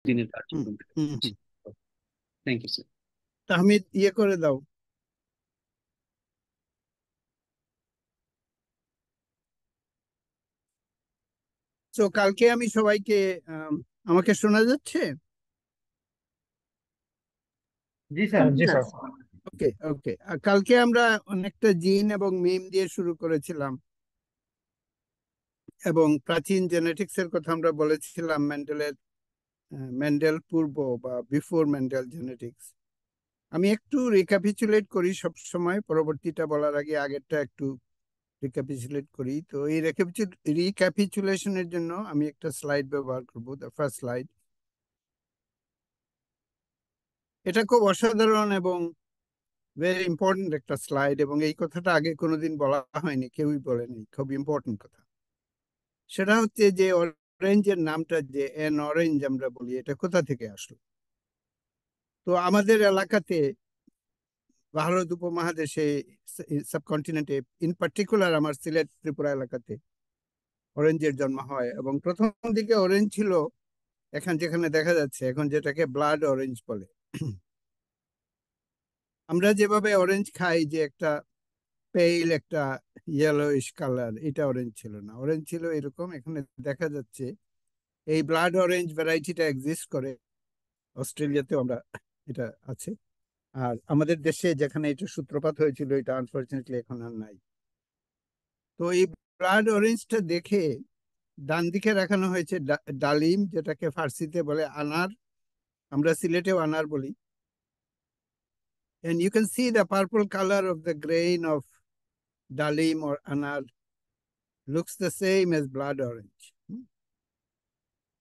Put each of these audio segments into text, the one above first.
দিনের কার্যক্রম। Thank you sir. Tahmid ইয়ে করে দাও। তো কালকে আমি সবাইকে আমাকে শোনা যাচ্ছে? জি স্যার। জি স্যার। ওকে ওকে। কালকে আমরা অনেকটা জিন এবং মিম দিয়ে শুরু করেছিলাম এবং প্রাচীন জেনেটিক্স এর কথা আমরা বলেছিলাম, মেন্ডেল পূর্ব বা বিফোর মেন্ডেল জেনেটিক্স। আমি একটু রিক্যাপিচুলেট করি সব সময়, পরবর্তীটা বলার আগে আগেরটা একটু রিক্যাপিচুলেট করি। তো এই রিক্যাপিচুলেশনের জন্য আমি একটা স্লাইড ব্যবহার করব, দ্য ফার্স্ট স্লাইড। এটা খুব অসাধারণ এবং ভেরি ইম্পর্টেন্ট একটা স্লাইড, এবং এই কথাটা আগে কোনোদিন বলা হয়নি, কেউই বলেনি, খুব ইম্পর্টেন্ট কথা। সেটা হচ্ছে যে অরেঞ্জের নামটা যে এন অরেঞ্জ আমরা বলি, এটা কোথা থেকে আসলো? তো আমাদের এলাকাতে, ভারত উপমহাদেশে, সাবকন্টিনেন্টে, ইন পার্টিকুলার আমার সিলেট ত্রিপুরা এলাকাতে অরেঞ্জের জন্ম হয়। এবং প্রথম দিকে অরেঞ্জ ছিল এখন যেখানে দেখা যাচ্ছে এখন, যেটাকে ব্লাড অরেঞ্জ বলে। আমরা যেভাবে অরেঞ্জ খাই, যে একটা পেইল একটা ইয়েলোইশ কালার, এটা অরেঞ্জ ছিল না। অরেঞ্জ ছিল এরকম, এখানে দেখা যাচ্ছে এই ব্লাড অরেঞ্জ ভ্যারাইটিটা এক্সিস্ট করে। অস্ট্রেলিয়াতেও আমরা এটা আছে, আর আমাদের দেশে যেখানে এটা সূত্রপাত হয়েছিল, এটা আনফরচুনেটলি এখন আর নাই। তো এই ব্লাড অরেঞ্জটা দেখে ডান দিকে রাখানো হয়েছে ডালিম, যেটাকে ফার্সিতে বলে আনার, আমরা সিলেটেও আনার বলি। And you can see the purple color of the grain of dalim or anar looks the same as blood orange.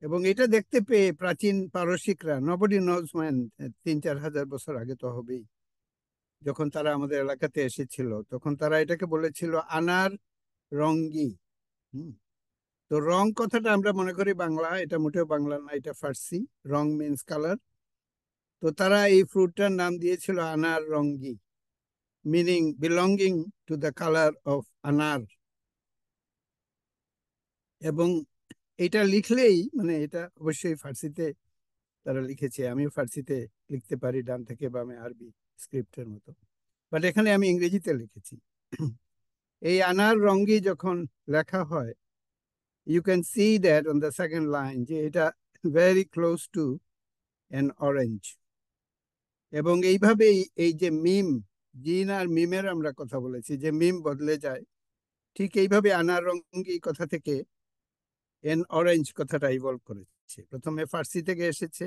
এবং এটা দেখতে পেয়ে প্রাচীন পারসিকরা, nobody knows when, 3-4 হাজার বছর আগে তো হবেই, যখন তারা আমাদের এলাকাতে এসেছিল, তখন তারা এটাকে বলেছিল আনার রঙ্গি। তো রং কথাটা আমরা মনে করি বাংলা, এটা মোটেও বাংলা না, এটা ফার্সি। রং মিন্স কালার। তো তারা এই ফ্রুটটার নাম দিয়েছিল আনার রঙ্গি, meaning belonging to the colour of anar. এবং এটা লিখলেই, মানে এটা অবশ্যই ফার্সিতে তারা লিখেছে, আমিও ফার্সিতে লিখতে পারি ডান থেকে বামে আরবি স্ক্রিপ্টের মতো, বাট এখানে আমি ইংরেজিতে লিখেছি। এই আনার রঙ্গি যখন লেখা হয়, you can see that on the second line যে এটা very close to an orange। এবং এইভাবেই এই যে মিম, জিন আর মিমের আমরা কথা বলেছি, যে মিম বদলে যায়, ঠিক এইভাবে আনার রঙ্গি কথা থেকে এন অরেঞ্জ কথাটা ইভলভ করেছে। প্রথমে ফার্সি থেকে এসেছে,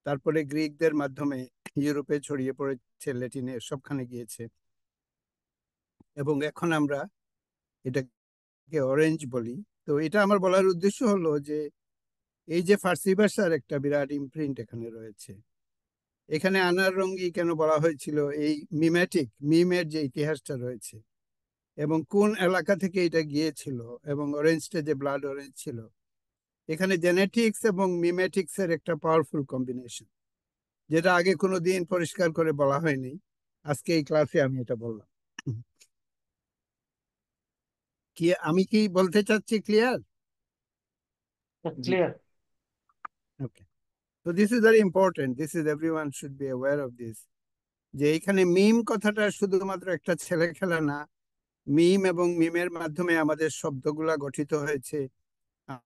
তারপরে গ্রিকদের মাধ্যমে ইউরোপে ছড়িয়ে পড়েছে, ল্যাটিনে সবখানে গিয়েছে, এবং এখন আমরা এটাকে অরেঞ্জ বলি। তো এটা আমার বলার উদ্দেশ্য হলো যে এই যে ফার্সি ভাষার একটা বিরাট ইমপ্রিন্ট এখানে রয়েছে। এখানে আনার রঙ্গি কেন বলা হয়েছিল, এই মিমের যে ইতিহাসটা রয়েছে, এবং কোন এলাকা থেকে এটা গিয়েছিল, এবং অরেঞ্জটা যে ব্লাড অরেঞ্জ ছিল, এখানে জেনেটিক্স এবং মিমেটিক্স এর একটা পাওয়ারফুল কম্বিনেশন, যেটা আগে কোনোদিন পরিষ্কার করে বলা হয়নি। আজকে এই ক্লাসে আমি এটা বললাম। কি আমি কি বলতে চাচ্ছি clear? Clear. Okay. So this is very important. Everyone should be aware of this. যে এখানে মিম কথাটা শুধুমাত্র একটা ছেলে খেলা না। মিম এবং মিমের মাধ্যমে আমাদের শব্দগুলা গঠিত হয়েছে,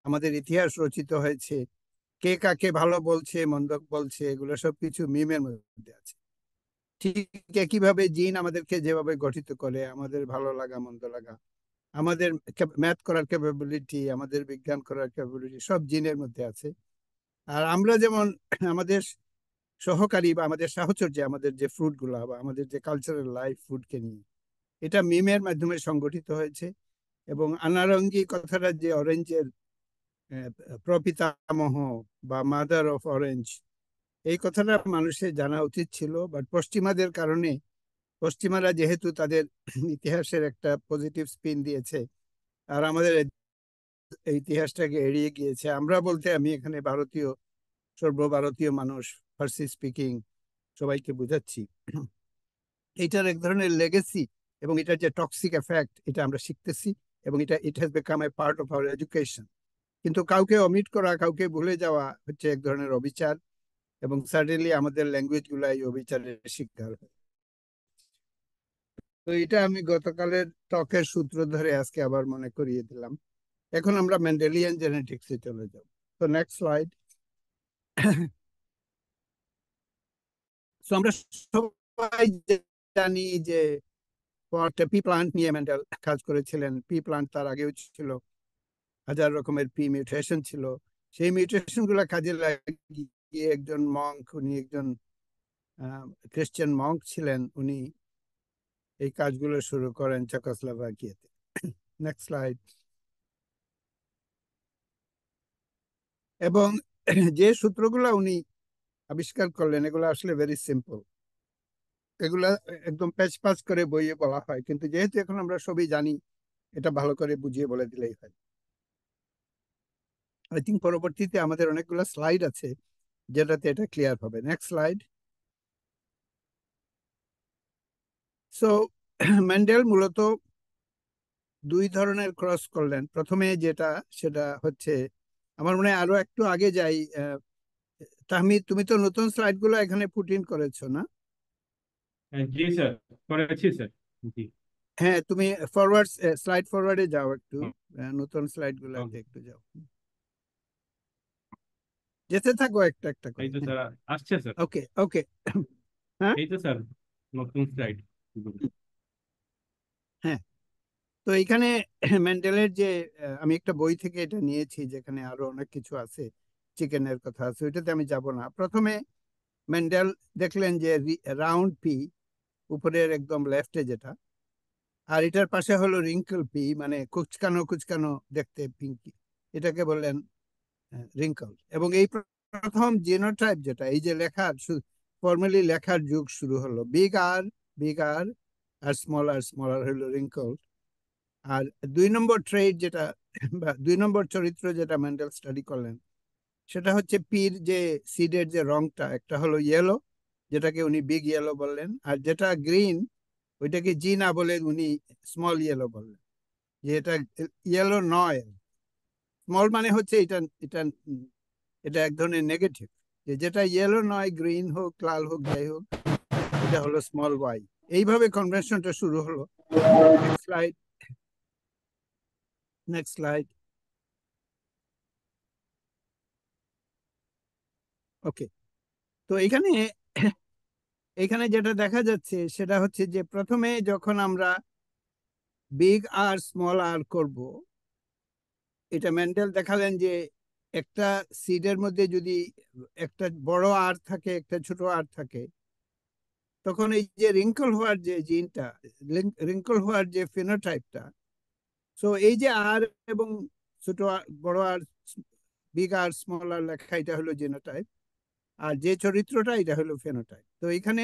আমাদের ইতিহাস রচিত হয়েছে। কে কাকে ভালো বলছে, মন্দ বলছে, এগুলো সবকিছু মিমের মধ্যে আছে। ঠিক একইভাবে জিন আমাদেরকে যেভাবে গঠিত করে, আমাদের ভালো লাগা মন্দ লাগা, আমাদের ম্যাথ করার ক্যাপাবিলিটি, আমাদের বিজ্ঞান করার ক্যাপাবিলিটি, সব জিনের মধ্যে আছে। আর আমরা যেমন আমাদের সহকারী বা আমাদের সাহচর্যে আমাদের যে ফ্রুট গুলা বা আমাদের যে কালচারাল লাইফ ফুডকে নিয়ে, এটা মিমের মাধ্যমে সংগঠিত হয়েছে। এবং আনারঙ্গি কথাটা যে অরেঞ্জের প্রপিতামহ বা মাদার অফ অরেঞ্জ, এই কথাটা মানুষের জানা উচিত ছিল, বাট পশ্চিমাদের কারণে, পশ্চিমারা যেহেতু তাদের ইতিহাসের একটা পজিটিভ স্পিন দিয়েছে, আর আমাদের ইতিহাসটাকে এড়িয়ে গিয়েছে। আমরা বলতে আমি এখানে ভারতীয়, সর্বভারতীয় মানুষ, ফার্সি স্পিকিং সবাইকে বুঝাচ্ছি, এইটার এক ধরনের লেগেসি এবং এটার যে টক্সিক এফেক্ট, এটা আমরা শিখতেছি, এবং it has become a part of our education. কিন্তু কাউকে অমিট করা, কাউকে ভুলে যাওয়া হচ্ছে এক ধরনের অবিচার, এবং সার্টেনলি আমাদের ল্যাঙ্গুয়েজ গুলা এই অবিচারের শিকার হয়। তো এটা আমি গতকালের টকের সূত্র ধরে আজকে আবার মনে করিয়ে দিলাম। এখন আমরা মেন্ডেলিয়ান জেনেটিক্সে চলে যাব। তো নেক্সট স্লাইড। আমরা সবাই জানি যে পি প্লান্ট নিয়ে মেন্ডেল কাজ করেছিলেন। পি প্লান্ট তার আগেও ছিল, হাজার রকমের পি মিউটেশন ছিল। সেই মিউটেশন গুলা কাজে লাগিয়ে একজন মঙ্ক, উনি একজন খ্রিস্টান মঙ্ক ছিলেন, উনি এই কাজগুলো শুরু করেন চেকোস্লোভাকিয়াতে। Next slide. এবং যে সূত্রগুলা উনি আবিষ্কার করলেন এগুলো আসলে ভেরি সিম্পল, এগুলা একদম প্যাচ প্যাচ করে বইয়ে বলা হয়, কিন্তু যেহেতু এখন আমরা সবই জানি, এটা ভালো করে বুঝিয়ে বলে দিলেই হয়। আই থিঙ্ক পরবর্তীতে আমাদের অনেকগুলো স্লাইড আছে যেটাতে এটা ক্লিয়ার হবে। Next slide. সো মেন্ডেল মূলত দুই ধরনের ক্রস করলেন। প্রথমে যেটা, সেটা হচ্ছে, আমার মনে হয় আরো একটু আগে যাই, তাহমিদ তুমি তো নতুন স্লাইড গুলো এখানে পুট ইন করেছো না? জি স্যার, করেছি স্যার। জি। হ্যাঁ, তুমি ফরওয়ার্ড, স্লাইড ফরওয়ার্ডে যাও একটু, হুম, নতুন স্লাইড গুলোতে ওকে। একটু যাও, যেতে থাকো একটা একটা এই করে। তো স্যার, আসছে স্যার। ওকে ওকে। হ্যাঁ এই তো স্যার, নতুন স্লাইড। হ্যাঁ। তো এখানে মেন্ডেলের যে, আমি একটা বই থেকে এটা নিয়েছি যেখানে আরো অনেক কিছু আছে, চিকেনের কথা আছে, ওইটাতে আমি যাব না। প্রথমে মেন্ডেল দেখলেন যে রাউন্ড পি, উপরের একদম লেফটে যেটা, আর এটার পাশে হলো রিঙ্কল পি, মানে কুচকানো কুচকানো দেখতে পিঙ্কি, এটাকে বললেন রিঙ্কল। এবং এই প্রথম জিনোটাইপ যেটা, এই যে লেখার ফর্মালি লেখার যুগ শুরু হলো, বিগ আর আর স্মলার হলো রিঙ্কল। আর 2 নম্বর ট্রেড যেটা, বা 2 নম্বর চরিত্র যেটা মেন্ডেল স্টাডি করলেন, সেটা হচ্ছে পির যে সিডের যে রংটা, একটা হলো ইয়েলো, যেটাকে উনি বিগ ইয়েলো বললেন, আর যেটা গ্রিন ওইটাকে জি না বলে উনি স্মল ইয়েলো বললেন, যে এটা ইয়েলো নয়। স্মল মানে হচ্ছে এটা এটা এটা এক ধরনের নেগেটিভ, যে যেটা ইয়েলো নয়, গ্রিন হোক লাল হোক যাই হোক, এটা হলো স্মল ওয়াই। এইভাবে কনভেনশনটা শুরু হলো। Next slide. Next slide. Okay. তো এখানে এখানে যেটা দেখা যাচ্ছে সেটা হচ্ছে যে প্রথমে যখন আমরা বিগ আর স্মল আর করব, এটা মেন্ডেল দেখালেন যে একটা সিডের মধ্যে যদি একটা বড় আর থাকে, একটা ছোট আর থাকে, তখন এই যে রিঙ্কল হওয়ার যে জিনটা, রিঙ্কল হওয়ার যে ফিনোটাইপটা, সো এই যে আর এবং ছোট বড় আর, বিগ আর স্মল আর লেখা, এটা হলো জিনোটাইপ, আর যে চরিত্রটা এটা হলো ফেনোটাইপ। তো এখানে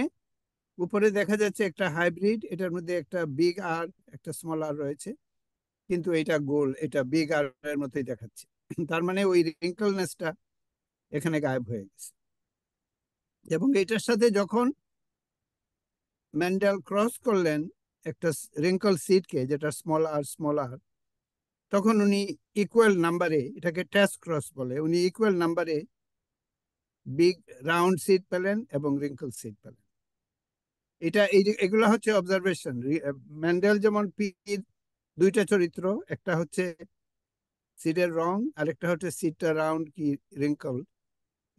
উপরে দেখা যাচ্ছে একটা হাইব্রিড, এটার মধ্যে একটা বিগ আর একটা স্মল আর রয়েছে, কিন্তু এটা গোল, এটা বিগ আর এর মতোই দেখাচ্ছে। তার মানে ওই রিঙ্কলনেসটা এখানে গায়েব হয়ে গেছে। এবং এটার সাথে যখন মেন্ডেল ক্রস করলেন একটা রিঙ্কল সিডকে, যেটা স্মল আর, তখন উনি ইকুয়াল নাম্বারে, এটাকে টেস্ট ক্রস বলে, উনি ইকুয়াল নাম্বারে বিগ রাউন্ড সিড পেলেন এবং রিঙ্কল সিড পেলেন। এটা এগুলো হচ্ছে অবজারভেশন। মেন্ডেল যেমন পির দুইটা চরিত্র, একটা হচ্ছে সিডের রং, আরেকটা হচ্ছে সিডটা রাউন্ড কি রিঙ্কল,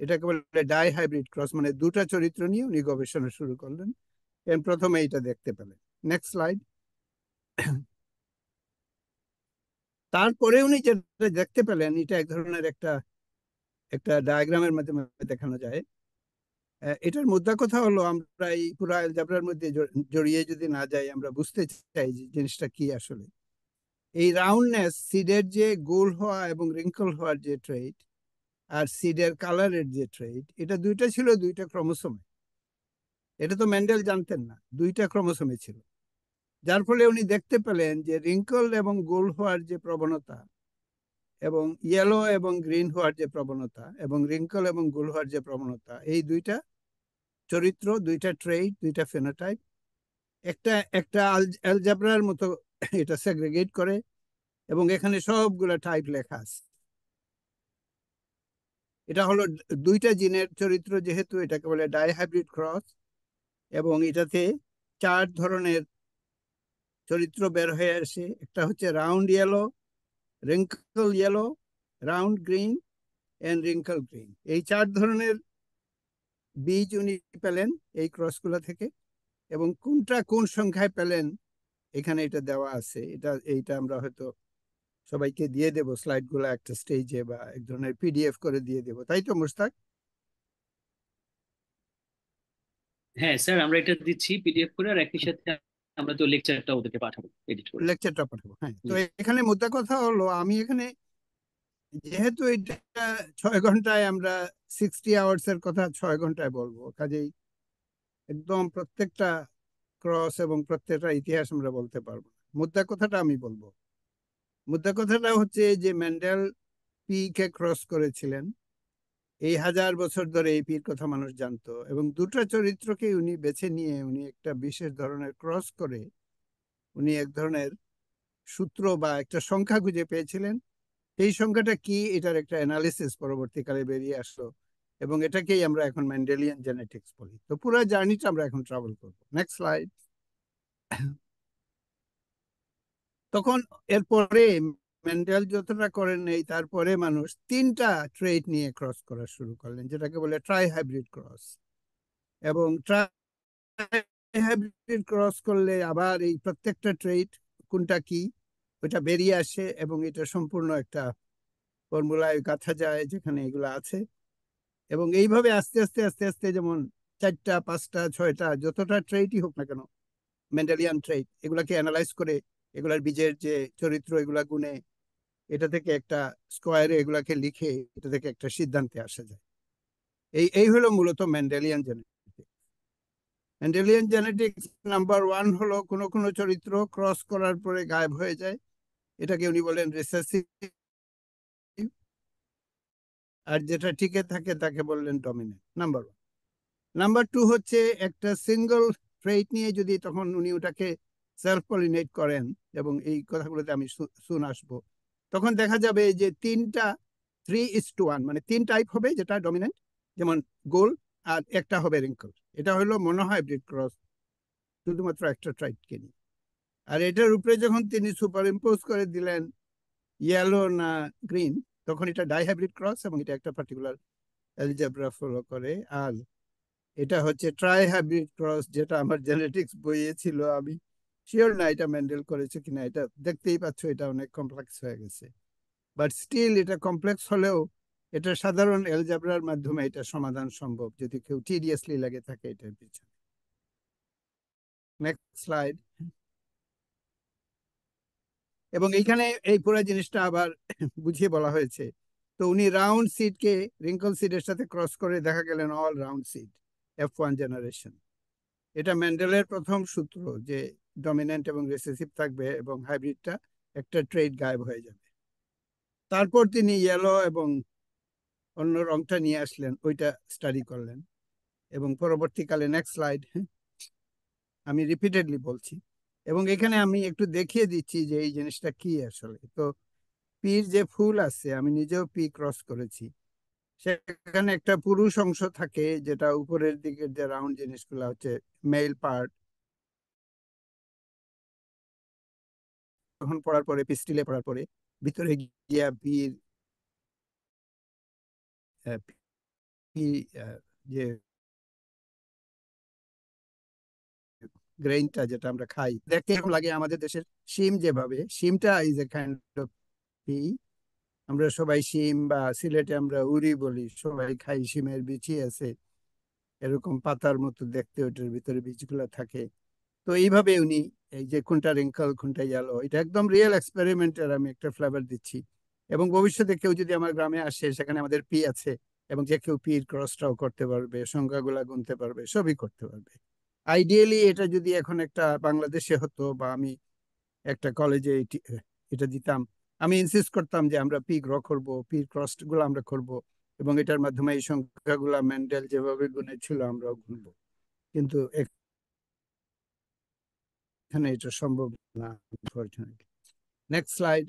এটাকে বলে ডাই হাইব্রিড ক্রস, মানে দুটা চরিত্র নিয়ে উনি গবেষণা শুরু করলেন। প্রথমে এটা দেখতে পেলেন। Next slide. তারপরে উনি যেটা দেখতে পেলেন, এটা এক ধরনের একটা একটা ডায়াগ্রামের মাধ্যমে দেখানো যায়। এটার মুদ্রা কথা হলো, আমরা এই পুরো অ্যালজেব্রার মধ্যে জড়িয়ে যদি না যাই, আমরা বুঝতে চাই যে জিনিসটা কি আসলে। এই রাউন্ডনেস, সিডের যে গোল হওয়া এবং রিঙ্কল হওয়ার যে ট্রেড, আর সিডের কালারের যে ট্রেড, এটা দুইটা ছিল দুইটা ক্রোমোসোমে। এটা তো মেন্ডেল জানতেন না, দুইটা ক্রোমোসোমে ছিল। যার ফলে উনি দেখতে পেলেন যে রিঙ্কল এবং গোল হওয়ার যে প্রবণতা, এবং ইয়েলো এবং গ্রিন হওয়ার যে প্রবণতা, এবং রিঙ্কল এবং গোল হওয়ার যে প্রবণতা, এই দুইটা চরিত্র, দুইটা ট্রেড, দুইটা ফেনোটাইপ, একটা একটা অ্যালজেব্রার মতো এটা সেগ্রিগেট করে, এবং এখানে সবগুলো টাইপ লেখা আছে। এটা হলো দুইটা জিনের চরিত্র, যেহেতু এটাকে বলে ডাইহাইব্রিড ক্রস, এবং এটাতে 4 ধরনের চরিত্র বের হয়ে আসে। একটা হচ্ছে round yellow, wrinkle yellow, round green and wrinkle green. এই 4 ধরনের বীজ উনি পেলেন এই ক্রসগুলো থেকে, এবং কোনটা কোন সংখ্যায় পেলেন এখানে এটা দেওয়া আছে। এইটা আমরা হয়তো সবাইকে দিয়ে দেব স্লাইড গুলো একটা স্টেজে, বা এক ধরনের পিডিএফ করে দিয়ে দেব, তাই তো মুস্তাক? হ্যাঁ স্যার, আমরা এটা দিচ্ছি পিডিএফ করে, আর একই সাথে আমরা তো লেকচারটা ওদেরকে পাঠাবো এডিট করে। লেকচারটা পাঠাবো, হ্যাঁ। তো জি এখানে মোদ্দা কথা হলো, আমি এখানে যেহেতু এটা 6 ঘন্টায়, আমরা 60 আওয়ার্স এর কথা 6 ঘন্টায় বলবো, কাজেই একদম প্রত্যেকটা ক্রস এবং প্রত্যেকটা ইতিহাস আমরা বলতে পারবো না। মুদ্রা কথাটা আমি বলবো। মুদ্রা কথাটা হচ্ছে যে মেন্ডেল পি কে ক্রস করেছিলেন। এই 1000 বছর ধরে এই পির কথা মানুষ জানতো, এবং দুটো চরিত্রকে উনি বেছে নিয়ে উনি একটা বিশেষ ধরনের ক্রস করে উনি এক ধরনের সূত্র বা একটা সংখ্যা খুঁজে পেয়েছিলেন। এই সংখ্যাটা কি, এটার একটা অ্যানালিসিস পরবর্তীকালে বেরিয়ে আসলো, এবং এটাকেই আমরা এখন মেন্ডেলিয়ান জেনেটিক্স বলি। তো পুরো জার্নিটা আমরা এখন ট্রাভেল করবো। Next slide. তখন এরপরে মেন্ডেল যতটা করেন নেই, তারপরে মানুষ 3টা ট্রেট নিয়ে ক্রস করা শুরু করলেন, যেটাকে বলে ট্রাই হাইব্রিড ক্রস। এবং ট্রাই হাইব্রিড ক্রস করলে আবার এই প্রত্যেকটা ট্রেট কোনটা কি ওটা বেরিয়ে আসে, এবং এটা সম্পূর্ণ একটা ফর্মুলায় গাঁথা যায় যেখানে এগুলো আছে। এবং এইভাবে আস্তে আস্তে আস্তে আস্তে, যেমন 4টা 5টা 6টা যতটা ট্রেটই হোক না কেন, মেন্ডেলিয়ান ট্রেট, এগুলাকে অ্যানালাইজ করে এগুলার বীজের যে চরিত্র এগুলা গুনে এটা থেকে একটা স্কোয়ারে এগুলাকে লিখে এটা থেকে একটা সিদ্ধান্তে আসা যায়। এই হলো মূলত Mendelian genetics. Mendelian genetics number 1 হলো কোনো কোনো চরিত্র ক্রস করার পরে গায়েব হয়ে যায়, এটাকে উনি বলেন রিসেসিভ। আর যেটা টিকে থাকে তাকে বললেন ডমিনেন্ট, নাম্বার 1। নাম্বার 2 হচ্ছে একটা সিঙ্গল ট্রেট নিয়ে যদি তখন উনি ওটাকে সেলফ পলিনেট করেন, এবং এই কথাগুলোতে আমি শুন আসবো, তখন দেখা যাবে যে 3:1, মানে 3 টাইপ হবে যেটা ডমিনেন্ট, যেমন গোল, আর একটা হবে রিঙ্কল। এটা হলো মনোহাইব্রিড ক্রস, শুধুমাত্র একটা ট্রাইটকে নিয়ে। আর এটার উপরে যখন তিনি সুপার ইম্পোজ করে দিলেন ইয়েলো না গ্রিন, তখন এটা ডাইহাইব্রিড ক্রস, এবং এটা একটা পার্টিকুলার অ্যালজেব্রা ফলো করে। আর এটা হচ্ছে ট্রাই হাইব্রিড ক্রস, যেটা আমার জেনেটিক্স বইয়ে ছিল। আমি শিওর না এটা মেন্ডেল করেছে কিনা, এটা দেখতেই পাচ্ছ এটা অনেক কমপ্লেক্স হয়ে গেছে, বাট স্টিল এটা কমপ্লেক্স হলেও এটা সাধারণ অ্যালজেব্রার মাধ্যমে এটা সমাধান সম্ভব, যদি কেউ টিডিয়াসলি লাগে থাকে এটার পিছনে। Next slide. এবং এইখানে এই পুরো জিনিসটা আবার বুঝিয়ে বলা হয়েছে। তো উনি রাউন্ড সিডকে রিঙ্কল সিডের সাথে ক্রস করে দেখা গেলেন all round seed, F1 generation. এটা মেন্ডেলের প্রথম সূত্র যে ডমিনেন্ট এবং রিসেসিভ থাকবে, এবং হাইব্রিডটা একটা ট্রেড গায়েব হয়ে যাবে। তারপর তিনি ইয়েলো এবং অন্য রংটা নিয়ে আসলেন, ওইটা স্টাডি করলেন। এবং পরবর্তীকালে নেক্সট স্লাইড, আমি রিপিটেডলি বলছি, এবং এখানে আমি একটু দেখিয়ে দিচ্ছি যে এই জিনিসটা কি আসলে। তো পির যে ফুল আছে, আমি নিজেও পি ক্রস করেছি, সেখানে একটা পুরুষ অংশ থাকে, যেটা উপরের দিকের যে রাউন্ড জিনিসগুলো হচ্ছে মেল পার্ট। তখন পড়ার পরে পিস্টিলে পড়ার পরে ভিতরে গিয়া পির পি যে গ্রেইনটা যেটা আমরা খাই দেখতে এরকম লাগে আমাদের দেশের শিম, যেভাবে শিমটা is a kind of pea. আমরা সবাই শিম, বা সিলেটে আমরা উড়ি বলি, সবাই খাই, শিমের বিচি আছে এরকম পাতার মতো দেখতে, ওটার ভিতরে বীজগুলো থাকে। তো এইভাবে উনি এই যে কোনটা রিঙ্কল কোনটা ইয়েলো, এটা একদম রিয়েল এক্সপেরিমেন্টের আমি একটা ফ্লেভার দিচ্ছি। এবং ভবিষ্যতে কেউ যদি আমার গ্রামে আসে, সেখানে আমাদের পি আছে, এবং যে কেউ পির ক্রসটাও করতে পারবে, সংখ্যাগুলা গুনতে পারবে, সবই করতে পারবে। আইডিয়ালি এটা যদি এখন একটা বাংলাদেশে হতো, বা আমি একটা কলেজে এটা দিতাম, আমি ইনসিস্ট করতাম যে আমরা পি গ্র করব, পি ক্রস গুলো আমরা করব, এবং এটার মাধ্যমে এই সংখ্যাগুলা মেন্ডেল যেভাবে গুনেছিল আমরাও গুনবো। কিন্তু এখানে এটা সম্ভব না, আনফরচুনেটলি। Next slide.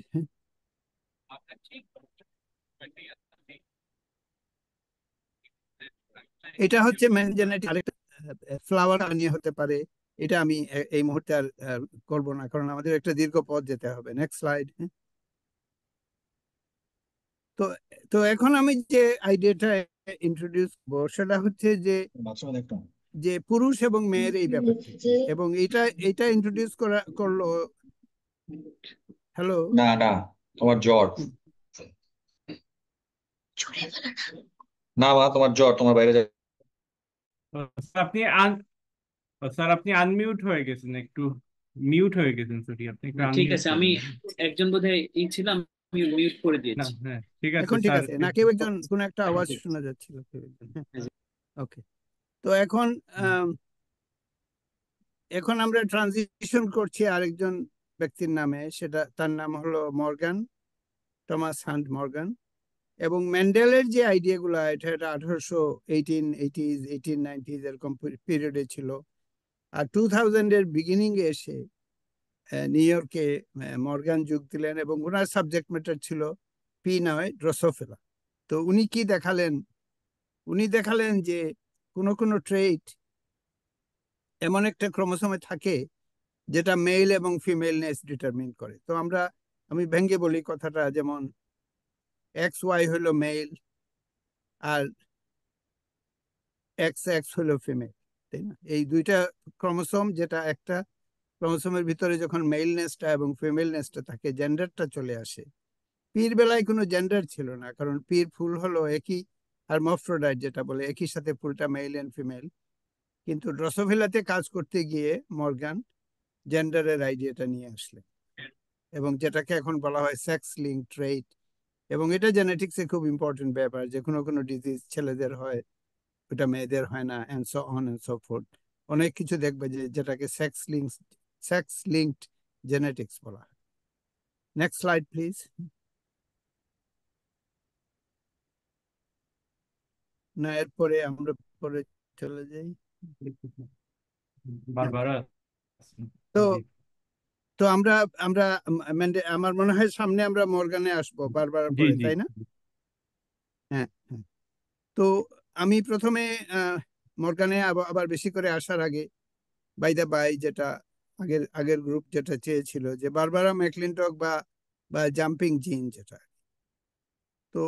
এটা হচ্ছে জেনেটিক, আরেকটা ফ্লাওয়ার নিয়ে হতে পারে। এটা আমি এই মুহূর্তে আর করবো না, কারণ আমাদের একটা দীর্ঘ পথ যেতে হবে। Next slide. তো তো এখন আমি যে আইডিয়াটা ইন্ট্রোডিউস করবো সেটা হচ্ছে যে যে পুরুষ এবং মেয়ের এই ব্যাপারটা কি, এবং এটা ইন্ট্রোডিউস করলো। হ্যালো। না না, তোমার জ্বর। না মা, তোমার জ্বর, তোমার বাইরে যাও। স্যার স্যার আপনি আনমিউট হয়ে গেছেন, একটু মিউট হয়ে গেছেন। সরি, আপনি একটু ঠিক আনমিউট আছে, আমি করবেন। একজন বোধহয় ছিলাম, আমি মিউট করে না, দিয়েছি। হ্যাঁ ঠিক আছে এখন ঠিক স্যার। আছে না? কেউ একজন কোন একটা আওয়াজ শোনা যাচ্ছিল, কেউ একজন। ওকে। তো এখন এখন আমরা ট্রানজিশন করছি আরেকজন ব্যক্তির নামে, সেটা তার নাম হলো মর্গান, টমাস হান্ট মর্গান। এবং মেন্ডেলের যে আইডিয়া গুলা, এটা 1890s এরকম পিরিয়ডে ছিল। আর 2000 এর বিগিনিং এ এসে নিউ ইয়র্কে মর্গান যোগ দিলেন, এবং ওনার সাবজেক্ট ম্যাটার ছিল পি নয়, ড্রসোফিলা। তো উনি কি দেখালেন? উনি দেখালেন যে কোনো কোনো ট্রেইট এমন একটা ক্রোমোসোমে থাকে যেটা মেল এবং ফিমেলনেস ডিটারমিন করে। তো আমি ভেঙ্গে বলি কথাটা, যেমন এক্স ওয়াই হলো মেল আর এক্স এক্স হলো ফিমেল, তাই না? এই দুইটা ক্রোমোসোম, যেটা একটা ক্রোমোসোমের ভিতরে যখন মেলনেসটা এবং ফিমেলনেসটা থাকে, জেন্ডারটা চলে আসে। পির বেলায় কোনো জেন্ডার ছিল না, কারণ পির ফুল হলো একই হারমাফ্রোডাইট, যেটা বলে একই সাথে ফুলটা মেল এন্ড ফিমেল। কিন্তু ড্রসোফিলাতে কাজ করতে গিয়ে মর্গান জেন্ডারের আইডিয়াটা নিয়ে আসলেন, এবং যেটাকে এখন বলা হয় সেক্স লিঙ্ক ট্রেইট। এবং এটা জেনেটিক্সে খুব ইম্পর্টেন্ট ব্যাপার, যে কোনো কোনো ডিজিজ ছেলেদের হয়, ওটা মেয়েদের হয় না, and so on and so forth. অনেক কিছু দেখবে যেটাকে সেক্স লিঙ্কড জেনেটিক্স বলা হয়। Next slide please. না, এরপরে আমরা পরে চলে যাই। বারবার তো তো আমরা আমরা আমার মনে হয় সামনে আমরা মর্গানে আসবো বারবার জি পরে, জি। তাই না? হ্যাঁ, হ্যাঁ। তো আমি প্রথমে মর্গানে আবার বেশি করে আসার আগে, বাই দা বাই, যেটা আগের আগের গ্রুপ যেটা চেয়েছিল, যে বারবারা ম্যাকলিনটক বা বা জাম্পিং জিন যেটা। তো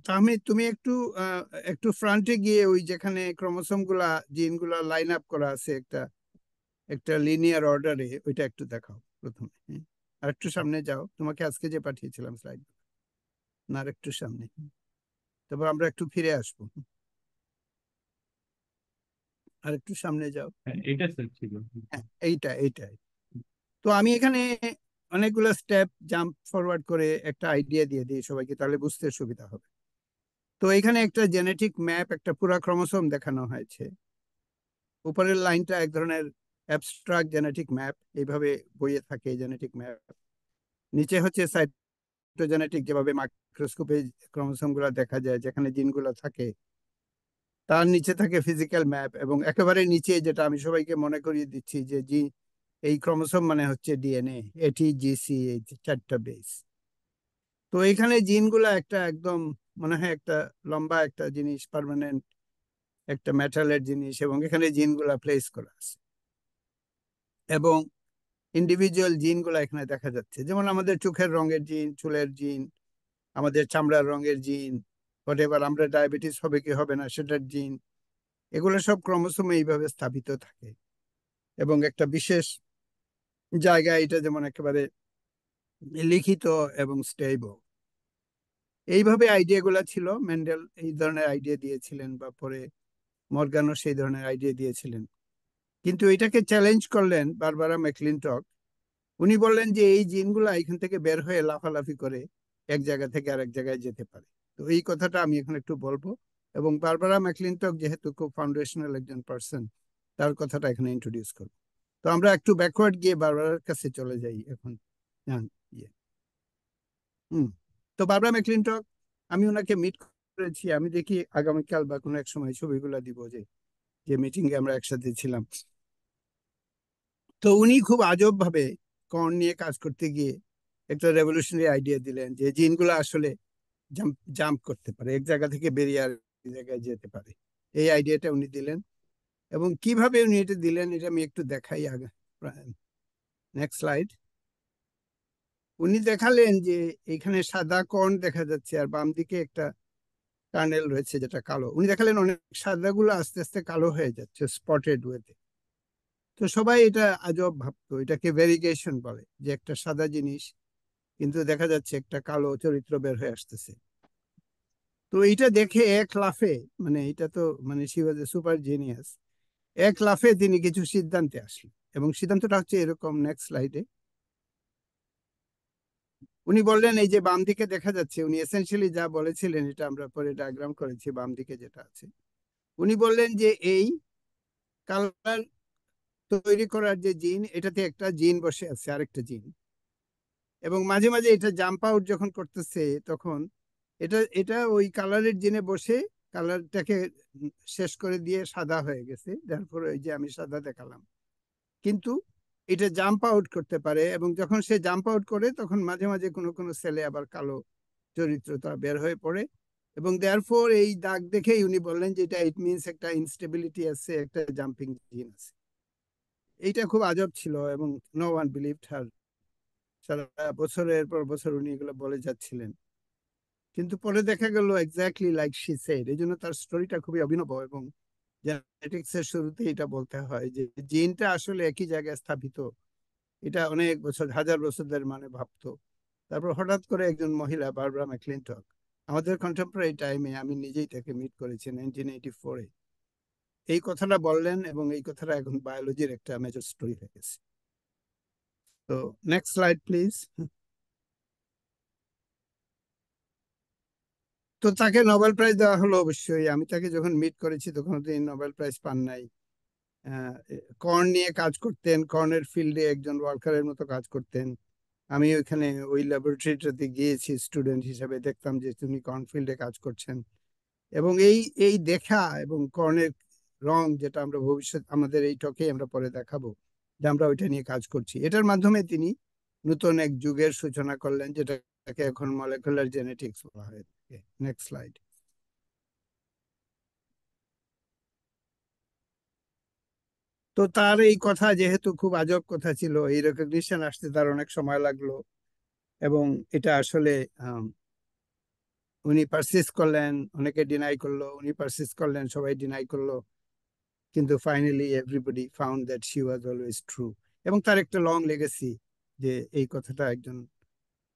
তাহমিদ, তুমি একটু একটু ফ্রন্টে গিয়ে ওই যেখানে ক্রোমোসোম গুলা, জিন গুলা লাইন আপ করা আছে একটা একটা লিনিয়ার অর্ডারে, ওইটা একটু দেখাও প্রথমে। হ্যাঁ, আর একটু সামনে যাও, তোমাকে আজকে যে পাঠিয়েছিলাম স্লাইড, না আর একটু সামনে। তারপর আমরা একটু ফিরে আসবো। আর একটু সামনে যাও। হ্যাঁ, এটা স্যার ছিল। হ্যাঁ, এইটাই। তো আমি এখানে অনেকগুলো স্টেপ জাম্প ফরওয়ার্ড করে একটা আইডিয়া দিয়ে দিই সবাইকে, তাহলে বুঝতে সুবিধা হবে। তো এখানে একটা জেনেটিক ম্যাপ, একটা পুরা ক্রোমোসোম দেখানো হয়েছে। উপরের লাইনটা এক ধরনের অ্যাবস্ট্রাক্ট জেনেটিক ম্যাপ, এইভাবে বইয়ে থাকে জেনেটিক ম্যাপ। নিচে হচ্ছে সাইটোজেনেটিক, যেভাবে মাইক্রোস্কোপে ক্রোমোসোম গুলা দেখা যায়, যেখানে জিনগুলো থাকে। তার নিচে থাকে ফিজিক্যাল ম্যাপ, এবং একেবারে নিচে যেটা আমি সবাইকে মনে করিয়ে দিচ্ছি, যে এই ক্রোমোসোম মানে হচ্ছে ডিএনএ, এটি জিসি, এই 4টা বেস। তো এখানে জিনগুলা একটা একদম মনে হয় একটা লম্বা একটা জিনিস, পার্মানেন্ট একটা মেটালের জিনিস, এবং এখানে জিনগুলা প্লেস করা আছে, এবং ইন্ডিভিজুয়াল জিনগুলা এখানে দেখা যাচ্ছে। যেমন আমাদের চোখের রঙের জিন, চুলের জিন, আমাদের চামড়ার রঙের জিন, হোয়াটএভার, আমরা ডায়াবেটিস হবে কি হবে না সেটার জিন, এগুলো সব ক্রোমোসোমে এইভাবে স্থাপিত থাকে, এবং একটা বিশেষ জায়গায় এটা যেমন একেবারে লিখিত এবং স্টেবল। এইভাবে আইডিয়া গুলা ছিল। মেন্ডেল এই ধরনের আইডিয়া দিয়েছিলেন, বা পরে মর্গানও সেই ধরনের আইডিয়া দিয়েছিলেন। কিন্তু এটাকে চ্যালেঞ্জ করলেন বারবারা ম্যাকলিনটক। উনি বললেন যে এই জিনগুলা এখান থেকে বের হয়ে লাফালাফি করে এক জায়গা থেকে আরেক জায়গায় যেতে পারে। তো এই কথাটা আমি এখন একটু বলবো, এবং বারবারা ম্যাকলিনটক যেহেতু খুব ফাউন্ডেশনাল একজন পার্সন, তার কথাটা এখানে ইন্ট্রোডিউস করবো। তো আমরা একটু ব্যাকওয়ার্ড গিয়ে বারবারার কাছে চলে যাই এখন। হ্যাঁ, ইয়ে তো বারবারা ম্যাকলিনটক, আমি ওনাকে মিট করেছি। আমি দেখি আগামীকাল বা কোনো এক সময় ছবিগুলা দিব, যে যে মিটিং এ আমরা একসাথে ছিলাম। তো উনি খুব আজব ভাবে কর্ন নিয়ে কাজ করতে গিয়ে একটা রেভলিউশনারি আইডিয়া দিলেন, যে জিনগুলো আসলে জাম্প করতে পারে, এক জায়গা থেকে বেরিয়ে আর এক জায়গায় যেতে পারে। এই আইডিয়াটা উনি দিলেন। এবং কিভাবে উনি এটা দিলেন এটা আমি একটু দেখাই আগে। Next slide. উনি দেখালেন যে এখানে সাদা কর্ন দেখা যাচ্ছে আর বাম দিকে একটা কার্নেল রয়েছে যেটা কালো। উনি দেখালেন অনেক সাদাগুলো আস্তে আস্তে কালো হয়ে যাচ্ছে স্পটেড ওয়েতে। তো সবাই এটা আজব ভাবতো, এটাকে ভেরিগেশন বলে, যে একটা সাদা জিনিস কিন্তু দেখা যাচ্ছে একটা কালো চরিত্র বের হয়ে আসতেছে। তো এটা দেখে এক লাফে, মানে এটা তো মানে she was A super genius, এক লাফে তিনি কিছু সিদ্ধান্তে আসলেন। এবং সিদ্ধান্তটা হচ্ছে এরকম, নেক্সট স্লাইডে। উনি বললেন এই যে বাম দিকে দেখা যাচ্ছে, উনি এসেনশিয়ালি যা বলেছিলেন এটা আমরা পরে ডায়াগ্রাম করেছি, বাম দিকে যেটা আছে। উনি বললেন যে এই কালার তৈরি করার যে জিন, এটাতে একটা জিন বসে আছে, আরেকটা জিন। এবং মাঝে মাঝে এটা জাম্প আউট যখন করতেছে তখন এটা এটা ওই কালারের জিনে বসে কালারটাকে শেষ করে দিয়ে সাদা হয়ে গেছে, তারপর ওই যে আমি সাদা দেখালাম। কিন্তু এটা জাম্প আউট করতে পারে, এবং যখন সে জাম্প আউট করে তখন মাঝে মাঝে কোনো কোনো সেলে আবার কালো চরিত্রতা বের হয়ে পড়ে। এবং দেয়ারফর এই দাগ দেখেই উনি বললেন যে এটা ইট মিনস একটা ইনস্টেবিলিটি আছে, একটা জাম্পিং জিন আছে। এইটা খুব আজব ছিল এবং নো ওয়ান বিলিভড হার। সারা বছরের পর বছর উনি এগুলো বলে যাচ্ছিলেন, কিন্তু পরে দেখা গেল এক্স্যাক্টলি লাইক শি সেড। এই জন্য তার স্টোরিটা খুবই অভিনব। এবং জেনেটিক্স এর শুরুতে এটা বলতে হয় যে জিনটা আসলে একই জায়গায় স্থাপিত, এটা অনেক বছর, হাজার বছরের মানে ভাবতো। তারপর হঠাৎ করে একজন মহিলা, বারবারা ম্যাকক্লিনটক, আমাদের কন্টেম্পোরারি টাইমে, আমি নিজেই তাকে মিট করেছি 1984-এ, এই কথাটা বললেন। এবং এই কথাটা এখন বায়োলজির একটা মেজর স্টোরি হয়ে গেছে। তো নেক্সট স্লাইড প্লিজ। তো তাকে নোবেল প্রাইজ দেওয়া হলো। অবশ্যই আমি তাকে যখন মিট করেছি তখন তিনি নোবেল প্রাইজ পান নাই। কর্ন নিয়ে কাজ করতেন, কর্নের ফিল্ডে একজন ওয়ার্কারের মতো কাজ করতেন। আমি ওইখানে ওই ল্যাবরেটরিটাতে গিয়েছি স্টুডেন্ট হিসেবে, দেখতাম যে তিনি কর্ন ফিল্ডে কাজ করছেন। এবং এই এই দেখা এবং কর্নের রং, যেটা আমরা ভবিষ্যৎ আমাদের এই টকে আমরা পরে দেখাবো যে আমরা ওইটা নিয়ে কাজ করছি, এটার মাধ্যমে তিনি নতুন এক যুগের সূচনা করলেন, যেটাকে এখন মলিকুলার জেনেটিক্স বলা হয়ে থাকে। Next slide. তো তার এই কথা যেহেতু খুব আজব কথা ছিল, এই রেকগনিশন আসতে তার অনেক সময় লাগলো। এবং এটা আসলে উনি পারসিস্ট করলেন, অনেকে ডিনাই করলো, উনি পারসিস্ট করলেন, সবাই ডিনাই করলো। কিন্তু finally everybody found that she was always true. এবং তার একটা লং লেগেসি, যে এই কথাটা একজন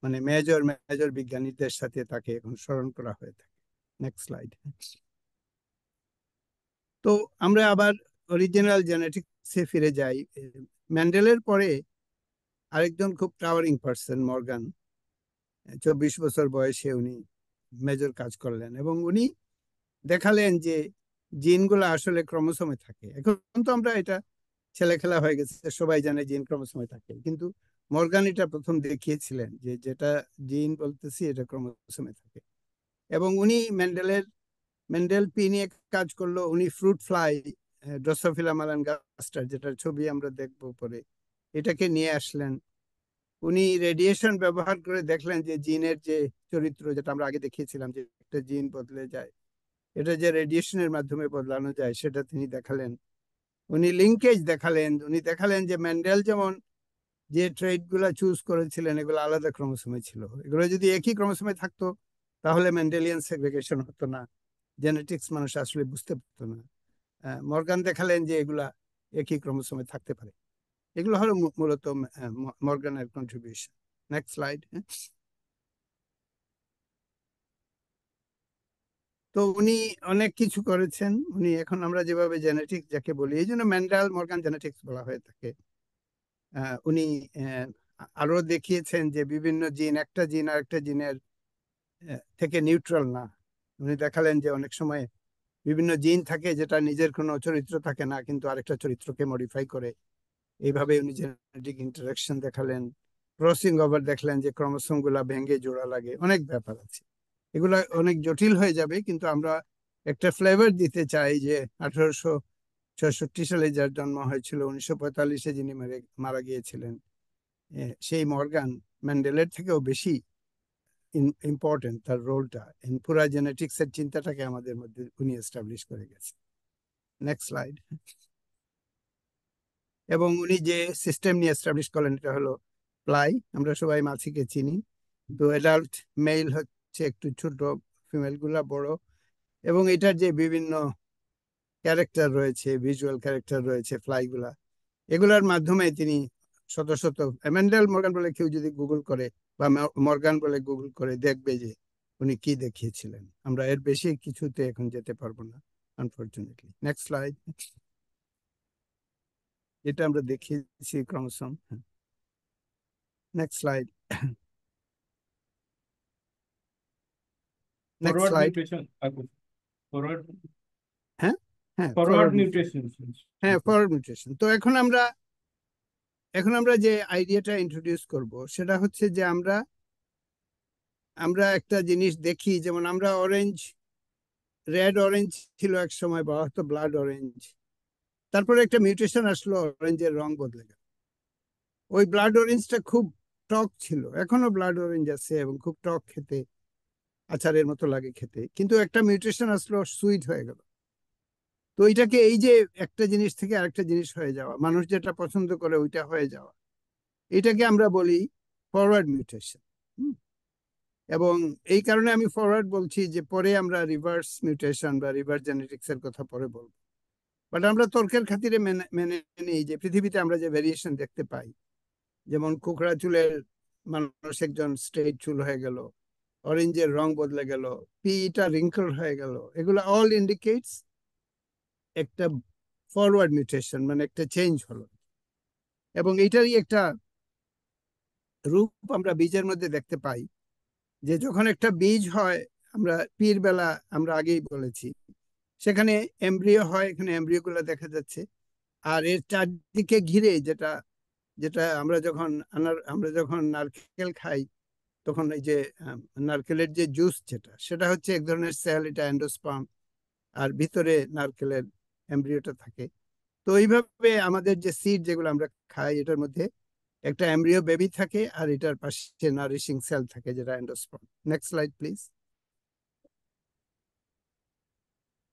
মানে মেজর মেজর বিজ্ঞানীদের সাথে তাকে এখন স্মরণ করা হয়ে থাকে। Next slide. তো আমরা আবার অরিজিনাল জেনেটিক্সে ফিরে যাই। ম্যান্ডেলের পরে আরেকজন খুব টাওয়ারিং পার্সন, মর্গান। 24 বছর বয়সে উনি মেজর কাজ করলেন এবং উনি দেখালেন যে জিনগুলো আসলে ক্রোমোসোমে থাকে। এখন তো আমরা এটা ছেলে খেলা হয়ে গেছে, সবাই জানে জিন ক্রোমোসোমে থাকে, কিন্তু মর্গান এটা প্রথম দেখিয়েছিলেন যে যেটা জিন বলতেছি এটা ক্রোমোসোমে থাকে। এবং উনি মেন্ডেল পি নিয়ে কাজ করলো। উনি ফ্রুট ফ্লাই, ড্রসোফিলা মালানগাস্টার, যেটার ছবি আমরা দেখবো পরে, এটাকে নিয়ে আসলেন। উনি রেডিয়েশন ব্যবহার করে দেখলেন যে জিনের যে চরিত্র, যেটা আমরা আগে দেখিয়েছিলাম যে একটা জিন বদলে যায়, এটা যে রেডিয়েশনের মাধ্যমে বদলানো যায়, সেটা তিনি দেখালেন। উনি লিঙ্কেজ দেখালেন। উনি দেখালেন যে ম্যান্ডেল যেমন যে ট্রেড গুলা চুজ করেছিলেন এগুলো আলাদা ক্রোমোসোমে ছিল, এগুলো যদি একই ক্রোমোসোমে থাকতো তাহলে মেন্ডেলিয়ান সেগ্রিগেশন হতো না, জেনেটিক্স মানুষ আসলে বুঝতে পারতো না। মর্গান দেখালেন যে এগুলা একই ক্রোমোসোমে থাকতে পারে। এগুলো হলো মূলত মর্গানের কন্ট্রিবিউশন। Next slide. তো উনি অনেক কিছু করেছেন। উনি এখন আমরা যেভাবে জেনেটিক্স যাকে বলি, এই জন্য মেন্ডেল মর্গান জেনেটিক্স বলা হয়ে থাকে। উনি আরো দেখিয়েছেন যে বিভিন্ন জিন একটা জিন আর একটা জিনের থেকে নিউট্রাল না। উনি দেখালেন যে অনেক সময় বিভিন্ন জিন থাকে যেটা নিজের কোনো চরিত্র থাকে না, কিন্তু আরেকটা চরিত্রকে মডিফাই করে। এইভাবে উনি জেনেটিক ইন্টারাকশন দেখালেন। ক্রসিং ওভার দেখলেন, যে ক্রোমোসোম গুলা ভেঙে জোড়া লাগে, অনেক ব্যাপার আছে। এগুলো অনেক জটিল হয়ে যাবে, কিন্তু আমরা একটা ফ্লেভার দিতে চাই যে 1866 সালে যার জন্ম হয়েছিল, 1945-এ যিনি মারা গিয়েছিলেন, সেই মর্গান ম্যান্ডেলের থেকেও বেশি ইম্পর্টেন্ট তার রোলটা। পুরা জেনেটিক্স এর চিন্তাটাকে আমাদের মধ্যে উনি এস্টাবলিশ করে গেছে। Next slide. এবং উনি যে সিস্টেম নিয়ে এস্টাবলিশ করলেন এটা হলো প্লাই। আমরা সবাই মাছিকে চিনি। তো অ্যাডাল্ট মেল হচ্ছে একটু ছোট, ফিমেল গুলা বড়। এবং এটার যে বিভিন্ন ক্যারেক্টার রয়েছে, ভিজুয়াল ক্যারেক্টার রয়েছে ফ্লাই গুলা, এগুলার মাধ্যমে তিনি শত শত এমেন্ডেল মর্গান বলে কেউ যদি গুগল করে বা মর্গান বলে গুগল করে দেখবে যে উনি কি দেখিয়েছিলেন। আমরা এর বেশি কিছুতে এখন যেতে পারবো না আনফরচুনেটলি। Next slide. এটা আমরা দেখিয়েছি chromosome. Next slide. Next forward slide. Nutrition forward হ্যাঁ হ্যাঁ, ফরওয়ার্ড নিউট্রিশন। হ্যাঁ ফরওয়ার্ড মিউটেশন। তো এখন আমরা যে আইডিয়াটা ইন্ট্রোডিউস করব সেটা হচ্ছে যে আমরা একটা জিনিস দেখি, যেমন আমরা রেড অরেঞ্জ ছিল এক সময়, বা হয়তো ব্লাড অরেঞ্জ। তারপরে একটা মিউটেশন আসলো, অরেঞ্জের রং বদলে গেল। ওই ব্লাড অরেঞ্জটা খুব টক ছিল, এখনো ব্লাড অরেঞ্জ আছে এবং খুব টক খেতে, আচারের মতো লাগে খেতে, কিন্তু একটা মিউটেশন আসলো, সুইট হয়ে গেল। তো এইটাকে, এই যে একটা জিনিস থেকে আরেকটা জিনিস হয়ে যাওয়া, মানুষ যেটা পছন্দ করে ওইটা হয়ে যাওয়া, এটাকে আমরা বলি ফরওয়ার্ড মিউটেশন। এবং এই কারণে আমি ফরওয়ার্ড বলছি, যে পরে আমরা রিভার্স মিউটেশন বা রিভার্স জেনেটিক্স এর কথা পরে বলবো। বাট আমরা তর্কের খাতিরে মেনে নিই যে পৃথিবীতে আমরা যে ভেরিয়েশন দেখতে পাই, যেমন কোকড়া চুলের মানুষ একজন স্ট্রেইট চুল হয়ে গেল, অরেঞ্জের রং বদলে গেল, পিটা রিঙ্কল হয়ে গেল, এগুলো অল ইন্ডিকেটস একটা ফরওয়ার্ড মিউটেশন, মানে একটা চেঞ্জ হলো। এবং এইটারই একটা রূপ আমরা বীজের মধ্যে দেখতে পাই, যে যখন একটা বীজ হয়, আমরা পীর বেলা আমরা আগেই বলেছি, সেখানে এমব্রিও হয়, এখানে এমব্রিও গুলো দেখা যাচ্ছে। আর এর চারদিকে ঘিরে যেটা যেটা আমরা যখন নারকেল খাই, তখন এই যে নারকেলের যে জুস, সেটা হচ্ছে এক ধরনের সেল, এটা এন্ডোস্পার্ম, আর ভিতরে নারকেলের এমব্রিওটা থাকে। তো এইভাবে আমাদের যে সিড যেগুলো আমরা খাই, এটার মধ্যে একটা এমব্রিও বেবি থাকে, আর এটার পাশে নারিশিং সেল থাকে, যেটা endosperm. Next slide please.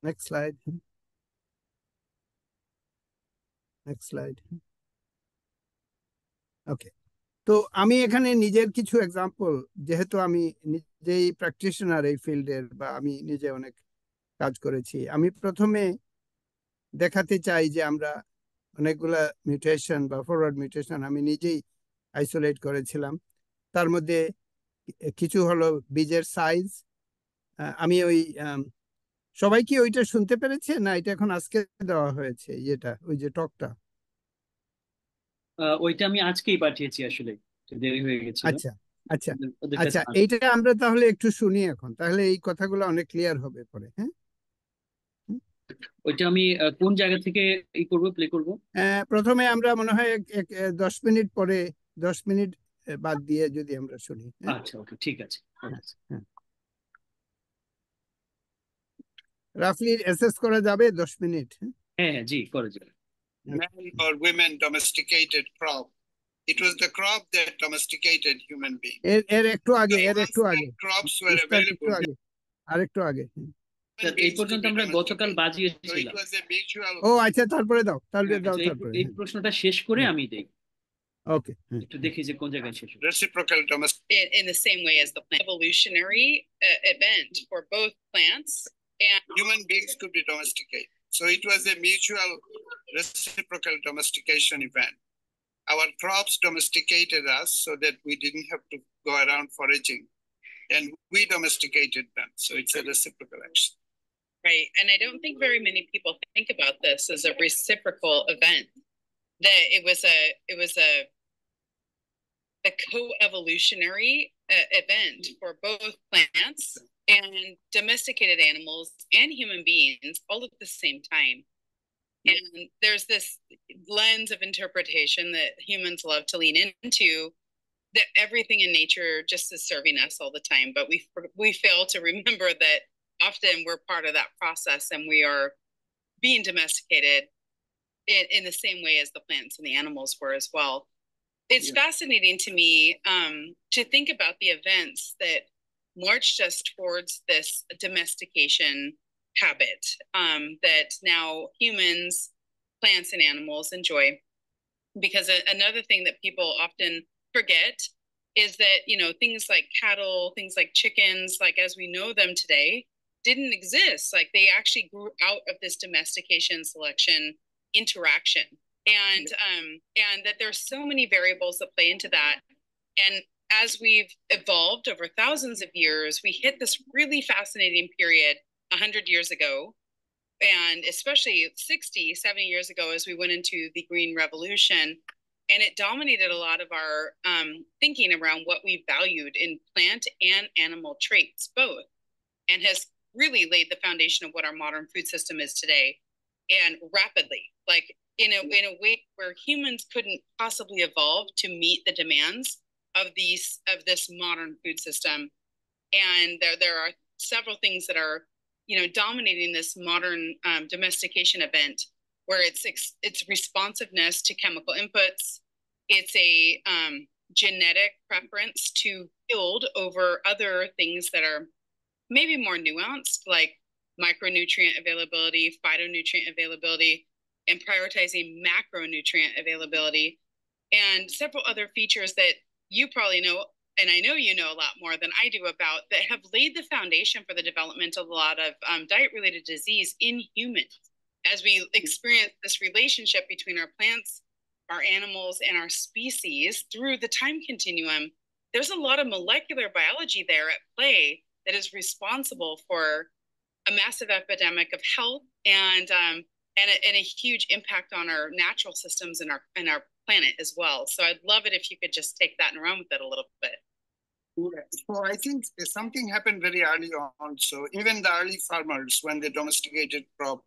Next slide. Next slide. Okay. তো আমি এখানে নিজের কিছু এক্সাম্পল, যেহেতু আমি নিজেই প্র্যাকটিশনার এই ফিল্ডের, বা আমি নিজে অনেক কাজ করেছি, আমি প্রথমে দেখাতে চাই যে আমরা অনেকগুলা মিউটেশন বা ফরওয়ার্ড মিউটেশন আমি নিজেই আইসোলেট করেছিলাম। তার মধ্যে কিছু হলো বীজের সাইজ। আমি সবাই কি ওইটা শুনতে পেরেছে, না এটা এখন আজকে দেওয়া হয়েছে, ওই যে টকটা? ওইটা আমি আজকেই পাঠিয়েছি আসলে, একটু দেরি হয়ে গেছিল। আচ্ছা আচ্ছা ওদের কাছে আচ্ছা, এইটা আমরা তাহলে একটু শুনি এখন, তাহলে এই কথাগুলো অনেক ক্লিয়ার হবে পরে। হ্যাঁ, ওইটা আমি কোন জায়গা থেকে প্লে করব? প্রথমে আমরা মনে হয় 10 মিনিট পরে, 10 মিনিট বাদ দিয়ে যদি আমরা শুনি। হ্যাঁ আচ্ছা, ওকে, ঠিক আছে। হ্যাঁ হ্যাঁ, রাফলি অ্যাসেস করা যাবে 10 মিনিট? হ্যাঁ হ্যাঁ, জি, করে যাবে। Men or women domesticated crop. It was the crop that domesticated human being. এর একটু আগে, crops were available. আর একটু আগে। এই পর্যন্ত আমরা গতকাল বাজিয়েছিলাম। ও আচ্ছা, তারপরে দাও, আচ্ছা, তারপরে। এই প্রশ্নটা শেষ করে আমি দেখি, ওকে। একটু দেখি যে কোন জায়গায় শেষ হবে। Reciprocal domestication. In the same way as the plant evolutionary event for both plants and Human beings could be domesticated. So it was a mutual reciprocal domestication event. Our crops domesticated us so that we didn't have to go around foraging, and we domesticated them. So it's a reciprocal action. right. And I don't think very many people think about this as a reciprocal event. That it was a co-evolutionary event for both plants and domesticated animals and human beings all at the same time. And there's this lens of interpretation that humans love to lean into, that everything in nature just is serving us all the time, but we fail to remember that often we're part of that process and we are being domesticated in the same way as the plants and the animals were as well. It's fascinating to me to think about the events that marched us towards this domestication habit that now humans, plants, and animals enjoy. Because another thing that people often forget is that, you know, things like cattle, things like chickens, like as we know them today, didn't exist. Like they actually grew out of this domestication, selection, interaction. And that there's so many variables that play into that. And as we've evolved over thousands of years, we hit this really fascinating period 100 years ago, and especially 60, 70 years ago as we went into the Green Revolution. And it dominated a lot of our thinking around what we valued in plant and animal traits, both, and has really laid the foundation of what our modern food system is today, and rapidly, like in a way where humans couldn't possibly evolve to meet the demands of this modern food system. And there are several things that are, you know, dominating this modern domestication event, where it's responsiveness to chemical inputs. It's a genetic preference to yield over other things that are maybe more nuanced, like micronutrient availability, phytonutrient availability, and prioritizing macronutrient availability, and several other features that you probably know, and I know you know a lot more than I do about, that have laid the foundation for the development of a lot of diet-related disease in humans. As we experience this relationship between our plants, our animals, and our species through the time continuum, there's a lot of molecular biology there at play that is responsible for a massive epidemic of health and a huge impact on our natural systems and our planet as well. So I'd love it if you could just take that and run with it a little bit. So I think something happened very early on. So even the early farmers, when they domesticated crop,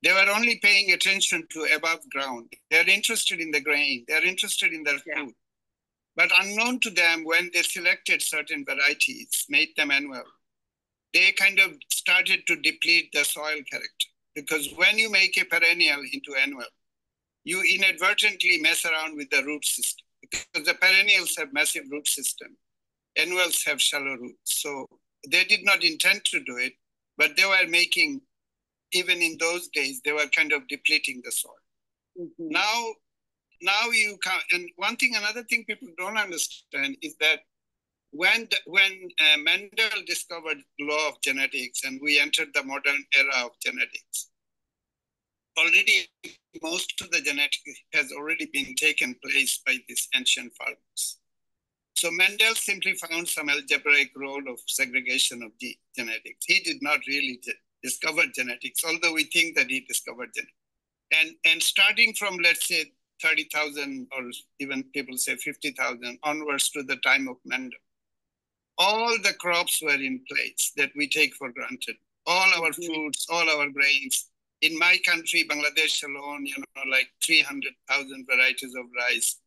they were only paying attention to above ground. They're interested in the grain. They're interested in their food. But unknown to them, when they selected certain varieties, made them annual, they kind of started to deplete the soil character. Because when you make a perennial into annual, you inadvertently mess around with the root system. Because the perennials have massive root system. Annuals have shallow roots. So they did not intend to do it, but they were making, even in those days, they were kind of depleting the soil. Mm-hmm. Now you can, and another thing people don't understand is that when Mendel discovered the law of genetics and we entered the modern era of genetics, already most of the genetics has already been taken place by these ancient farmers. So Mendel simply found some algebraic role of segregation of the genetics. He did not really discover genetics, although we think that he discovered genetics. And starting from, let's say, 30,000, or even people say 50,000 onwards to the time of Mendel, all the crops were in place that we take for granted. All our foods, all our grains. In my country, Bangladesh alone, like 300,000 varieties of rice.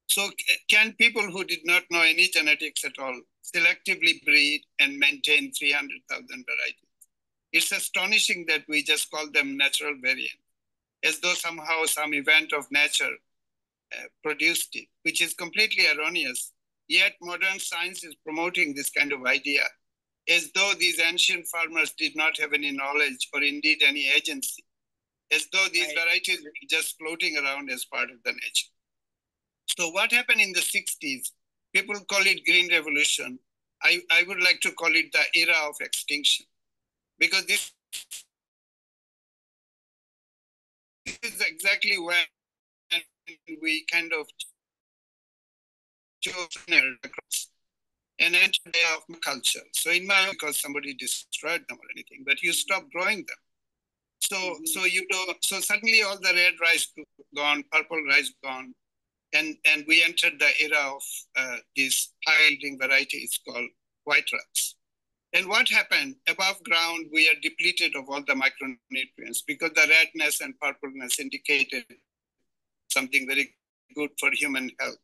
So can people who did not know any genetics at all selectively breed and maintain 300,000 varieties? It's astonishing that we just call them natural variants, as though somehow some event of nature produced it, which is completely erroneous. Yet modern science is promoting this kind of idea, as though these ancient farmers did not have any knowledge or indeed any agency, as though these varieties were just floating around as part of the nature. So what happened in the 60s, people call it Green Revolution. I would like to call it the era of extinction, because this is exactly when we kind of chose and entered the era of culture. So in my, because somebody destroyed them or anything, but you stop growing them. So suddenly all the red rice gone, purple rice gone, and we entered the era of these high-yielding varieties called white rice. And what happened? Above ground, we are depleted of all the micronutrients because the redness and purpleness indicated something very good for human health.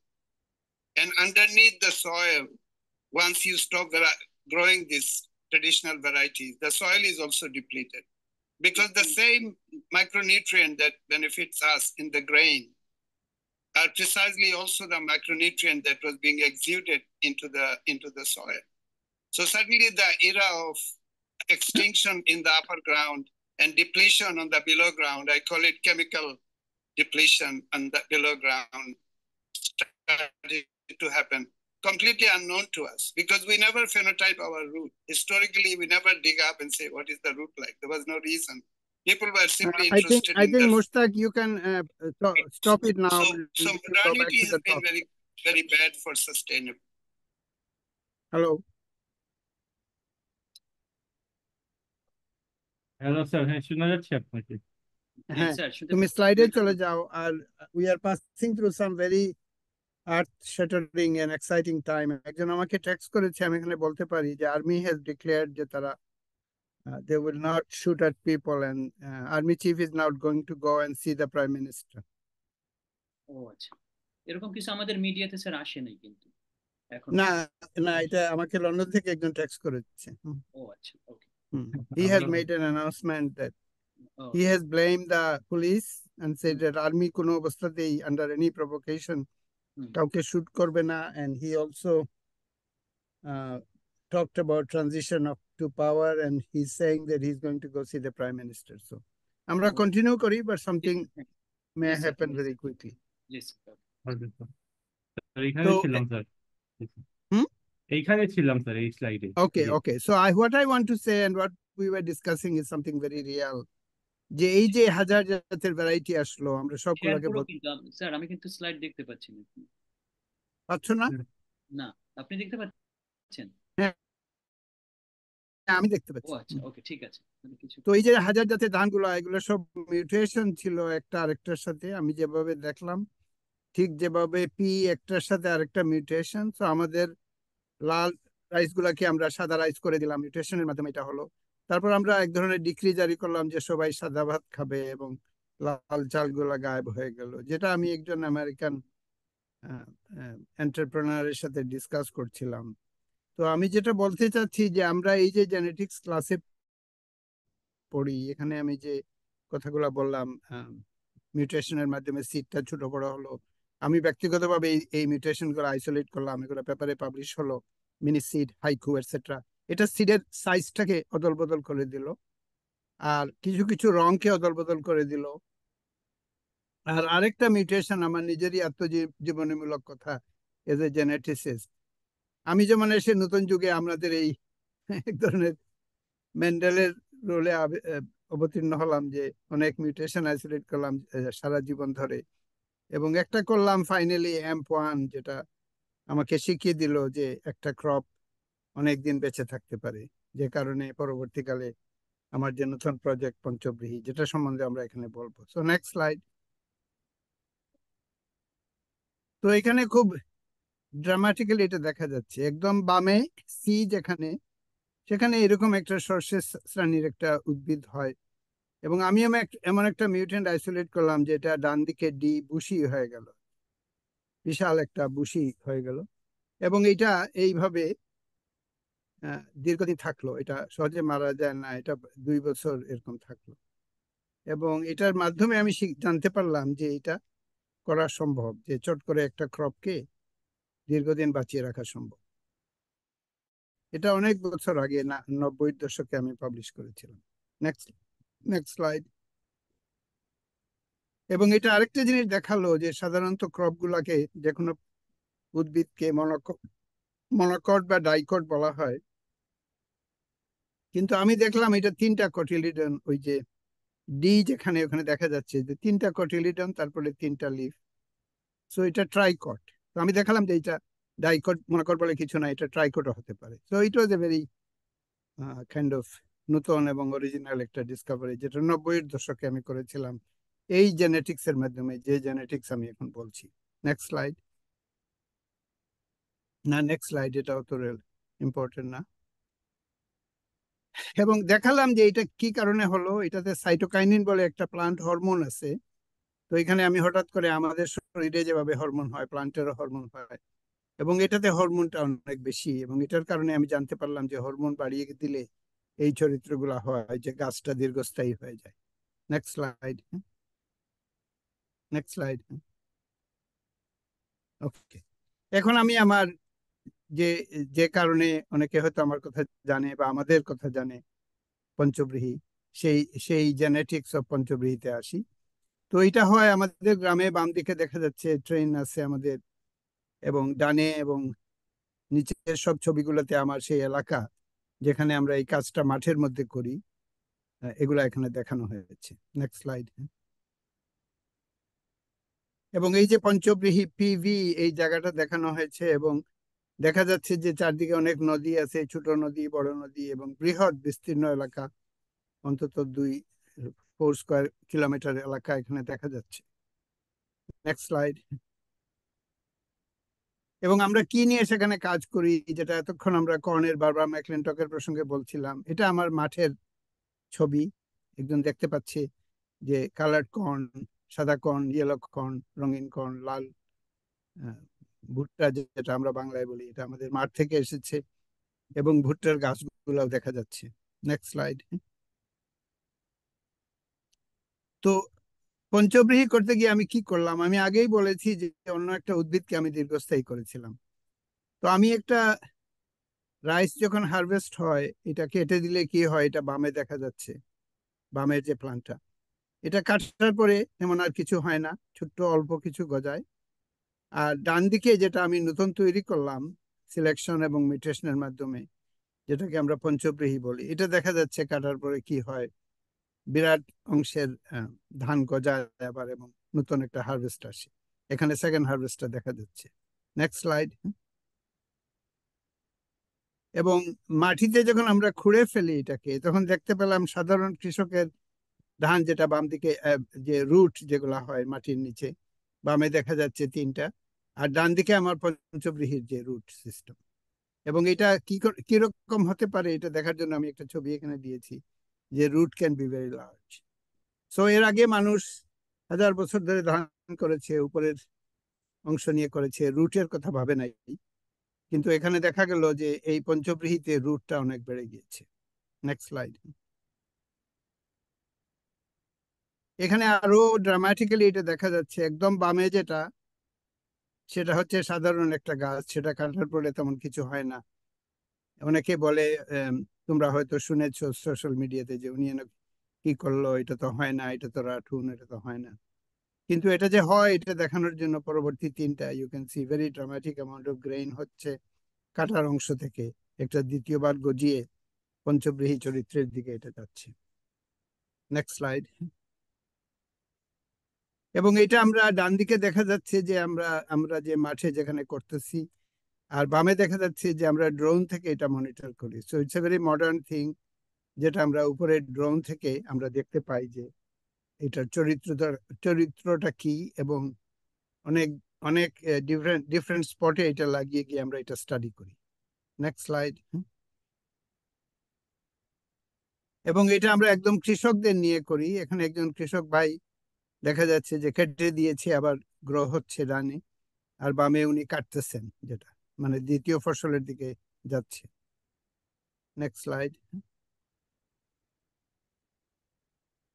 And underneath the soil, once you stop growing these traditional varieties, the soil is also depleted because the same micronutrient that benefits us in the grain are precisely also the micronutrient that was being exuded into the soil. So suddenly the era of extinction in the upper ground and depletion on the below ground. I call it chemical depletion on the below ground started to happen. Completely unknown to us because we never phenotype our root. Historically, we never dig up and say, what is the root like? There was no reason. People were simply interested I in think their Mushtaq, you can stop it now. So and we can go back modernity to has the been talk. very, very bad for sustainability. Hello. Hello sir, হ্যাঁ শোনা যাচ্ছে আপনাকে। হ্যাঁ হ্যাঁ sir শুনতে তুমি স্লাইডে চলে যাও আর we are passing through some very earth shattering and exciting time. একজন আমাকে টেক্সট করেছে, আমি এখানে বলতে পারি যে আর্মি has declared যে তারা they will not shoot at people and army chief is now going to go and see the prime minister. ও আচ্ছা, এরকম কিছু আমাদের মিডিয়াতে স্যার আসে নাই কিন্তু এখন। না না, এটা আমাকে লন্ডন থেকে একজন টেক্সট করেছে। ও আচ্ছা, ওকে। He has আমরা made an announcement that O he has blamed the police and said that army কোনো অবস্থাতেই under any provocation কাউকে shoot করবে না, and he also talked about transition of to power and he's saying that he's going to go see the prime minister. So আমরা Oh. continue করি, but something may Yes, sir. happen very quickly. G sir. Sir এইখানে So- ছিলাম sir. হুম? এইখানে ছিলাম sir, এই স্লাইডে। Okay, okay. So what I want to say and what we were discussing is something very real. যে এই যে হাজার জাতের ভ্যারাইটি আসলো, আমরা শেয়ার সবগুলোকে পুরো কিন্তু স্যার আমি কিন্তু স্লাইড দেখতে পাচ্ছি না। পাচ্ছ না? না, আপনি দেখতে পাচ্ছেন? হ্যাঁ, আমি দেখতে ও পাচ্ছি। আচ্ছা, ওকে, ঠিক আছে। মানে কিছু তো এই যে হাজার জাতের ধানগুলো, এগুলো সব মিউটেশন ছিল একটা আরেকটার সাথে। আমি যেভাবে দেখলাম ঠিক যেভাবে পি একটার সাথে আরেকটা মিউটেশন। তো আমাদের লাল রাইস গুলাকে আমরা সাদা রাইস করে দিলাম, মিউটেশনের মাধ্যমে এটা হলো। তারপর আমরা এক ধরনের ডিক্রি জারি করলাম যে সবাই সাদা ভাত খাবে এবং লাল চালগুলা গায়েব হয়ে গেল, যেটা আমি একজন আমেরিকান এন্টারপ্রেনারের সাথে ডিসকাস করছিলাম। তো আমি যেটা বলতে চাচ্ছি যে আমরা এই যে জেনেটিক্স ক্লাসে পড়ি, এখানে আমি যে কথাগুলো বললাম, মিউটেশনের মাধ্যমে সিডটা ছোট বড় হলো। আমি ব্যক্তিগতভাবে এই মিউটেশন গুলো আইসোলেট করলাম, এগুলো পেপারে পাবলিশ হলো, মিনি সিড, হাইকু এটসেট্রা। এটা সিডের সাইজটাকে অদল বদল করে দিল, আর কিছু কিছু রংকে অদল বদল করে দিল। আর আরেকটা মিউটেশন, আমার নিজেরই আত্মজীবনীমূলক কথা এজ এ জেনেটিসিস্ট, আমি যেমন এসে নতুন যুগে আমাদের এই এক ধরনের মেন্ডেলের রোলে অবতীর্ণ হলাম, যে অনেক মিউটেশন আইসোলেট করলাম সারা জীবন ধরে, এবং একটা করলাম ফাইনালি AMP1, যেটা আমাকে শিখিয়ে দিল যে একটা ক্রপ অনেকদিন বেঁচে থাকতে পারে, যে কারণে পরবর্তীকালে আমার যে নতুন প্রজেক্ট পঞ্চব্রীহি, যেটা সম্বন্ধে আমরা এখানে বলবো। So next slide. তো এখানে খুব ড্রামাটিক্যালি এটা দেখা যাচ্ছে, একদম বামে সি যেখানে, সেখানে এরকম একটা সর্ষে শ্রেণীর একটা উদ্ভিদ হয়, এবং আমি এমন একটা মিউটেন্ট আইসোলেট করলাম যেটা ডান দিকে ডি বুশি হয়ে গেল, বিশাল একটা বুশি হয়ে গেল, এবং এটা এইভাবে দীর্ঘদিন থাকলো, এটা সহজে মারা যায় না, এটা 2 বছর এরকম থাকলো। এবং এটার মাধ্যমে আমি জানতে পারলাম যে এটা করা সম্ভব, যে চট করে একটা ক্রপকে দীর্ঘদিন বাঁচিয়ে রাখা সম্ভব। এটা অনেক বছর আগে, 90-এর দশকে আমি পাবলিশ করেছিলাম। Next slide. এবং এটা আরেকটা জিনিস দেখালো যে সাধারণত ক্রপ গুলাকে, যে কোনো উদ্ভিদকে মনোকট বা ডাইকট বলা হয়, কিন্তু আমি দেখলাম এটা 3টা কটিলিডন, ওই যে ডি যেখানে ওখানে দেখা যাচ্ছে যে 3টা কটিলিডন, তারপরে 3টা লিফ। সো এটা ট্রাইকট। তো আমি দেখালাম যে এটা ডাইকট মনোকট বলে কিছু না, এটা ট্রাইকটও হতে পারে। So it was a very kind of নতুন এবং অরিজিনাল একটা ডিসকভারি, যেটা 90-এর দশকে আমি করেছিলাম এই জেনেটিক্স এর মাধ্যমে, যে জেনেটিক্স আমি এখন বলছি। Next slide. না, নেক্সট স্লাইড, এটা অত ইম্পর্টেন্ট না। এবং দেখালাম যে এটা কি কারণে হলো। এটাতে সাইটোকাইনিন বলে একটা প্লান্ট হরমোন আছে। তো এখানে আমি হঠাৎ করে আমাদের শরীরে যেভাবে হরমোন হয়, প্লান্টেরও হরমোন হয়, এবং এটাতে হরমোনটা অনেক বেশি, এবং এটার কারণে আমি জানতে পারলাম যে হরমোন বাড়িয়ে দিলে এই চরিত্রগুলো হয়, যে গাছটা দীর্ঘস্থায়ী হয়ে যায়। Next slide. Next slide. Okay, এখন আমি আমার যে যে কারণে অনেকে হয়তো আমার কথা জানে বা আমাদের কথা জানে, পঞ্চব্রীহি, সেই জেনেটিক্স অফ পঞ্চব্রীহিতে আসি। তো এটা হয় আমাদের গ্রামে, বাম দিকে দেখা যাচ্ছে ট্রেন আছে আমাদের, এবং ডানে এবং নিচের সব ছবিগুলোতে আমার সেই এলাকা যেখানে আমরা এই কাজটা মাঠের মধ্যে করি, এগুলা এখানে দেখানো হয়েছে। Next slide. এবং এই যে পঞ্চব্রীহি পিভি, এই জায়গাটা দেখানো হয়েছে, এবং দেখা যাচ্ছে যে চারদিকে অনেক নদী আছে, ছোট নদী, বড় নদী, এবং বৃহৎ বিস্তীর্ণ এলাকা, অন্তত 4 স্কয়ার কিলোমিটার এলাকা এখানে দেখা যাচ্ছে। Next slide. এবং আমরা কি নিয়ে সেখানে কাজ করি, যেটা এতক্ষণ আমরা কর্নের বারবার ম্যাকক্লিনটকের প্রসঙ্গে বলছিলাম, এটা আমার মাঠের ছবি। একজন দেখতে পাচ্ছি যে কালার্ড কর্ন, সাদা কর্ন, ইয়েলো কর্ন, রঙিন কর্ন, লাল ভুট্টা যেটা আমরা বাংলায় বলি, এটা আমাদের মাঠ থেকে এসেছে, এবং ভুট্টার গাছগুলোও দেখা যাচ্ছে। Next slide. তো পঞ্চব্রীহি করতে গিয়ে আমি কি করলাম, আমি আগেই বলেছি যে অন্য একটা উদ্ভিদকে আমি দীর্ঘস্থায়ী করেছিলাম। তো আমি একটা রাইস যখন হারভেস্ট হয়, এটা কেটে দিলে কি হয়, এটা বামে দেখা যাচ্ছে, বামের যে প্লান্টটা, এটা কাটার পরে তেমন আর কিছু হয় না, ছোট্ট অল্প কিছু গজায়। আর ডান দিকে যেটা আমি নতুন তৈরি করলাম সিলেকশন এবং মিউটেশনের মাধ্যমে, যেটাকে আমরা পঞ্চব্রীহি বলি, এটা দেখা যাচ্ছে কাটার পরে কি হয়, বিরাট অংশের ধান গজায় আবার, এবং নতুন একটা হারভেস্ট আসে। এখানে সেকেন্ড হারভেস্টটা দেখা যাচ্ছে। Next slide. এবং মাটিতে যখন আমরা খুঁড়ে ফেলি এটাকে, তখন দেখতে পেলাম সাধারণ কৃষকের ধান, যেটা বাম দিকে যে রুট যেগুলা হয় মাটির নিচে, বামে দেখা যাচ্ছে 3টা, আর ডান দিকে আমার পঞ্চব্রীহির যে রুট সিস্টেম। এবং এটা কিরকম হতে পারে এটা দেখার জন্য আমি একটা ছবি এখানে দিয়েছি, যে root can be very large. So এর আগে মানুষ 1000 বছর ধরে ধান করেছে, উপরের অংশ নিয়ে করেছে, রুটের কথা ভাবে নাই, কিন্তু এখানে দেখা গেল যে এই পঞ্চব্রীহিতে রুটটা অনেক বেড়ে গিয়েছে। Next slide. এখানে আরো ড্রামাটিক্যালি এটা দেখা যাচ্ছে, একদম বামে যেটা, সেটা হচ্ছে সাধারণ একটা গাছ, সেটা কাটার পরে তেমন কিছু হয় না। অনেকে বলে, তোমরা হয়তো শুনেছো সোশ্যাল মিডিয়াতে, যে উনি কি করলো, এটা তো হয় না, এটা তো রাঠুন, এটা তো হয় না। কিন্তু এটা যে হয়, এটা দেখানোর জন্য পরবর্তী 3টা you can see very dramatic amount of grain হচ্ছে কাটার অংশ থেকে, একটা দ্বিতীয়বার গজিয়ে পঞ্চব্রীহি চরিত্রের দিকে এটা যাচ্ছে। Next slide. এবং এটা আমরা ডান দিকে দেখা যাচ্ছে যে আমরা যে মাঠে যেখানে করতেছি, আর বামে দেখা যাচ্ছে যে আমরা ড্রোন থেকে এটা মনিটর করি। So it's a very modern thing, যেটা আমরা উপরে ড্রোন থেকে আমরা দেখতে পাই যে এটার চরিত্রটা কি, এবং অনেক অনেক ডিফারেন্ট স্পটে এটা লাগিয়ে গিয়ে আমরা এটা স্টাডি করি। Next slide. এবং এটা আমরা একদম কৃষকদের নিয়ে করি। এখানে একজন কৃষক ভাই দেখা যাচ্ছে যে কেটে দিয়েছে, আবার গ্রো হচ্ছে ডানে, আর বামে উনি কাটতেছেন, যেটা মানে দ্বিতীয় ফসলের দিকে যাচ্ছে। Next slide.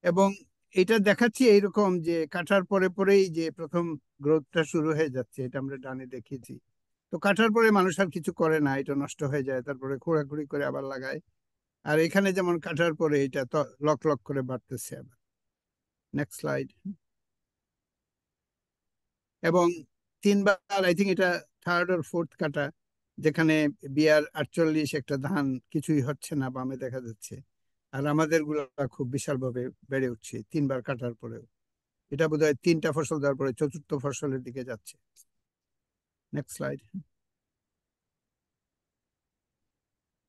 এবং এটা দেখাচ্ছি এইরকম যে কাটার পরে পরেই যে প্রথম গ্রোথটা শুরু হয়ে যাচ্ছে, এটা আমরা ডানে দেখিয়েছি। তো কাটার পরে মানুষ আর কিছু করে না, এটা নষ্ট হয়ে যায়, তারপরে খোঁড়াখুড়ি করে আবার লাগায়। আর এখানে যেমন কাটার পরে এটা তো লক লক করে বাড়তেছে আবার। Next slide. এবং 3বার, আই থিঙ্ক এটা 3rd or 4th কাটা, যেখানে BR 48 একটা ধান কিছুই হচ্ছে না, বামে দেখা যাচ্ছে, আর আমাদের গুলা খুব বিশাল ভাবে বেড়ে উঠছে 3বার কাটার পরেও। এটা বোধহয় 3টা ফসল দেওয়ার পরে 4র্থ ফসলের দিকে যাচ্ছে। Next slide.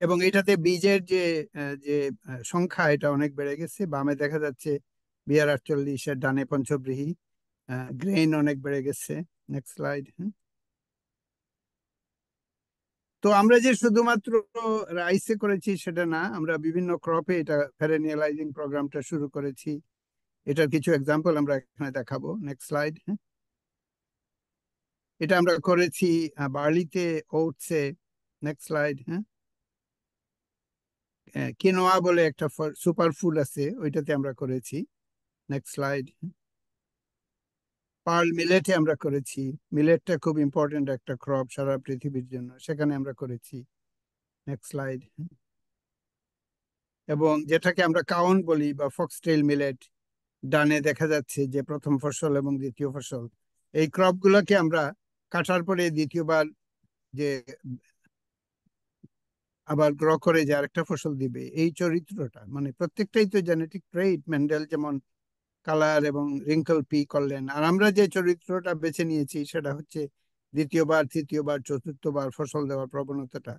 এবং এটাতে বীজের যে যে সংখ্যা, এটা অনেক বেড়ে গেছে। বামে দেখা যাচ্ছে BR 48, এর ডানে পঞ্চব্রীহি, গ্রেইন অনেক বেড়ে গেছে। Next slide. তো আমরা যে শুধুমাত্র রাইসে করেছি সেটা না, আমরা বিভিন্ন ক্রপে এটা পেরেনিয়ালাইজিং প্রোগ্রামটা শুরু করেছি। এটার কিছু এক্সাম্পল আমরা এখানে দেখাবো। Next slide. এটা আমরা করেছি বার্লিতে, ওটসে। নেক্সট স্লাইড। কিনোয়া বলে একটা সুপার ফুড আছে, ওইটাতে আমরা করেছি। Next slide. পার্ল মিলেটে আমরা করেছি। মিলেটটা খুব ইম্পর্টেন্ট একটা ক্রপ সারা পৃথিবীর জন্য, সেখানে আমরা করেছি। Next slide. এবং যেটাকে আমরা কাউন বলি বা ফক্সটেল মিলেট, ডানে দেখা যাচ্ছে যে প্রথম ফসল এবং দ্বিতীয় ফসল। এই ক্রপ গুলোকে আমরা কাটার পরে দ্বিতীয়বার যে আবার গ্র করে যে আরেকটা ফসল দিবে, এই চরিত্রটা মানে প্রত্যেকটাই তো জেনেটিক ট্রেইট। মেন্ডেল যেমন কালার এবং রিঙ্কল পি করলেন, আর আমরা যে চরিত্রটা বেছে নিয়েছি সেটা হচ্ছে দ্বিতীয়বার, তৃতীয়বার, চতুর্থবার ফসল দেওয়ার প্রবণতাটা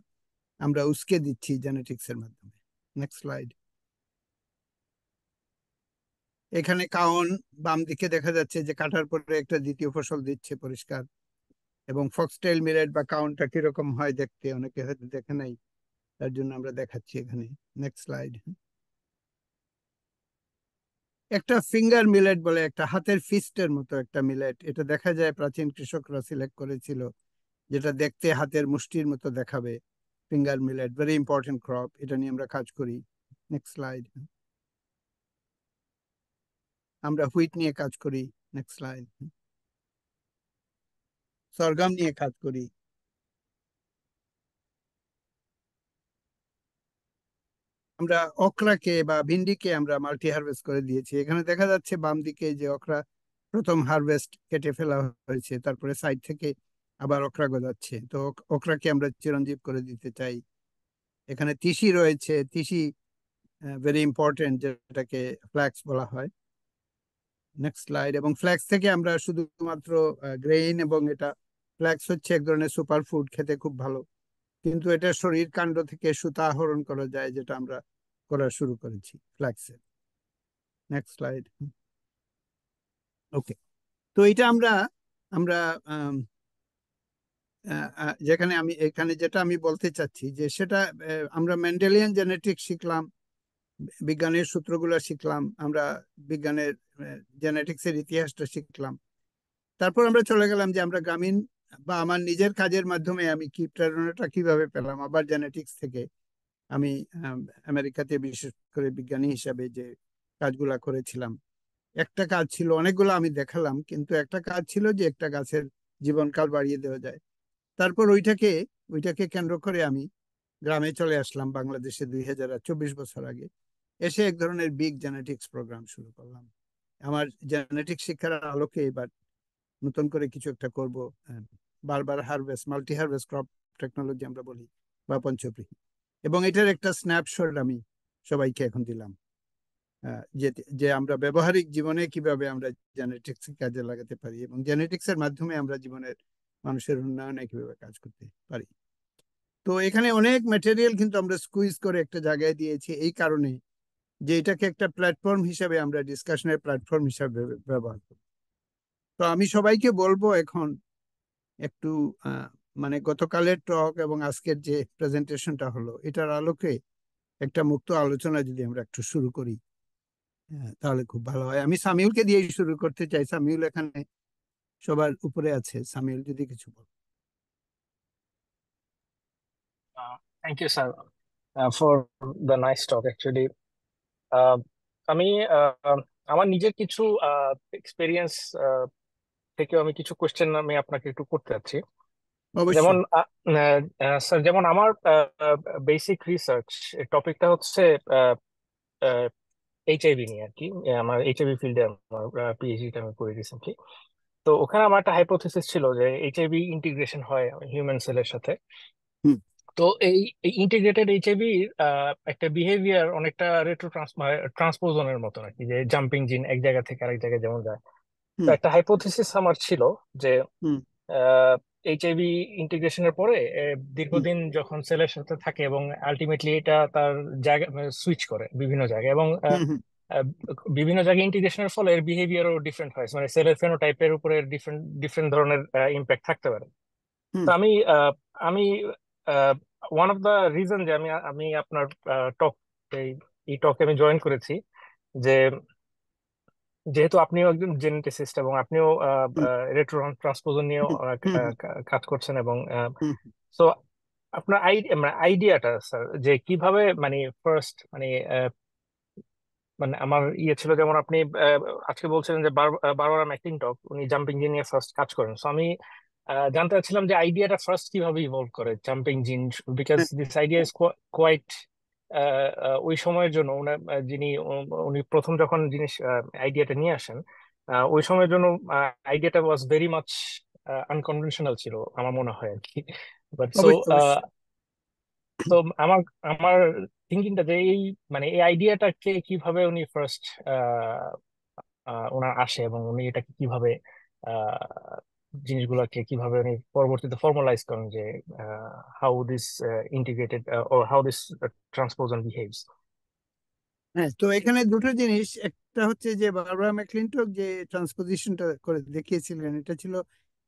আমরা উস্কে দিচ্ছি জেনেটিক্স এর মাধ্যমে। Next slide. এখানে কাউন বাম দিকে দেখা যাচ্ছে যে কাটার পরে একটা দ্বিতীয় ফসল দিচ্ছে পরিষ্কার। এবং ফক্সটেল মিলেট বা কাউনটা কিরকম হয় দেখতে অনেকে হয়তো দেখে নাই, তার জন্য আমরা দেখাচ্ছি এখানে। Next slide. একটা ফিঙ্গার মিলেট বলে, একটা হাতের ফিস্টের মতো একটা মিলেট, এটা দেখা যায় প্রাচীন কৃষকরা সিলেক্ট করেছিল, যেটা দেখতে হাতের মুষ্টির মতো দেখাবে। Finger millet very important crop, এটা নিয়ে আমরা কাজ করি। Next slide. আমরা হুইট নিয়ে কাজ করি। Next slide. সরগম নিয়ে কাজ করি। আমরা অকরাকে বা ভিন্ডিকে আমরা মাল্টি হারভেস্ট করে দিয়েছি। এখানে দেখা যাচ্ছে বাম দিকে যে অকরা প্রথম হারভেস্ট কেটে ফেলা হয়েছে, তারপরে সাইড থেকে আবার অকরা গজাচ্ছে। তো অকরাকে আমরা চিরঞ্জীব করে দিতে চাই। এখানে তিসি রয়েছে, তিসি ভেরি ইম্পর্টেন্ট, যেটাকে ফ্ল্যাক্স বলা হয়। Next slide. এবং ফ্ল্যাক্স থেকে আমরা শুধুমাত্র গ্রেইন, এবং এটা ফ্ল্যাক্স হচ্ছে এক ধরনের সুপার ফুড, খেতে খুব ভালো, কিন্তু এটা শরীর কাণ্ড থেকে সুতা আহরণ করা যায়, যেটা আমরা করা শুরু করেছি ফ্ল্যাক্সের। Next slide. ওকে, তো এটা আমরা আমরা যেখানে আমি এখানে যেটা আমি বলতে চাচ্ছি যে সেটা আমরা মেন্ডেলিয়ান জেনেটিক্স শিখলাম, বিজ্ঞানের সূত্রগুলো শিখলাম, আমরা বিজ্ঞানের জেনেটিক্সের ইতিহাসটা শিখলাম। তারপর আমরা চলে গেলাম যে আমরা গ্রামীণ বা আমার নিজের কাজের মাধ্যমে আমি কি প্রেরণাটা কিভাবে পেলাম আবার জেনেটিক্স থেকে। আমি আমেরিকাতে বিশেষ করে বিজ্ঞানী হিসাবে যে কাজগুলা করেছিলাম, একটা কাজ ছিল, অনেকগুলো আমি দেখালাম, কিন্তু একটা কাজ ছিল যে একটা গাছের জীবনকাল বাড়িয়ে দেওয়া যায়। তারপর ওইটাকে কেন্দ্র করে আমি গ্রামে চলে আসলাম বাংলাদেশে 2024 বছর আগে। এসে এক ধরনের বিগ জেনেটিক্স প্রোগ্রাম শুরু করলাম। আমার জেনেটিক্স শিক্ষার আলোকে এবার নতুন করে কিছু একটা করব। বারবার harvest, multi harvest crop technology আমরা বলি, বা পঞ্চপ্রী। এবং এটার একটা স্ন্যাপশট আমি সবাইকে এখন দিলাম, যে যে আমরা ব্যবহারিক জীবনে কিভাবে আমরা জেনেটিক্স কাজে লাগাতে পারি, এবং জেনেটিক্স এর মাধ্যমে আমরা জীবনের মানুষের উন্নয়নে কিভাবে কাজ করতে পারি। তো এখানে অনেক ম্যাটেরিয়াল কিন্তু আমরা স্কুইজ করে একটা জায়গায় দিয়েছি, এই কারণে যে এটাকে একটা প্ল্যাটফর্ম হিসাবে আমরা ডিসকাশনের প্ল্যাটফর্ম হিসাবে ব্যবহার করি। তো আমি সবাইকে বলবো এখন একটু মানে গতকালের টক এবং আজকের যে প্রেজেন্টেশনটা হলো, এটার আলোকে একটা মুক্ত আলোচনা যদি আমরা একটু শুরু করি, তাহলে খুব ভালো হয়। আমি সামিউলকে দিয়ে শুরু করতে চাই। সামিউল এখানে সবার উপরে আছে। সামিউল যদি কিছু বল। Thank you, sir, for the nice talk. Actually, আমি আমার নিজের কিছু এক্সপিরিয়েন্স থেকে আমি কিছু কোশ্চেন আমি আপনাকে একটু করতে চাচ্ছি। যেমন অবশ্যই। স্যার, যেমন আমার বেসিক রিসার্চ টপিকটা হচ্ছে এইচআইভি নিয়ে আর কি। আমার এইচআইভি ফিল্ডে আমার পিএইচডিটা আমি করে রিসেন্টলি। তো ওখানে আমার একটা হাইপোথিসিস ছিল যে এইচআইভি ইন্টিগ্রেশন হয় হিউম্যান সেলের সাথে। হুম। তো এই ইন্টিগ্রেটেড এইচআইভি একটা বিহেভিয়ার অনেকটা রেট্রো ট্রান্সপোজনের মতো আর কি, যে জাম্পিং জিন এক জায়গা থেকে আরেক জায়গায় যেমন যায়। তো হুম। একটা হাইপোথিসিস আমার ছিল যে হুম। এইচআইভি ইন্টিগ্রেশনের পরে হুম। দীর্ঘদিন যখন সেলের সাথে থাকে এবং আলটিমেটলি এটা তার জায়গা সুইচ করে বিভিন্ন জায়গায়, এবং হুম। হুম। আহ, বিভিন্ন জায়গায় ইন্টিগ্রেশনের ফলে এর বিহেভিয়ারও ডিফারেন্ট হয়, মানে সেলের ফেনোটাইপের উপরে ডিফারেন্ট ডিফারেন্ট ধরনের ইম্প্যাক্ট থাকতে পারে। হুম। তো আমি ওয়ান অফ দ্য রিজন যে আমি আমি আপনার টক এই টকে আমি জয়েন করেছি, যে যেহেতু আপনিও একজন জেনেটিসিস্ট এবং আপনিও হুম। রেট্রো ট্রান্সপোজন নিয়েও হুম। কাজ করছেন, এবং হুম। সো আপনার আইডিয়াটা স্যার, যে কিভাবে মানে ফার্স্ট মানে মানে আমার ইয়ে ছিল, যেমন আপনি আজকে বলছিলেন যে বারবারা ম্যাকলিনটক উনি জাম্পিং জিন নিয়ে ফার্স্ট কাজ করেন। সো আমি জানতে চাচ্ছিলাম যে আইডিয়াটা ফার্স্ট কিভাবে ইভলভ করে jumping gene, because this idea is quite ওই সময়ের জন্য উনি প্রথম যখন আইডিয়াটা নিয়ে আসেন, ওই সময়ের জন্য আইডিয়াটা ওয়াজ ভেরি মাচ আনকনভেনশনাল ছিল আমার মনে হয় আর কি। বাট সো অবশ্যই অবশ্যই। তো আমার আমার থিঙ্কিংটা যে এই আইডিয়াটাকে কিভাবে উনি ফার্স্ট ওনার আসে, এবং উনি এটাকে কিভাবে আহ, জিনিসগুলোকে কিভাবে উনি পরবর্তীতে ফর্মালাইজ করেন, যে how this integrated or how this transposon behaves. হ্যাঁ, তো এখানে দুটো জিনিস, একটা হচ্ছে যে বারবারা ম্যাকক্লিনটক যে ট্রান্সপোজিশনটা করে দেখিয়েছিলেন, এটা ছিল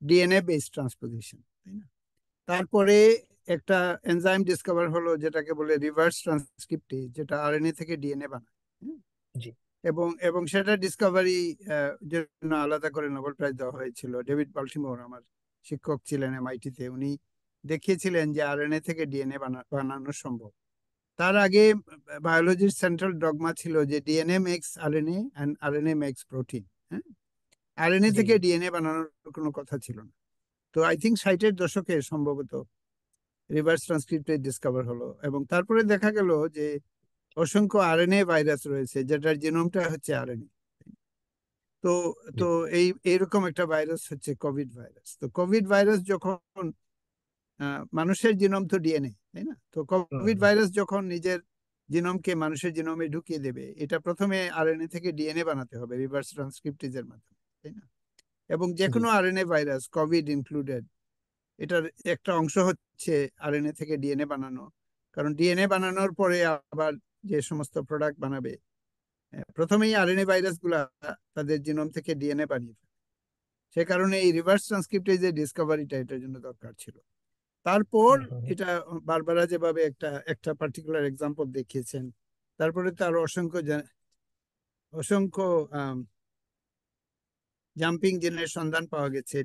ডিএনএ বেসড ট্রান্সপোজিশন, তাই না? তারপরে একটা এনজাইম ডিসকভার হলো যেটাকে বলে রিভার্স ট্রান্সক্রিপ্টেজ, যেটা আরএনএ থেকে ডিএনএ বানায়। হ্যাঁ? জি। এবং এবং সেটা ডিসকভারি জন্য আলাদা করে নোবেল প্রাইজ দেওয়া হয়েছিল। ডেভিড বাল্টিমোর আমার শিক্ষক ছিলেন এমআইটিতে, উনি দেখিয়েছিলেন যে আরএনএ থেকে ডিএনএ বানানো সম্ভব। তার আগে বায়োলজির সেন্ট্রাল ডগমা ছিল যে DNA makes RNA and RNA makes protein. হ্যাঁ, আরএনএ জি থেকে জি ডিএনএ বানানোর কোনো কথা ছিল না। তো আই থিঙ্ক 60-এর দশকে সম্ভবত রিভার্স ট্রান্সক্রিপ্টেজ ডিসকভার হলো, এবং তারপরে দেখা গেল যে অসংখ্য আরএনএ ভাইরাস রয়েছে যেটার জিনোমটা হচ্ছে আরএনএ। তো জি তো এইরকম একটা ভাইরাস হচ্ছে কোভিড ভাইরাস। তো কোভিড ভাইরাস যখন মানুষের জিনোম তো ডিএনএ, তাই না? তো কোভিড ভাইরাস যখন নিজের জিনোমকে মানুষের জিনোমে ঢুকিয়ে দেবে, এটা প্রথমে আরএনএ থেকে ডিএনএ বানাতে হবে রিভার্স ট্রান্সক্রিপ্টেজের মাধ্যমে, তাই না? এবং যে জি কোনো আরএনএ ভাইরাস, কোভিড ইনক্লুডেড, এটার একটা অংশ হচ্ছে আরএনএ থেকে ডিএনএ বানানো। কারণ ডিএনএ বানানোর পরে আবার যে সমস্ত প্রোডাক্ট বানাবে, প্রথমেই আরএনএ ভাইরাস গুলা তাদের জিনোম থেকে ডিএনএ বানিয়ে ফেলে। সে কারণে এই রিভার্স ট্রান্সক্রিপ্টেজের ডিসকভারিটা এটার জন্য দরকার ছিল। তারপর এটা বারবারা যেভাবে একটা পার্টিকুলার এক্সাম্পল দেখিয়েছেন, তারপরে তার অসংখ্য জাম্পিং জিনের সন্ধান পাওয়া গেছে,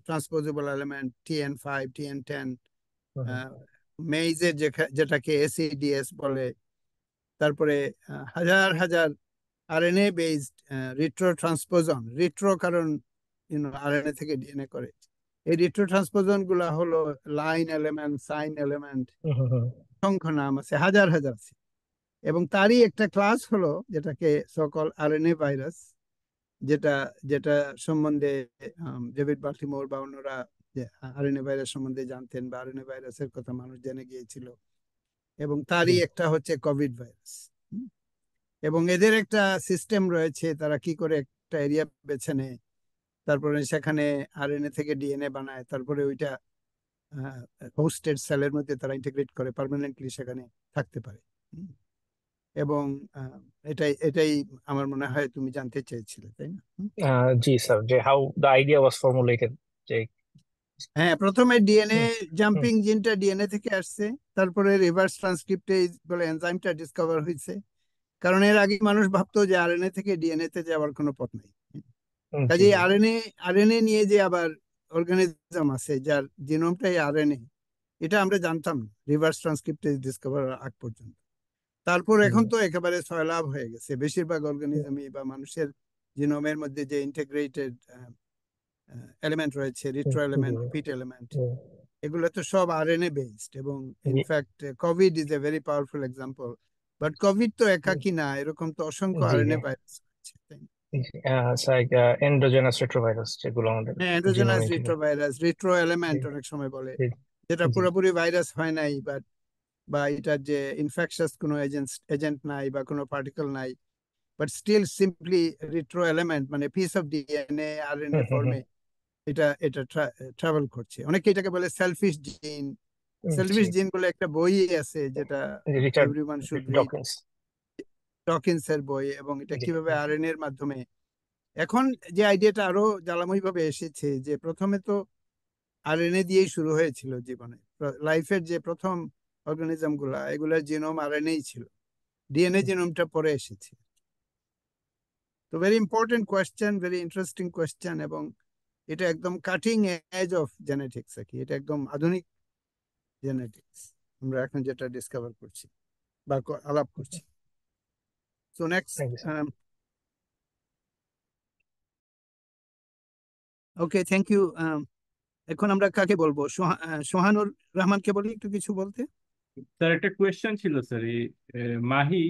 ট্রান্সপোজেবল এলিমেন্ট TN5, TN10, মেইজের যেটাকে SEDS বলে, তারপরে হাজার হাজার আরএনএ বেসড রিট্রো ট্রান্সপোজন। রিট্রো কারণ আরএনএ থেকে ডিএনএ করে। এই রিট্রো ট্রান্সপোজন গুলা হলো লাইন এলিমেন্ট, সাইন এলিমেন্ট, অসংখ্য নাম আছে, হাজার হাজার আছে। এবং তারই একটা ক্লাস হলো যেটাকে সকল আরএনএ ভাইরাস, যেটা যেটা সম্বন্ধে ডেভিড বাল্টিমোর বা অন্যরা আরএনএ ভাইরাস সম্বন্ধে জানতেন, বা আরএনএ ভাইরাসের কথা মানুষ জেনে গিয়েছিল। এবং তারই একটা হচ্ছে কোভিড ভাইরাস। এবং এদের একটা সিস্টেম রয়েছে, তারা কি করে একটা এরিয়া বেছে নেয়, তারপরে সেখানে আরএনএ থেকে ডিএনএ বানায়, তারপরে ওইটা হোস্টেড সেলের মধ্যে তারা ইন্টিগ্রেট করে পার্মানেন্টলি সেখানে থাকতে পারে। এবং এটাই এটাই আমার মনে হয় তুমি জানতে চেয়েছিলে, তাই না? জি স্যার, যে how the idea was formulated, যে হ্যাঁ, প্রথমে ডিএনএ জাম্পিং জিনটা ডিএনএ থেকে আসছে, তারপরে রিভার্স ট্রান্সক্রিপ্টেজ বলে এনজাইমটা ডিসকভার হয়েছে। কারণ এর আগে মানুষ ভাবতো যে আরএনএ থেকে ডিএনএ তে যাওয়ার কোনো পথ নেই। কাজেই আরএনএ নিয়ে যে আবার অর্গানিজম আছে যার জিনোমটাই আরএনএ, এটা আমরা জানতাম না রিভার্স ট্রান্সক্রিপ্টেজ ডিসকভার আগ পর্যন্ত। তারপর এখন তো একেবারে সয়লাভ হয়ে গেছে, বেশিরভাগ অর্গানিজমই বা মানুষের জিনোমের মধ্যে যে ইন্টিগ্রেটেড এলিমেন্ট রয়েছে, রিট্রো এলিমেন্ট, রিপিট এলিমেন্ট, এগুলো তো সব আরএনএ বেসড। এবং in fact Covid is a very powerful example. But Covid তো একাকী না, এরকম তো অসংখ্য আরএনএ ভাইরাস আছে, তাই না? এন্ডোজেনাস রেট্রোভাইরাস, যেগুলো আমাদের হ্যাঁ, এন্ডোজেনাস রিট্রোভাইরাস, রিট্রো এলিমেন্ট অনেক সময় বলে, যেটা পুরোপুরি ভাইরাস হয় নাই, বা এটার যে ইনফেকশাস কোনো এজেন্ট নাই বা কোনো পার্টিকেল নাই, বাট স্টিল সিম্পলি রিট্রো এলিমেন্ট, মানে পিস অফ ডিএনএ আরএনএ ফর্মে এটা এটা ট্রাভেল করছে। অনেকে এটাকে বলে সেলফিশ জিন। সেলফিশ জিন বলে একটা বই আছে যেটা Richard everyone should read, Dawkins. Dawkins এর বই। এবং এটা কিভাবে আরএনএ এর মাধ্যমে, এখন যে আইডিয়াটা আরো জ্বালাময়ী ভাবে এসেছে, যে প্রথমে তো আরএনএ দিয়েই শুরু হয়েছিল জীবনে, লাইফের যে প্রথম অর্গানিজম গুলা, এগুলার জিনোম আরএনএ ছিল, ডিএনএ জিনোমটা পরে এসেছে। তো very important question, very interesting question. এবং এটা একদম কাটিং এজ অফ জেনেটিক্স আর কি, এটা একদম আধুনিক জেনেটিক্স আমরা এখন যেটা ডিসকভার করছি বা আলাপ করছি। So next, okay, thank you. এখন আমরা কাকে বলবো? সোহানুর রহমানকে বলি একটু কিছু বলতে। স্যার একটা কোয়েশ্চেন ছিল স্যার, এই মাহি,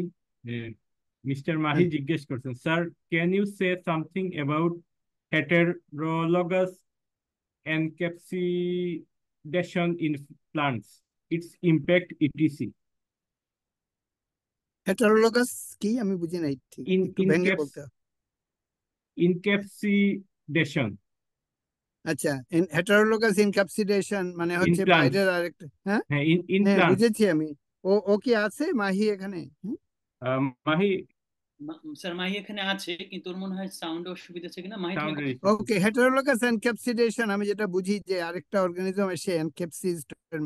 মিস্টার মাহি জিজ্ঞেস করছেন, sir can you say something about heterologous encapsidation in plants, its impact etc? Heterologous কি আমি বুঝি নাই, ঠিক ইন একটু ভেঙে বলতে হবে। ইনক্যাপসিডেশন আচ্ছা, হেটারোলগাস ইনক্যাপসিডেশন মানে ইন হচ্ছে প্লান্টস। বাইরের আরেকটা। হ্যাঁ হ্যাঁ, ইন হ্যাঁ প্লান্টস। বুঝেছি আমি। ও ও কি আছে মাহি এখানে? মাহি স্যার মাহি এখানে আছে, কিন্তু ওর মনে হয় সাউন্ড অসুবিধা আছে কিনা। মাহি তুমি সাউন্ড কথা রেজিস্ট্যান্স। ওকে, হেটারোলগাস এনক্যাপসিডেশন আমি যেটা বুঝি যে আরেকটা অর্গানিজম এসে এনক্যাপসিস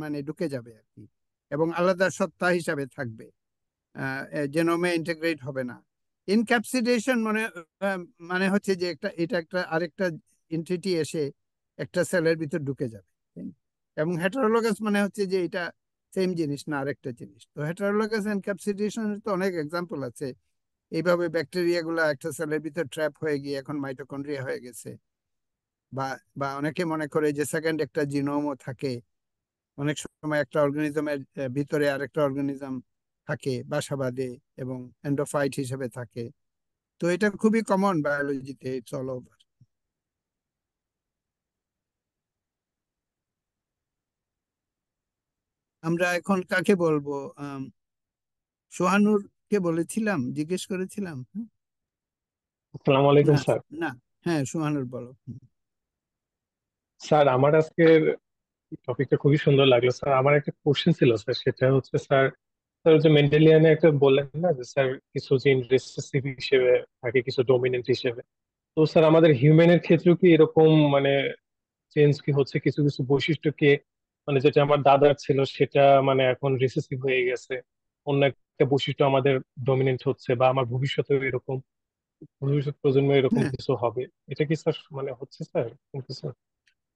মানে ঢুকে যাবে আর কি, এবং আলাদা সত্তা হিসাবে থাকবে, জেনোমে ইন্টিগ্রেট হবে না। ইনক্যাপসিডেশন মানে মানে হচ্ছে যে এটা একটা আরেকটা এন্টিটি এসে একটা সেলের ভিতর ঢুকে যাবে, তাই না? এবং হেটারোলগাস মানে হচ্ছে যে এটা সেম জিনিস না আরেকটা জিনিস। তো হেটারোলগাস এনক্যাপসিডেশনের তো অনেক এক্সাম্পল আছে। এইভাবে ব্যাকটেরিয়া গুলা একটা সেলের ভিতর ট্র্যাপ হয়ে গিয়ে এখন মাইটোকন্ড্রিয়া হয়ে গেছে। বা বা অনেকে মনে করে যে সেকেন্ড একটা জিনোমও থাকে, অনেক সময় একটা অর্গানিজমের ভিতরে আরেকটা অর্গানিজম থাকে বাসা বাঁধে এবং এন্ডোফাইট হিসেবে থাকে। তো এটা খুবই কমন বায়োলজিতে, ইটস অল ওভার। আমরা এখন কাকে বলবো? সোহানুর কে বলেছিলাম, জিজ্ঞেস করেছিলাম। আসসালামু আলাইকুম না স্যার। না, হ্যাঁ সোহানুর বলো। স্যার আমার আজকের টপিকটা খুবই সুন্দর লাগলো স্যার। আমার একটা কোশ্চেন ছিল স্যার, সেটা হচ্ছে স্যার, স্যার যে মেন্ডেলিয়ানে একটা বললেন না যে স্যার কিছু জিন রিসেসিভ হিসেবে থাকে, কিছু ডমিনেন্ট হিসেবে। তো স্যার আমাদের হিউম্যানের ক্ষেত্রেও কি এরকম মানে চেঞ্জ কি হচ্ছে? কিছু কিছু বৈশিষ্ট্য কি মানে যেটা আমার দাদার ছিল সেটা মানে এখন রিসেসিভ হয়ে গেছে, অন্য একটা বৈশিষ্ট্য আমাদের ডমিনেন্ট হচ্ছে, বা আমার ভবিষ্যতেও এরকম, ভবিষ্যৎ প্রজন্মে এরকম হ্যাঁ কিছু হবে? এটা কি স্যার মানে হচ্ছে স্যার এরকম কিছু? নাকি স্যার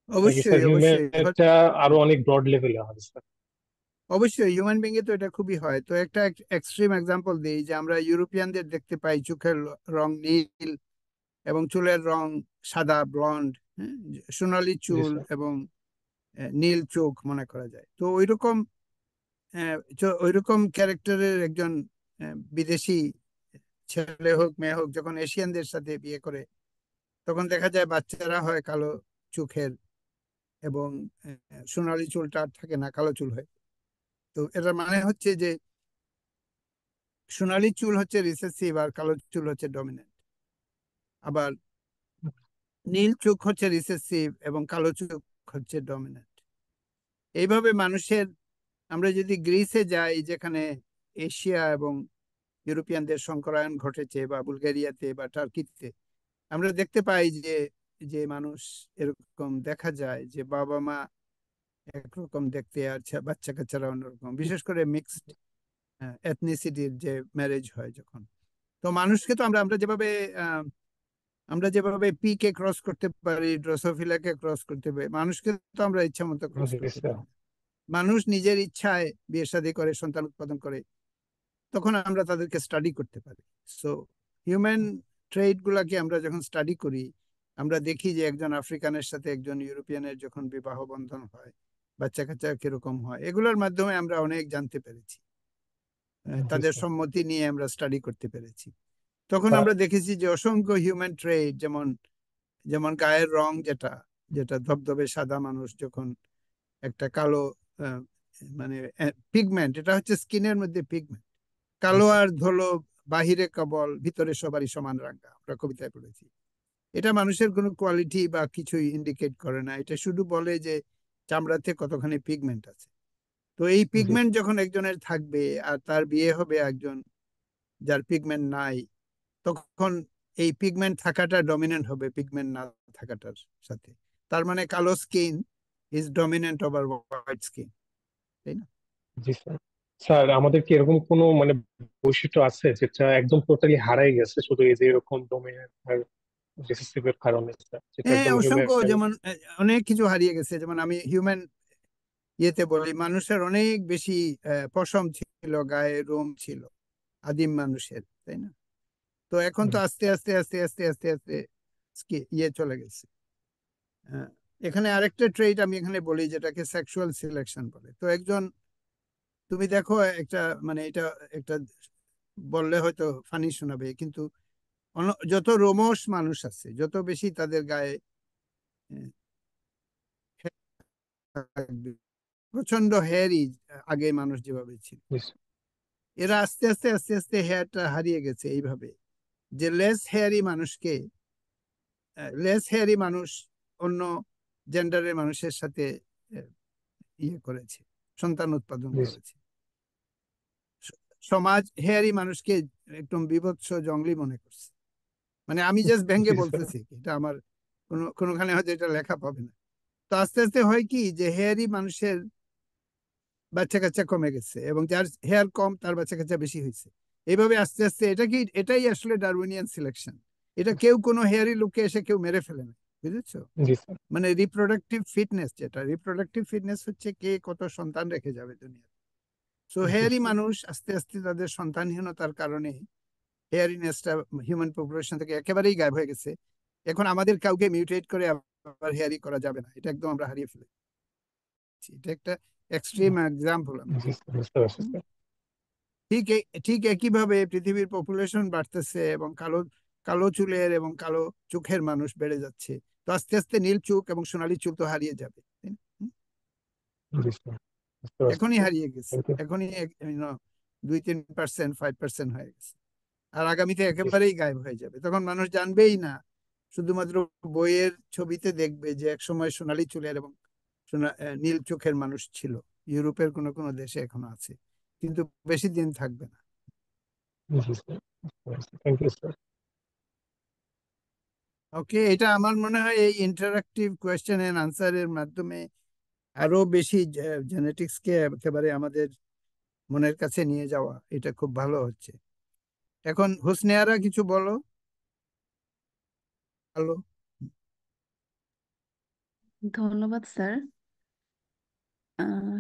অবশ্যই অবশ্যই হিউম্যানটা আরো অনেক ব্রড লেভেলে হবে স্যার? অবশ্যই হিউম্যান বিং এ তো এটা খুবই হয়। তো একটা এক্সট্রিম এক্সাম্পল দিই, যে আমরা ইউরোপিয়ানদের দেখতে পাই চোখের রং নীল এবং চুলের রং সাদা ব্লন্ড, সোনালী জি চুল স্যার। এবং নীল চোখ মনে করা যায়। তো ওইরকম ওইরকম ক্যারেক্টারের একজন বিদেশি ছেলে হোক মেয়ে হোক যখন এশিয়ানদের সাথে বিয়ে করে, তখন দেখা যায় বাচ্চারা হয় কালো চোখের এবং সোনালী চুলটা আর থাকে না, কালো চুল হয়। তো এটার মানে হচ্ছে যে সোনালী চুল হচ্ছে রিসেসিভ আর কালো চুল হচ্ছে ডমিনেন্ট। আবার নীল চোখ হচ্ছে রিসেসিভ এবং কালো চোখ হচ্ছে ডমিনেন্ট। এইভাবে মানুষের, আমরা যদি গ্রিসে যাই যেখানে এশিয়া এবং ইউরোপিয়ানদের সংকরায়ন ঘটেছে, বা বুলগেরিয়াতে বা টার্কিতে, আমরা দেখতে পাই যে যে মানুষ এরকম দেখা যায় যে বাবা মা একরকম দেখতে আর বাচ্চা কাচ্চারা অন্যরকম, বিশেষ করে মিক্সড এথনিসিটির যে ম্যারেজ হয় যখন। তো মানুষকে তো আমরা আমরা যেভাবে আমরা যেভাবে পি কে ক্রস করতে পারি, ড্রসোফিলাকে ক্রস করতে পারি, মানুষকে তো আমরা ইচ্ছা মতো ক্রস জি করতে স্যার। পারি না। মানুষ নিজের ইচ্ছায় বিয়ে শাদী করে, সন্তান উৎপাদন করে, তখন আমরা তাদেরকে স্টাডি করতে পারি। সো হিউম্যান ট্রেড গুলাকে আমরা যখন স্টাডি করি, আমরা দেখি যে একজন আফ্রিকানের সাথে একজন ইউরোপিয়ানের যখন বিবাহ বন্ধন হয়, বাচ্চা কাচ্চা কিরকম হয়, এগুলোর মাধ্যমে আমরা অনেক জানতে পেরেছি। জি তাদের স্যার। সম্মতি নিয়ে আমরা স্টাডি করতে পেরেছি। তখন স্যার আমরা দেখেছি যে অসংখ্য হিউম্যান ট্রেড, যেমন যেমন গায়ের রং, যেটা যেটা ধবধবে সাদা মানুষ যখন একটা কালো আহ, মানে পিগমেন্ট, এটা হচ্ছে স্কিনের মধ্যে পিগমেন্ট, জি কালো স্যার। আর ধুলো, বাহিরে কেবল ভিতরে সবারই সমান রাঙা, আমরা কবিতায় পড়েছি। এটা মানুষের কোনো কোয়ালিটি বা কিছুই ইন্ডিকেট করে না, এটা শুধু বলে যে চামড়াতে কতখানি পিগমেন্ট আছে। তো এই জি পিগমেন্ট স্যার। যখন একজনের থাকবে আর তার বিয়ে হবে একজন যার পিগমেন্ট নাই, তখন এই পিগমেন্ট থাকাটা ডমিনেন্ট হবে পিগমেন্ট না থাকাটার সাথে। তার মানে কালো skin is dominant over white skin, তাই না? জি স্যার। স্যার আমাদের কি এরকম কোনো মানে বৈশিষ্ট্য আছে যেটা একদম টোটালি হারাই গেছে শুধু এই যে এরকম ডোমিনেন্ট আর রিসেসিভের কারণে স্যার, যেটা হ্যাঁ একদম অসংখ্য, হিউম্যান? যেমন অনেক কিছু হারিয়ে গেছে। যেমন আমি হিউম্যান ইয়েতে বলি, মানুষের অনেক বেশি পশম ছিল, গায়ে রোম ছিল আদিম মানুষের, তাই না? তো এখন তো আস্তে আস্তে আস্তে আস্তে আস্তে আস্তে ইয়ে চলে গেছে। আহ, এখানে আরেকটা ট্রেট আমি এখানে বলি, যেটাকে সেক্সুয়াল সিলেকশন বলে। তো একজন তুমি দেখো একটা, মানে এটা একটা বললে হয়তো ফানি শোনাবে, কিন্তু যত রোমশ মানুষ আছে, যত বেশি তাদের গায়ে hair থাকবে, প্রচন্ড হেয়ারই আগে মানুষ যেভাবে ছিল, Yes. এরা আস্তে আস্তে আস্তে আস্তে হেয়ারটা হারিয়ে গেছে এইভাবে যে লেস হেয়ারি মানুষ অন্য জেন্ডারের মানুষের সাথে আহ, ইয়ে করেছে, সন্তান উৎপাদন Yes. করেছে। সমাজ হেয়ারি মানুষকে একদম বিভৎস জঙ্গলি মনে করছে। মানে আমি জাস্ট ভেঙ্গে Yes, sir. বলতেছি, এটা আমার কোনোখানে হয়তো এটা লেখা পাবে না। তো আস্তে আস্তে হয় কি যে হেয়ারি মানুষের বাচ্চা কাচ্চা কমে গেছে, এবং যার হেয়ার কম তার বাচ্চা কাচ্চা বেশি হয়েছে। এইভাবে আস্তে আস্তে এটাই আসলে ডারউইনিয়ান সিলেকশন। এটা কেউ কোনো হেয়ারি লোককে এসে কেউ মেরে ফেলে না, বুঝেছো? Yes, sir. মানে রিপ্রোডাক্টিভ ফিটনেস হচ্ছে কে কত সন্তান রেখে যাবে দুনিয়াতে। So Yes, hairy sir. মানুষ আস্তে আস্তে তাদের সন্তানহীনতার কারণে হেয়ারিনেসটা হিউম্যান পপুলেশন থেকে একেবারেই গায়েব হয়ে গেছে। এখন আমাদের কাউকে মিউটেট করে আবার হেয়ারি করা যাবে না, এটা একদম আমরা হারিয়ে ফেলেছি। এটা একটা এক্সট্রিম এক্সাম্পল আমি Yes, দিই। sir. বুঝতে পারছি, হুম? স্যার। ঠিক একইভাবে পৃথিবীর পপুলেশন বাড়তেছে এবং কালো কালো চুলের এবং কালো চোখের মানুষ বেড়ে যাচ্ছে। তো আস্তে আস্তে নীল চোখ এবং সোনালী চুল তো হারিয়ে যাবে, তাই না? হুম? Yes, sir. বুঝতে পারছি, এখনই স্যার। হারিয়ে গেছে, Thank you. এখনই 2-3%, 5% হয়ে গেছে। আর আগামীতে Yes. একেবারেই গায়েব হয়ে যাবে, তখন মানুষ জানবেই না, শুধুমাত্র বইয়ের ছবিতে দেখবে যে একসময় সোনালী চুলের এবং নীল চোখের মানুষ ছিল। ইউরোপের কোনো কোনো দেশে এখনো আছে, কিন্তু বেশি দিন থাকবে না। Yes, sir. বুঝতে পারছি। Thank you, sir. ওকে, এটা আমার মনে হয় এই ইন্টারাক্টিভ কোয়েশ্চেন এন্ড আনসারের মাধ্যমে আরো বেশি জেনেটিক্সকে একেবারে আমাদের মনের কাছে নিয়ে যাওয়া, এটা খুব ভালো হচ্ছে। এখন হোসনেয়ারা কিছু বলো। হ্যালো। ধন্যবাদ স্যার। আহ,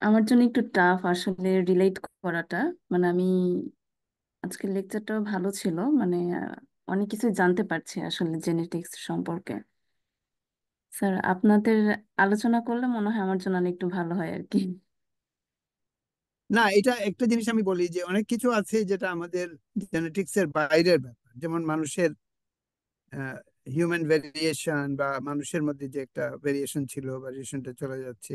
আমার জন্য একটু টাফ আসলে রিলেট করাটা। মানে আমি আজকের লেকচারটাও ভালো ছিল, মানে অনেক কিছু জানতে পারছি আসলে জেনেটিক্স সম্পর্কে। স্যার আপনাদের আলোচনা করলে মনে হয় আমার জন্য অনেক একটু ভালো হয় আর কি। না, এটা একটা জিনিস আমি বলি যে অনেক কিছু আছে যেটা আমাদের জেনেটিক্স এর বাইরের ব্যাপার, যেমন মানুষের হিউম্যান ভেরিয়েশন, বা মানুষের মধ্যে যে একটা ভেরিয়েশন ছিল, ভেরিয়েশনটা চলে যাচ্ছে।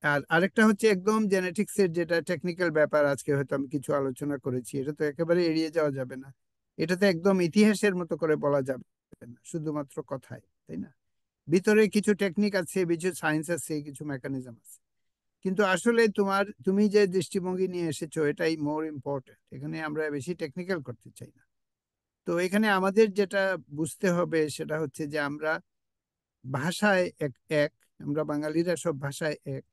আর আরেকটা হচ্ছে একদম জেনেটিক্স এর যেটা টেকনিক্যাল ব্যাপার, আজকে হয়তো আমি কিছু আলোচনা করেছি, এটা তো একেবারে এড়িয়ে যাওয়া যাবে না। এটাতে একদম ইতিহাসের মতো করে বলা যাবে না শুধুমাত্র কথায়, তাই না? ভিতরে কিছু টেকনিক আছে, কিছু সায়েন্স আছে, কিছু মেকানিজম আছে। কিন্তু আসলে তুমি যে দৃষ্টিভঙ্গি নিয়ে এসেছো এটাই মোর ইম্পর্টেন্ট। এখানে আমরা বেশি টেকনিক্যাল করতে চাই না। তো এখানে আমাদের যেটা বুঝতে হবে সেটা হচ্ছে যে আমরা ভাষায় এক, আমরা বাঙালিরা সব ভাষায় এক,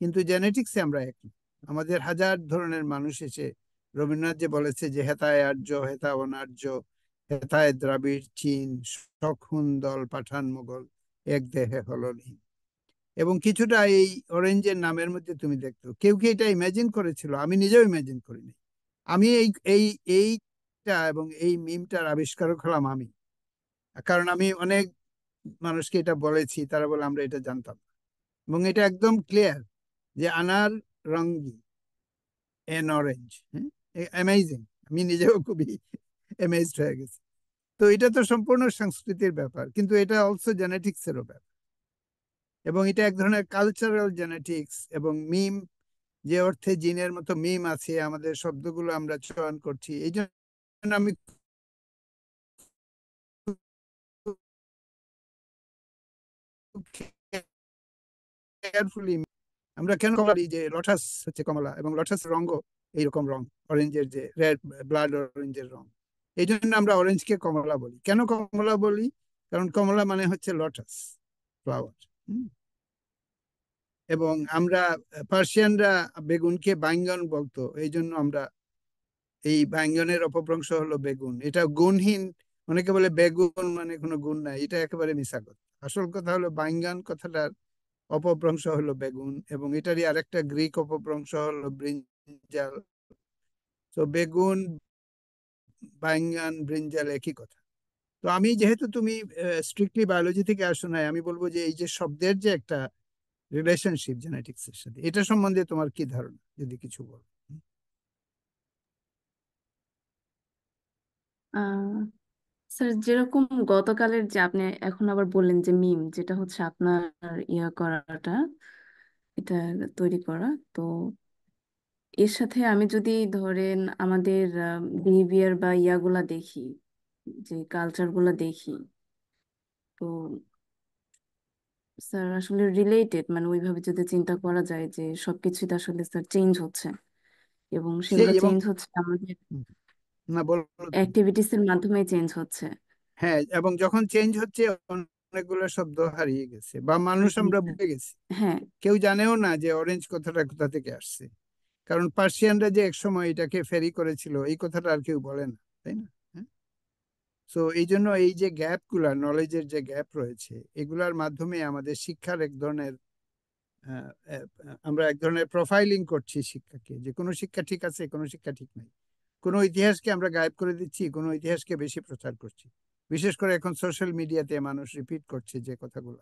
কিন্তু জেনেটিক্সে আমরা এক না। আমাদের হাজার ধরনের মানুষ এসে, রবীন্দ্রনাথ যে বলেছে যে হেথায় আর্য, হেথা অনার্য, হেথায় দ্রাবিড় চীন, সখুন দল পাঠান মোগল, এক দেহে হলো নীল। এবং কিছুটা এই অরেঞ্জের নামের মধ্যে তুমি দেখতো, কেউ কি এটা ইমাজিন করেছিল? আমি নিজেও ইমাজিন করিনি। আমি এইটা এবং এই মিমটার আবিষ্কারক হলাম আমি, কারণ আমি অনেক মানুষকে এটা বলেছি, তারা বলে আমরা এটা জানতাম না। এবং এটা একদম ক্লিয়ার যে আনার রঙ্গি এন অরেঞ্জ। হ্যাঁ, অ্যামেজিং। আমি নিজেও খুবই অ্যামেজড হয়ে গেছি। তো এটা তো সম্পূর্ণ সংস্কৃতির ব্যাপার, কিন্তু এটা অলসো জেনেটিক্স এরও ব্যাপার, এবং এটা এক ধরনের কালচারাল জেনেটিক্স। এবং মিম, যে অর্থে জিনের মতো মিম আছে, আমাদের শব্দগুলো আমরা চয়ন করছি, এই জন্য আমি কেয়ারফুলি, আমরা কেন বলি যে লটাস হচ্ছে কমলা, এবং লটাস রঙ এইরকম রং, অরেঞ্জের যে রেড ব্লাড অরেঞ্জের রং, এই জন্য আমরা অরেঞ্জকে কমলা বলি। কেন কমলা বলি? কারণ কমলা মানে হচ্ছে লটাস ফ্লাওয়ার। এবং আমরা পার্সিয়ানরা বেগুনকে বাইঙ্গন বলতো, এই জন্য আমরা এই বাইঙ্গনের অপভ্রংশ হলো বেগুন। এটা গুণহীন, অনেকে বলে বেগুন মানে কোনো গুণ নাই, এটা একেবারে মিশা কথা। আসল কথা হলো বাইঙ্গান কথাটার অপভ্রংশ হলো বেগুন, এবং এটারই আরেকটা গ্রিক অপভ্রংশ হলো ব্রিঞ্জাল। তো বেগুন, বাইঙ্গান, ব্রিঞ্জাল একই কথা। তো আমি, যেহেতু তুমি স্ট্রিক্টলি বায়োলজি থেকে আসো নাই, আমি বলবো যে এই যে শব্দের যে একটা রিলেশনশিপ জেনেটিক্স এর সাথে। এটা সম্বন্ধে তোমার কি ধারণা, যদি কিছু বলো? স্যার, যেরকম গতকালের যে আপনি এখন আবার বললেন যে মিম, যেটা হচ্ছে আপনার করাটা, এটা তৈরি করা, তো এর সাথে আমি যদি ধরেন আমাদের বিহেভিয়ার বা ইয়াগুলা দেখি, যে কালচার গুলা দেখি, তো স্যার আসলে রিলেটেড, মানে ওইভাবে যদি চিন্তা করা যায় যে সবকিছুতে আসলে স্যার চেঞ্জ হচ্ছে, এবং সেই সেগুলো এবং চেঞ্জ হচ্ছে আমাদের হুম, না বলো তুমি। অ্যাক্টিভিটিস এর মাধ্যমে চেঞ্জ হচ্ছে। হ্যাঁ, এবং যখন চেঞ্জ হচ্ছে অনেকগুলো শব্দ হারিয়ে গেছে বা মানুষ আমরা ভুলে গেছি। হ্যাঁ, কেউ জানেও না যে অরেঞ্জ কথাটা কোথা থেকে আসছে, কারণ পার্সিয়ানরা যে একসময় এটাকে ফেরি করেছিল এই কথাটা আর কেউ বলে না, তাই না? সো এই জন্য এই যে গ্যাপ গুলা, নলেজের যে গ্যাপ রয়েছে, এগুলার মাধ্যমে আমাদের শিক্ষার এক ধরনের আহ, আহ, আমরা এক ধরনের প্রোফাইলিং করছি শিক্ষাকে, যে কোনো শিক্ষা ঠিক আছে, কোনো শিক্ষা ঠিক নাই। কোনো ইতিহাসকে আমরা গায়েব করে দিচ্ছি, কোনো ইতিহাসকে বেশি প্রচার করছি। বিশেষ করে এখন সোশ্যাল মিডিয়াতে মানুষ রিপিট করছে যে কথাগুলো,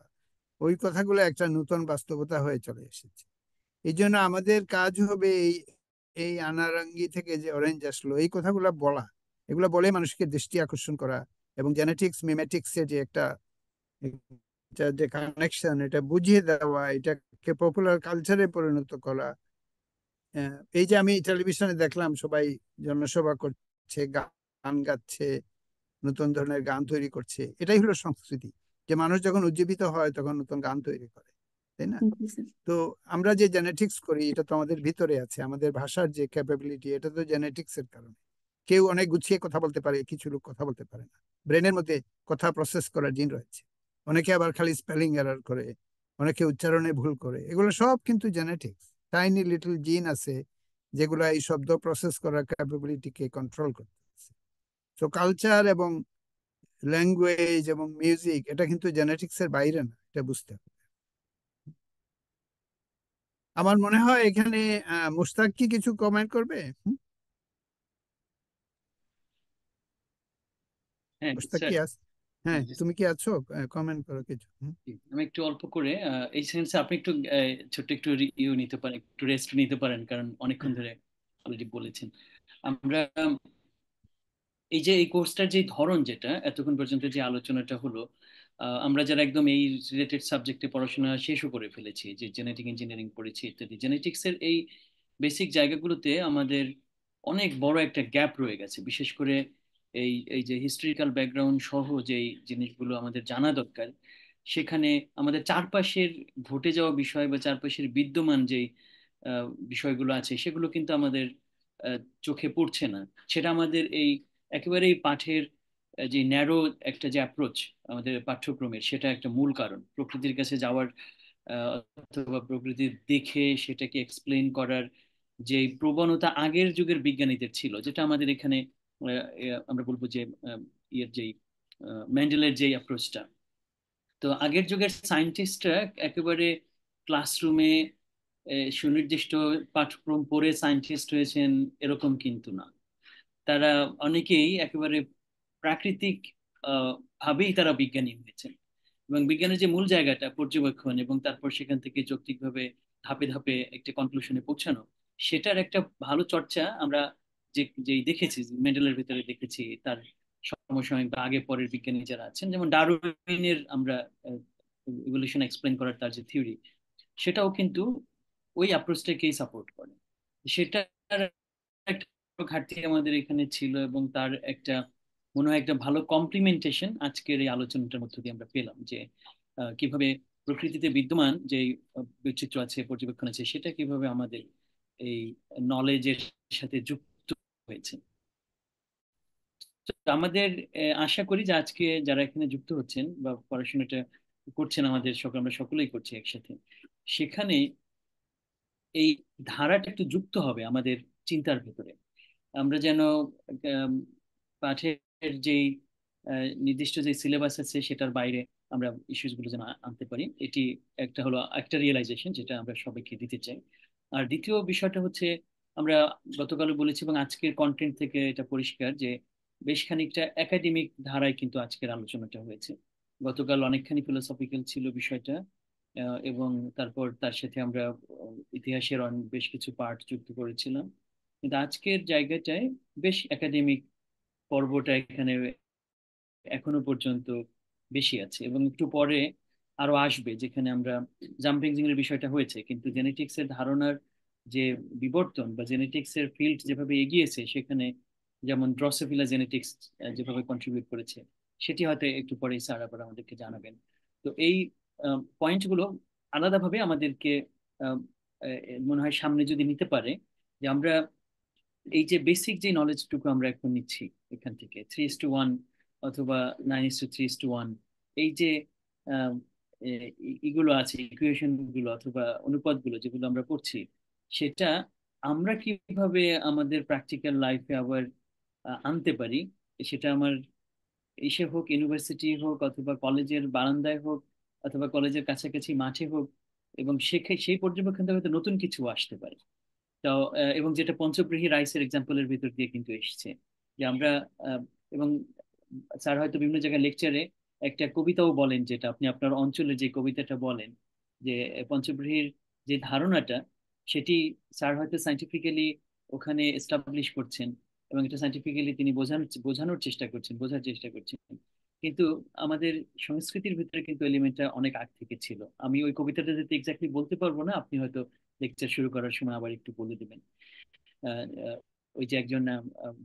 ওই কথাগুলো একটা নতুন বাস্তবতা হয়ে চলে এসেছে। এই জন্য আমাদের কাজ হবে এই এই আনারঙ্গি থেকে যে অরেঞ্জ আসলো এই কথাগুলো বলা, এগুলো বলে মানুষকে দৃষ্টি আকর্ষণ করা, এবং জেনেটিক্স মিমেটিক্স এর যে একটা এটা যে কানেকশন, এটা বুঝিয়ে দেওয়া, এটাকে পপুলার কালচারে পরিণত করা। এই যে আমি টেলিভিশনে দেখলাম সবাই জনসভা করছে, গান গাচ্ছে, নতুন ধরনের গান তৈরি করছে, এটাই হলো সংস্কৃতি। যে মানুষ যখন উজ্জীবিত হয় তখন নতুন গান তৈরি করে, তাই না? জি স্যার। তো আমরা যে জেনেটিক্স করি এটা তো আমাদের ভিতরে আছে, আমাদের ভাষার যে ক্যাপাবিলিটি, এটা তো জেনেটিক্স এর কারণে। কেউ অনেক গুছিয়ে কথা বলতে পারে, কিছু লোক কথা বলতে পারে না। ব্রেনের মধ্যে কথা প্রসেস করার জিন রয়েছে। অনেকে আবার খালি স্পেলিং এরর করে, অনেকে উচ্চারণে ভুল করে, এগুলো সব কিন্তু জেনেটিক্স। টাইনি লিটল জিন আছে যেগুলো এই শব্দ প্রসেস করার ক্যাপাবিলিটিকে কন্ট্রোল করতেছে। তো কালচার এবং ল্যাঙ্গুয়েজ এবং মিউজিক এটা কিন্তু জেনেটিক্স এর বাইরে না, এটা বুঝতে হবে। আমার মনে হয় এখানে মুশতাক কি কিছু কমেন্ট করবে? হ্যাঁ মুশতাক কি স্যার। আছে? হ্যাঁ, তুমি কি আছো? কমেন্ট করো কিছু। আমি একটু অল্প করে এই সেন্সে আপনি একটু ছোট্ট একটু ইউ নিতে পারেন, একটু রেস্ট নিতে পারেন, কারণ অনেকক্ষণ ধরে অলরেডি বলেছেন। আমরা এই যে এই কোর্সটার যে ধরন, যেটা এতক্ষণ পর্যন্ত যে আলোচনাটা হলো, আমরা যারা একদম এই রিলেটেড সাবজেক্টে পড়াশোনা শেষও করে ফেলেছি, যে জেনেটিক ইঞ্জিনিয়ারিং পড়েছি ইত্যাদি, জেনেটিক্সের এই বেসিক জায়গাগুলোতে আমাদের অনেক বড় একটা গ্যাপ রয়ে গেছে। বিশেষ করে এই এই যে হিস্ট্রিক্যাল ব্যাকগ্রাউন্ড সহ যে জিনিসগুলো আমাদের জানা দরকার, সেখানে আমাদের চারপাশের ঘটে যাওয়া বিষয় বা চারপাশের বিদ্যমান যে বিষয়গুলো আছে সেগুলো কিন্তু আমাদের চোখে পড়ছে না। সেটা আমাদের এই একেবারেই পাঠের যে ন্যারো একটা যে অ্যাপ্রোচ আমাদের পাঠ্যক্রমের, সেটা একটা মূল কারণ। প্রকৃতির কাছে যাওয়ার অথবা প্রকৃতি দেখে সেটাকে এক্সপ্লেন করার যে প্রবণতা আগের যুগের বিজ্ঞানীদের ছিল, যেটা আমাদের এখানে আমরা বলবো যে ইয়ের যেই মেন্ডেলের যে অ্যাপ্রোচটা। তো আগের যুগের সায়েন্টিস্টরা একেবারে ক্লাসরুমে সুনির্দিষ্ট পাঠ্যক্রম পড়ে সায়েন্টিস্ট হয়েছেন এরকম কিন্তু না। তারা অনেকেই একেবারে প্রাকৃতিক ভাবেই তারা বিজ্ঞানী হয়েছেন, এবং বিজ্ঞানের যে মূল জায়গাটা পর্যবেক্ষণ এবং তারপর সেখান থেকে যৌক্তিকভাবে ধাপে ধাপে একটা কনক্লুশনে পৌঁছানো, সেটার একটা ভালো চর্চা আমরা যেই দেখেছি, মেন্ডেলের ভিতরে দেখেছি, তার সমসাময়িক বা আগে পরের বিজ্ঞানী যারা আছেন, যেমন ডারউইনের আমরা ইভলিউশন এক্সপ্লেন করার তার যে থিওরি, সেটাও কিন্তু ওই অ্যাপ্রোচটাকেই সাপোর্ট করে। সেটার একটা ঘাটতি আমাদের এখানে ছিল, এবং তার একটা মনে হয় একটা ভালো কমপ্লিমেন্টেশন আজকের এই আলোচনাটার মধ্য দিয়ে আমরা পেলাম, যে কিভাবে প্রকৃতিতে বিদ্যমান যে বৈচিত্র্য আছে, পর্যবেক্ষণ আছে, সেটা কিভাবে আমাদের এই নলেজের সাথে যুক্ত হয়েছে। তো আমাদের আশা করি যে আজকে যারা এখানে যুক্ত হচ্ছেন বা পড়াশোনাটা করছেন, আমাদের সকল আমরা সকলেই করছি একসাথে, সেখানে এই ধারাটা একটু যুক্ত হবে আমাদের চিন্তার ভেতরে। আমরা যেন আম, পাঠের যেই নির্দিষ্ট যে সিলেবাস আছে সেটার বাইরে আমরা ইস্যুস গুলো যেন আনতে পারি। এটি একটা হলো একটা রিয়েলাইজেশন যেটা আমরা সবাইকে দিতে চাই। আর দ্বিতীয় বিষয়টা হচ্ছে, আমরা গতকালও বলেছি এবং আজকের কন্টেন্ট থেকে এটা পরিষ্কার যে বেশ খানিকটা একাডেমিক ধারায় কিন্তু আজকের আলোচনাটা হয়েছে। গতকাল অনেকখানি ফিলোসফিক্যাল ছিল বিষয়টা, এবং তারপর তার সাথে আমরা ইতিহাসের বেশ কিছু পাঠ যুক্ত করেছিলাম। কিন্তু আজকের জায়গাটায় বেশ একাডেমিক পর্বটা এখানে এখনো পর্যন্ত বেশি আছে, এবং একটু পরে আরো আসবে যেখানে আমরা জাম্পিং জিনের বিষয়টা হয়েছে, কিন্তু জেনেটিক্স এর ধারণার যে বিবর্তন বা জেনেটিক্স এর ফিল্ড যেভাবে এগিয়েছে, সেখানে যেমন ড্রসোফিলা জেনেটিক্স যেভাবে কন্ট্রিবিউট করেছে, সেটি হয়তো একটু পরেই স্যার আবার আমাদেরকে জানাবেন। তো এই পয়েন্টগুলো আলাদাভাবে আমাদেরকে আহ, মনে হয় সামনে যদি নিতে পারে, যে আমরা এই যে বেসিক যে নলেজটুকু আমরা এখন নিচ্ছি এখান থেকে 3:1 অথবা 9:3:1, এই যে আহ, এগুলো আছে, ইকুয়েশন গুলো অথবা অনুপাতগুলো যেগুলো আমরা পড়ছি, সেটা আমরা কিভাবে আমাদের প্র্যাকটিক্যাল লাইফে আবার আনতে পারি, সেটা আমার ইসে হোক, ইউনিভার্সিটি হোক অথবা কলেজের বারান্দায় হোক অথবা কলেজের কাছাকাছি মাঠে হোক, এবং সেই পর্যবেক্ষণ থেকে হয়তো নতুন কিছু আসতে পারে। তো এবং যেটা পঞ্চব্রীহি রাইসের এক্সাম্পলের ভিতর দিয়ে কিন্তু এসেছে, যে আমরা এবং স্যার হয়তো বিভিন্ন জায়গায় লেকচারে একটা কবিতাও বলেন, যেটা আপনি আপনার অঞ্চলে যে কবিতাটা বলেন, যে পঞ্চব্রীহির যে ধারণাটা, সেটি স্যার হয়তো সাইন্টিফিক্যালি ওখানে এস্টাবলিশ করছেন, এবং এটা সাইন্টিফিক্যালি তিনি বোঝানোর চেষ্টা করছেন, বোঝার চেষ্টা করছেন। কিন্তু আমাদের সংস্কৃতির ভিতরে কিন্তু এলিমেন্টটা অনেক আগ থেকে ছিল। আমি ওই কবিতাটা যদি এক্স্যাক্টলি বলতে পারবো না, আপনি হয়তো লেকচার শুরু করার সময় আবার একটু বলে দিবেন। আহ, আহ, ওই যে একজন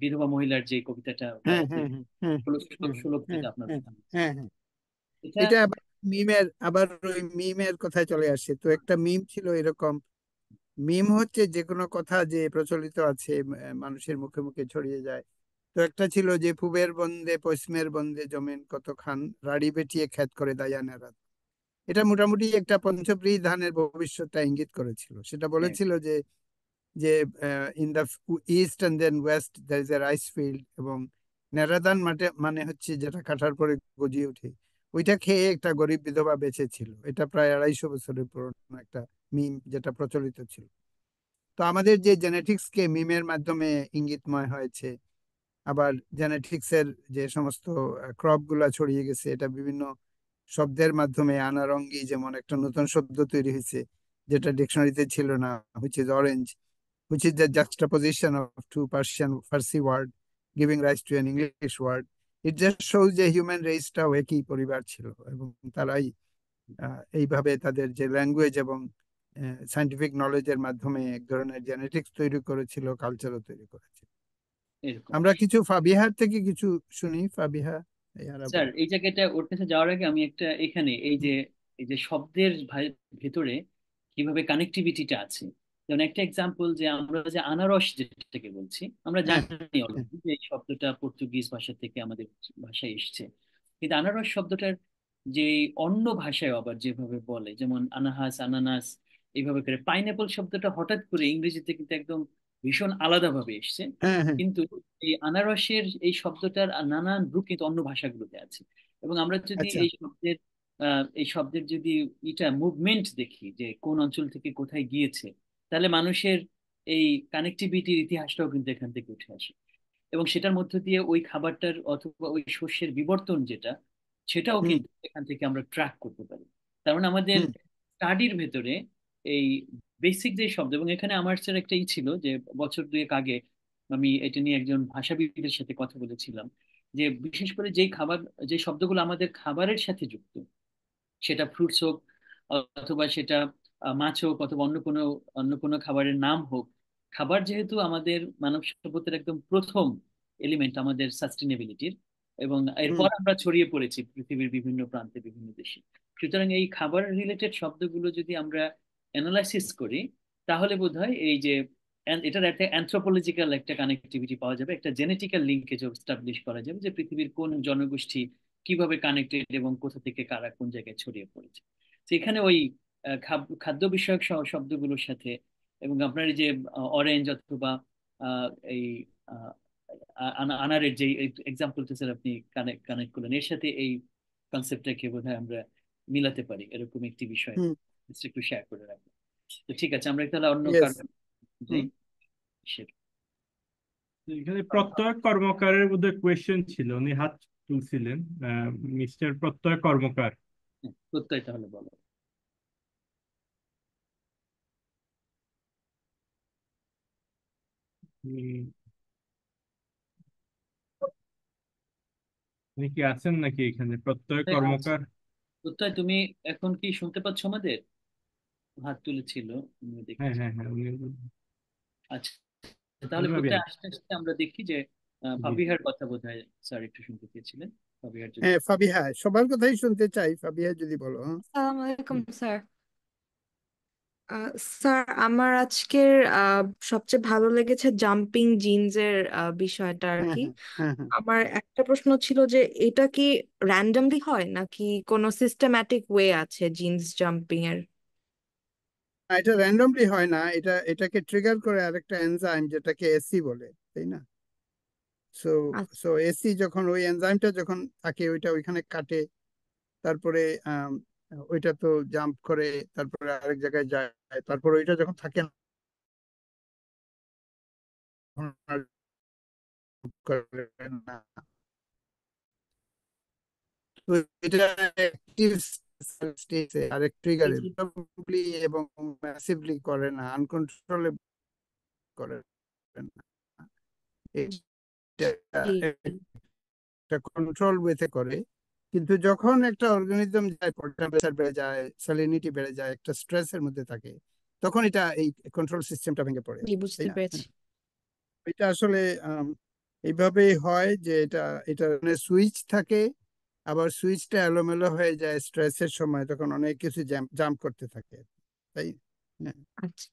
বিধবা মহিলার যে কবিতাটা, হ্যাঁ হ্যাঁ হ্যাঁ হ্যাঁ শ্লোক হ্যাঁ যেটা আপনার হ্যাঁ প্রধান, হ্যাঁ হ্যাঁ এটা এটা আবার ওই মিমের কথায় চলে আসছে। তো একটা মিম ছিল এরকম। মিম হচ্ছে যে কোনো কথা যে প্রচলিত আছে, মানুষের মুখে মুখে ছড়িয়ে যায়। তো একটা ছিল যে পুবের বন্দে পশ্চিমের বন্দে জমেন কত খান, রাড়ি বেটিয়ে খ্যাত করে দায়ানেরা। এটা মোটামুটি একটা পঞ্চব্রী ধানের ভবিষ্যৎটা ইঙ্গিত করেছিল। সেটা হ্যাঁ, বলেছিল যে যে in the east and then west there is a rice field, এবং নেরাদান মাঠে মানে হচ্ছে যেটা কাটার পরে গজিয়ে ওঠে, ওইটা খেয়ে একটা গরিব বিধবা বেঁচে ছিল। এটা প্রায় 250 বছরের পুরনো একটা মিম যেটা প্রচলিত ছিল। তো আমাদের যে জেনেটিক্স কে মিমের মাধ্যমে ইঙ্গিতময় হয়েছে, আবার জেনেটিক্স এর যে সমস্ত ক্রপ গুলা ছড়িয়ে গেছে, এটা বিভিন্ন শব্দের মাধ্যমে আনারঙ্গি যেমন একটা নতুন শব্দ তৈরি হয়েছে যেটা ডিকশনারিতে ছিল না, which is orange, which is the juxtaposition of two Farsi word giving rise to an English word. It just shows যে হিউম্যান রেসটাও একই পরিবার ছিল, এবং তারাই এইভাবে তাদের যে ল্যাঙ্গুয়েজ এবং সায়েন্টিফিক নলেজের মাধ্যমে এক ধরনের জেনেটিক্স তৈরি করেছিল, কালচারও তৈরি করেছিল। এরকম। আমরা কিছু ফাবিহার থেকে কিছু শুনি। ফাবিহা স্যার এই জায়গাটা ওর কাছে যাওয়ার আগে আমি একটা এখানে এই যে শব্দের ভেতরে কিভাবে কানেক্টিভিটিটা আছে, যেমন একটা এক্সাম্পল, যে আমরা যে আনারস যেটাকে বলছি, আমরা হ্যাঁ জানি অলরেডি যে এই শব্দটা পর্তুগিজ ভাষা থেকে আমাদের ভাষায় এসেছে। কিন্তু আনারস শব্দটার যে অন্য ভাষায় আবার যেভাবে বলে, যেমন আনাহাস, আনানাস, এইভাবে করে পাইনাপল শব্দটা হঠাৎ করে ইংরেজিতে কিন্তু একদম ভীষণ আলাদাভাবে এসছে। হ্যাঁ হ্যাঁ কিন্তু এই আনারসের এই শব্দটার নানান রূপ কিন্তু অন্য ভাষাগুলোতে আছে। এবং আমরা যদি আচ্ছা এই শব্দের যদি মুভমেন্ট দেখি, যে কোন অঞ্চল থেকে কোথায় গিয়েছে, তাহলে মানুষের এই কানেক্টিভিটির ইতিহাসটাও কিন্তু এখান থেকে উঠে আসে। এবং সেটার মধ্য দিয়ে ওই খাবারটার অথবা ওই শস্যের বিবর্তন যেটা, সেটাও হুম কিন্তু এখান থেকে আমরা ট্র্যাক করতে পারি। তার মানে আমাদের হুম স্টাডির ভেতরে এই বেসিক যে শব্দ, এবং এখানে আমার স্যার একটা ছিল যে বছর দুয়েক আগে আমি এটা নিয়ে একজন ভাষাবিদের সাথে কথা বলেছিলাম, যে বিশেষ করে যেই খাবার, যে শব্দগুলো আমাদের খাবারের সাথে যুক্ত, সেটা ফ্রুটস হোক অথবা সেটা মাছ হোক অথবা অন্য কোনো খাবারের নাম হোক, খাবার যেহেতু আমাদের মানব সভ্যতার একদম প্রথম এলিমেন্ট আমাদের সাস্টেনেবিলিটির, এবং হুম এরপর আমরা ছড়িয়ে পড়েছি পৃথিবীর বিভিন্ন প্রান্তে, বিভিন্ন দেশে। সুতরাং এই খাবার রিলেটেড শব্দগুলো যদি আমরা অ্যানালাইসিস করি, তাহলে বোধহয় এই যে এটার একটা অ্যানথ্রোপোলজিক্যাল একটা কানেক্টিভিটি পাওয়া যাবে, একটা জেনেটিক্যাল লিঙ্কেজ এস্টাবলিশ করা যাবে, যে পৃথিবীর কোন জনগোষ্ঠী কিভাবে কানেক্টেড এবং কোথা থেকে কারা কোন জায়গায় ছড়িয়ে পড়েছে। তো এখানে ওই খাদ্য বিষয়ক শব্দগুলোর সাথে, এবং আপনার এই যে অরেঞ্জ অথবা এই আহ, আনারের যে এক্সাম্পলটা স্যার আপনি কানেক্ট কানেক্ট করলেন, এর সাথে এই কনসেপ্টটাকে বোধহয় আমরা মিলাতে পারি, এরকম একটি বিষয় হুম একটু শেয়ার করে রাখবো। তো ঠিক আছে, আমরা তাহলে অন্য ইয়েস কারণ যাই। হুম সেটা এখানে প্রত্যয় কর্মকারের মধ্যে কোয়েশ্চেন ছিল, উনি হাত তুলছিলেন। মিস্টার প্রত্যয় কর্মকার। প্রত্যয় তাহলে বলো। উম, উনি কি আছেন নাকি এখানে? প্রত্যয় হ্যাঁ, আচ্ছা, কর্মকার। কোথায় তুমি এখন কি শুনতে পাচ্ছ আমাদের? হাত তুলেছিল, আমি হ্যাঁ দেখেছি। হ্যাঁ হ্যাঁ, উনি আচ্ছা, তাহলে অনুরাগ কোথায় ভাই। আসতে আসতে আমরা দেখি যে জি। ফাবিহার কথা বোধহয় স্যার একটু শুনতে চেয়েছিলেন। ফাবিহার যদি হ্যাঁ, ফাবিহা, সবার কথাই শুনতে চাই, ফাবিহা যদি বলো। হ্যাঁ। আসসালামু আলাইকুম হুম। স্যার। স্যার আমার আজকের সবচেয়ে ভালো লেগেছে জাম্পিং জিনসের বিষয়টা আর হ্যাঁ, কি। হ্যাঁ, হ্যাঁ, হ্যাঁ। আমার একটা প্রশ্ন ছিল যে এটা কি র্যান্ডমলি হয় নাকি কোনো সিস্টেম্যাটিক ওয়ে আছে জিন্স জাম্পিং এর? না, এটা র্যান্ডমলি হয় না, এটাকে ট্রিগার করে আরেকটা এনজাইম যেটাকে এসি বলে, তাই না? সো আচ্ছা, সো এসি যখন ওই এনজাইমটা যখন থাকে ওইটা ওইখানে কাটে, তারপরে ওইটা তো জাম্প করে, তারপরে আরেক জায়গায় যায়, তারপর ওইটা যখন থাকে না তখন আর jump করে না। তো এটা অ্যাক্টিভ স্টেজে আরেক ট্রিগারে এবং ম্যাসিভলি করে না, আনকন্ট্রোলেবল করে না, জি। এটা কন্ট্রোল ওয়েতে করে। কিন্তু যখন একটা অর্গানিজম যায়, টেম্পারেচার বেড়ে যায়, স্যালিনিটি বেড়ে যায়, একটা স্ট্রেসের মধ্যে থাকে, তখন এটা এই কন্ট্রোল সিস্টেমটা ভেঙে পড়ে, জি, তাই বুঝতে না? পেরেছি। এটা আসলে এইভাবেই হয় যে এটা সুইচ থাকে, আবার সুইচটা এলোমেলো হয়ে যায় স্ট্রেসের সময়, তখন অনেক কিছু জাম্প করতে থাকে, তাই। হ্যাঁ। আচ্ছা,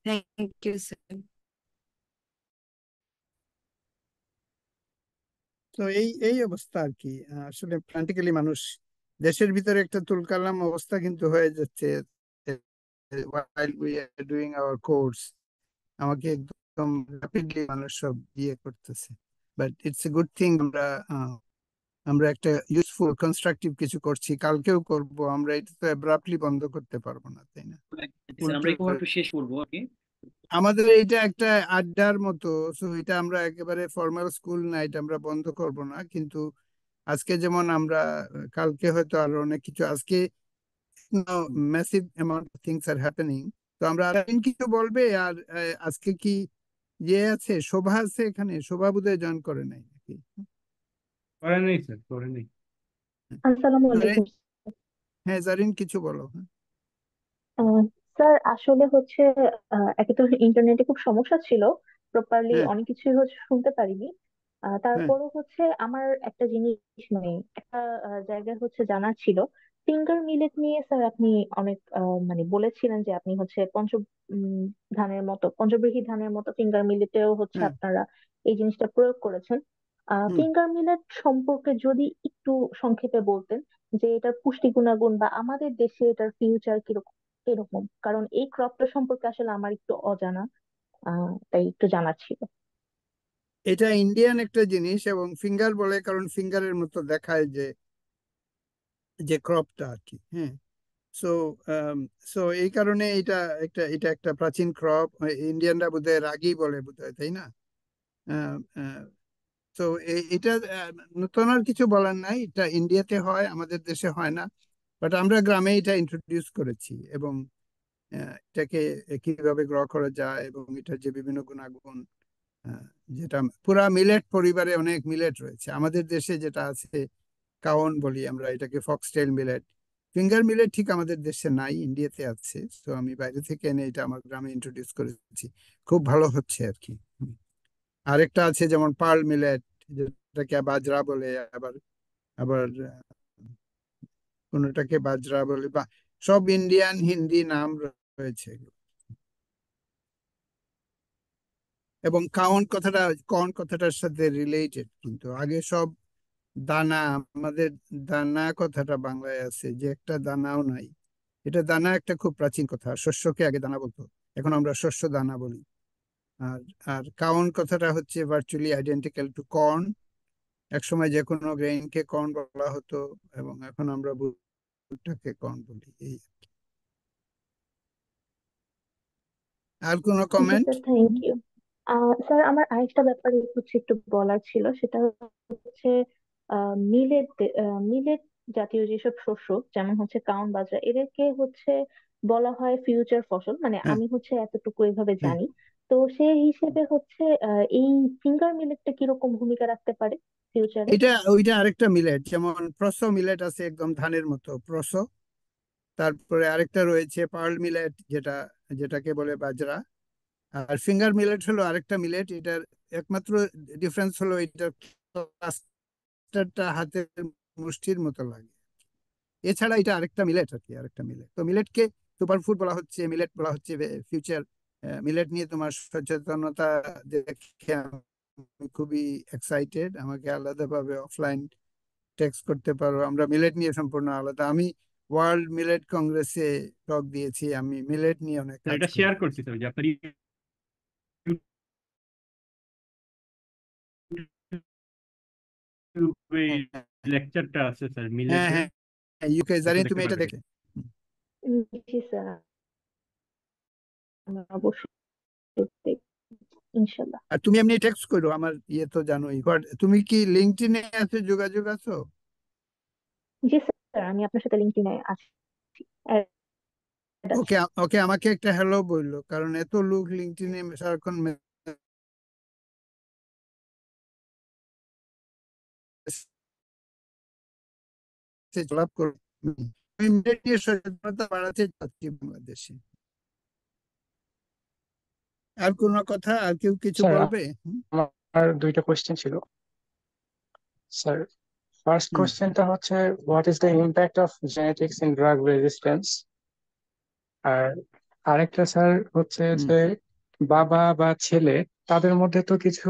থ্যাংক ইউ স্যার। তো এই এই অবস্থা আর কি। আসলে প্র্যাকটিক্যালি মানুষ দেশের ভিতরে একটা তুলকালাম অবস্থা কিন্তু হয়ে যাচ্ছে while we are doing our course। আমাকে একদম র্যাপিডলি মানুষ সব ইয়ে করতেছে, but it's a good thing. আমরা একটা ইউজফুল কনস্ট্রাকটিভ কিছু করছি, কালকেও করব আমরা, এটা তো অ্যাব্রাপ্টলি বন্ধ করতে পারবো না, তাই না? স্যার আমরা উল্টো এরকম একটু শেষ করবো আর কি। আমাদের এইটা একটা আড্ডার মতো, সো এটা আমরা একেবারে ফর্মাল স্কুল না, এটা আমরা বন্ধ করব না, কিন্তু আজকে যেমন আমরা কালকে হয়তো আরো অনেক কিছু, আজকে massive amount of things are happening. তো আমরা আর কিছু বলবে? আর আজকে কি ইয়ে আছে, শোভা আছে এখানে? শোভা বোধহয় জয়েন করে নাই নাকি? করে নেই স্যার, করে নেই। আসসালামু জারিন, আলাইকুম। হ্যাঁ জারিন কিছু বলো। হ্যাঁ। আহ, স্যার আসলে হচ্ছে একে তো ইন্টারনেটে খুব সমস্যা ছিল, প্রপারলি হ্যাঁ, অনেক কিছুই হচ্ছে শুনতে পারিনি। হ্যাঁ, তারপরও হচ্ছে আমার একটা জিনিস মানে একটা জায়গায় হচ্ছে জানার ছিল, ফিঙ্গার মিলেট নিয়ে স্যার আপনি অনেক মানে বলেছিলেন যে আপনি হচ্ছে উম, পঞ্চব্রীহি ধানের মতো ফিঙ্গার মিলেটেও হচ্ছে হ্যাঁ। আপনারা এই জিনিসটা প্রয়োগ করেছেন। হুম। ফিঙ্গার মিলেট সম্পর্কে যদি একটু সংক্ষেপে বলতেন যে এটার পুষ্টি গুণাগুণ বা আমাদের দেশে এটার ফিউচার কিরকম এরকম, কারণ এই ক্রপটা সম্পর্কে আসলে আমার একটু অজানা, তাই একটু জানার ছিল। এটা ইন্ডিয়ান একটা জিনিস, এবং ফিঙ্গার বলে কারণ ফিঙ্গারের মতো দেখায় যে যে ক্রপটা আর কি। হ্যাঁ। সো সো এই কারণে এটা একটা প্রাচীন ক্রপ। ইন্ডিয়ানরা বোধহয় রাগী বলে বোধহয়, তাই না? তো এটা নতুন আর কিছু বলার নাই, এটা ইন্ডিয়াতে হয়, আমাদের দেশে হয় না। বাট আমরা গ্রামে এটা ইন্ট্রোডিউস করেছি, এবং এটাকে কিভাবে গ্রো করা যায় এবং এটার যে বিভিন্ন গুণাগুণ, আহ, যেটা পুরা মিলেট পরিবারে অনেক মিলেট রয়েছে। আমাদের দেশে যেটা আছে কাওন বলি আমরা, এটাকে ফক্সটেল মিলেট। ফিঙ্গার মিলেট ঠিক আমাদের দেশে নাই, ইন্ডিয়াতে আছে। তো আমি বাইরে থেকে এনে এটা আমার গ্রামে ইন্ট্রোডিউস করেছি, খুব ভালো হচ্ছে আর কি। আরেকটা আছে যেমন পার্ল মিলেট, যেটাকে বাজরা বলে, আবার আবার কোনটাকে বাজরা বলে, বা সব ইন্ডিয়ান হিন্দি নাম রয়েছে। এবং কাউন কথাটার সাথে রিলেটেড, কিন্তু আগে সব দানা, আমাদের দানা কথাটা বাংলায় আছে যে একটা দানাও নাই। এটা দানা একটা খুব প্রাচীন কথা, শস্যকে আগে দানা বলতো, এখন আমরা শস্য দানা বলি। আর আর কাউন কথাটা হচ্ছে ভার্চুয়ালি আইডেন্টিক্যাল টু কর্ন। একসময় যে কোনো গ্রেইনকে কর্ন বলা হতো, এবং এখন আমরা ভুট্টাকে কর্ন বলি। এই আর কোনো জি comment? Sir, thank you. Sir আমার আরেকটা ব্যাপারে হচ্ছে একটু বলার ছিল, সেটা হচ্ছে মিলেট মিলেট জাতীয় যেসব শস্য যেমন হচ্ছে কাউন বাজরা, এদেরকে হচ্ছে বলা হয় ফিউচার ফসল, মানে হ্যাঁ, আমি হচ্ছে এতটুকু এভাবে হ্যাঁ, জানি। তো সেই হিসেবে হচ্ছে এই ফিঙ্গার মিলেটটা কিরকম ভূমিকা রাখতে পারে ফিউচারে? ওইটা আরেকটা মিলেট, যেমন প্রসো মিলেট আছে একদম ধানের মতো প্রসো। তারপরে আরেকটা রয়েছে পার্ল মিলেট, যেটাকে বলে বাজরা। আর ফিঙ্গার মিলেট হলো আরেকটা মিলেট। এটার একমাত্র ডিফারেন্স হলো এটার ক্লাস্টারটা হাতের মুষ্টির মতো লাগে। এছাড়া এটা আরেকটা মিলেট আর কি, আরেকটা মিলেট। তো মিলেটকে সুপার ফুড বলা হচ্ছে, মিলেট বলা হচ্ছে ফিউচার। মিলেট নিয়ে তোমার সচেতনতা দেখে আমি খুবই এক্সাইটেড। আমাকে আলাদাভাবে অফলাইন টেক্সট করতে পারো। আমরা মিলেট নিয়ে সম্পূর্ণ আলাদা। আমি ওয়ার্ল্ড মিলেট কংগ্রেসে টক দিয়েছি। আমি মিলেট নিয়ে অনেক কাজ এটা করি। শেয়ার করছি স্যার যে আপনার ইউটিউবে হ্যাঁ লেকচারটা আছে স্যার হ্যাঁ মিলেটের, হ্যাঁ, ইউকে এটা জানি দেখতে তুমি এটা পারেন। দেখে। জি স্যার, আমরা অবশ্যই দেখব, ইনশাল্লাহ। আর তুমি এমনি টেক্সট করো, আমার ইয়ে তো জানোই। তুমি কি লিঙ্কডইনে আছে, যোগাযোগ আছো? জি স্যার, আমি আপনার সাথে লিঙ্কডইনে আছি, add আছি। ওকে ওকে, আমাকে একটা হ্যালো বললো, কারণ এত লোক লিঙ্কডইনে সারাক্ষণ মেসেজ লাভ করো। আমি মিলেট নিয়ে সচেতনতা বাড়াতে চাচ্ছি বাংলাদেশে। আর কোনো কথা, আর কেউ কিছু স্যার বলবে? আমার দুইটা কোয়েশ্চেন ছিল স্যার। ফার্স্ট হুম কোয়েশ্চেনটা হচ্ছে what is the impact of genetics in drug resistance. আর আরেকটা স্যার হচ্ছে হুম যে বাবা বা ছেলে তাদের মধ্যে তো কিছু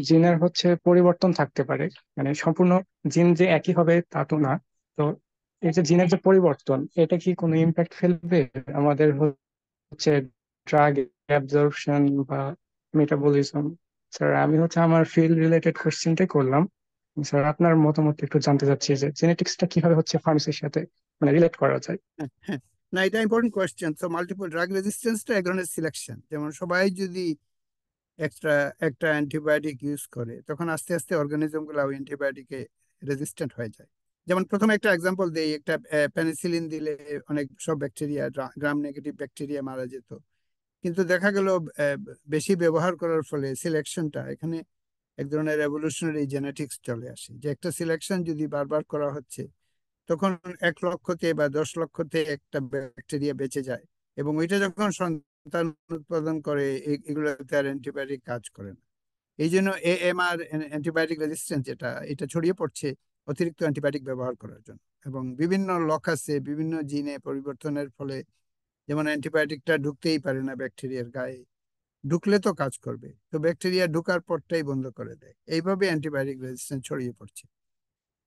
জিনের হচ্ছে পরিবর্তন থাকতে পারে, মানে সম্পূর্ণ জিন যে একই হবে তা তো না। তো এই যে জিনের যে পরিবর্তন, এটা কি কোনো ইম্প্যাক্ট ফেলবে আমাদের হচ্ছে ড্রাগ অ্যাবজর্পশন বা মেটাবলিজম? স্যার আমি হচ্ছে আমার ফিল্ড রিলেটেড কোশ্চেনটাই করলাম। স্যার আপনার মতামত একটু জানতে চাচ্ছি যে জেনেটিক্সটা কিভাবে হচ্ছে ফার্মেসির সাথে মানে রিলেট করা যায়। হ্যাঁ হ্যাঁ। না, এটা ইম্পর্টেন্ট কোয়েশ্চেন। তো মাল্টিপল ড্রাগ রেজিস্ট্যান্সটা এক ধরনের সিলেকশন। যেমন সবাই যদি এক্সট্রা একটা অ্যান্টিবায়োটিক ইউজ করে, তখন আস্তে আস্তে অর্গানিজম গুলো ওই অ্যান্টিবায়োটিকে রেজিস্ট্যান্ট হয়ে যায়। যেমন প্রথমে একটা এক্সাম্পল দেই, একটা পেনিসিলিন দিলে অনেক সব ব্যাকটেরিয়া, গ্রাম নেগেটিভ ব্যাকটেরিয়া মারা যেত। কিন্তু দেখা গেল বেশি ব্যবহার করার ফলে সিলেকশনটা এখানে এক ধরনের রেভলিউশনারি জেনেটিক্স চলে আসে, যে একটা সিলেকশন যদি বারবার করা হচ্ছে, তখন 1 লক্ষতে বা 10 লক্ষতে একটা ব্যাকটেরিয়া বেঁচে যায়। এবং ওইটা যখন সন্তান উৎপাদন করে, এগুলোতে আর অ্যান্টিবায়োটিক কাজ করে না। এই জন্য AMR, অ্যান্টিবায়োটিক রেজিস্ট্যান্স, এটা ছড়িয়ে পড়ছে অতিরিক্ত অ্যান্টিবায়োটিক ব্যবহার করার জন্য। এবং বিভিন্ন লক আছে, বিভিন্ন জিনে পরিবর্তনের ফলে, যেমন অ্যান্টিবায়োটিকটা ঢুকতেই পারে না ব্যাকটেরিয়ার গায়ে। ঢুকলে তো কাজ করবে, তো ব্যাকটেরিয়া ঢুকার পরটাই বন্ধ করে দেয়। এইভাবে অ্যান্টিবায়োটিক রেজিস্ট্যান্স ছড়িয়ে পড়ছে।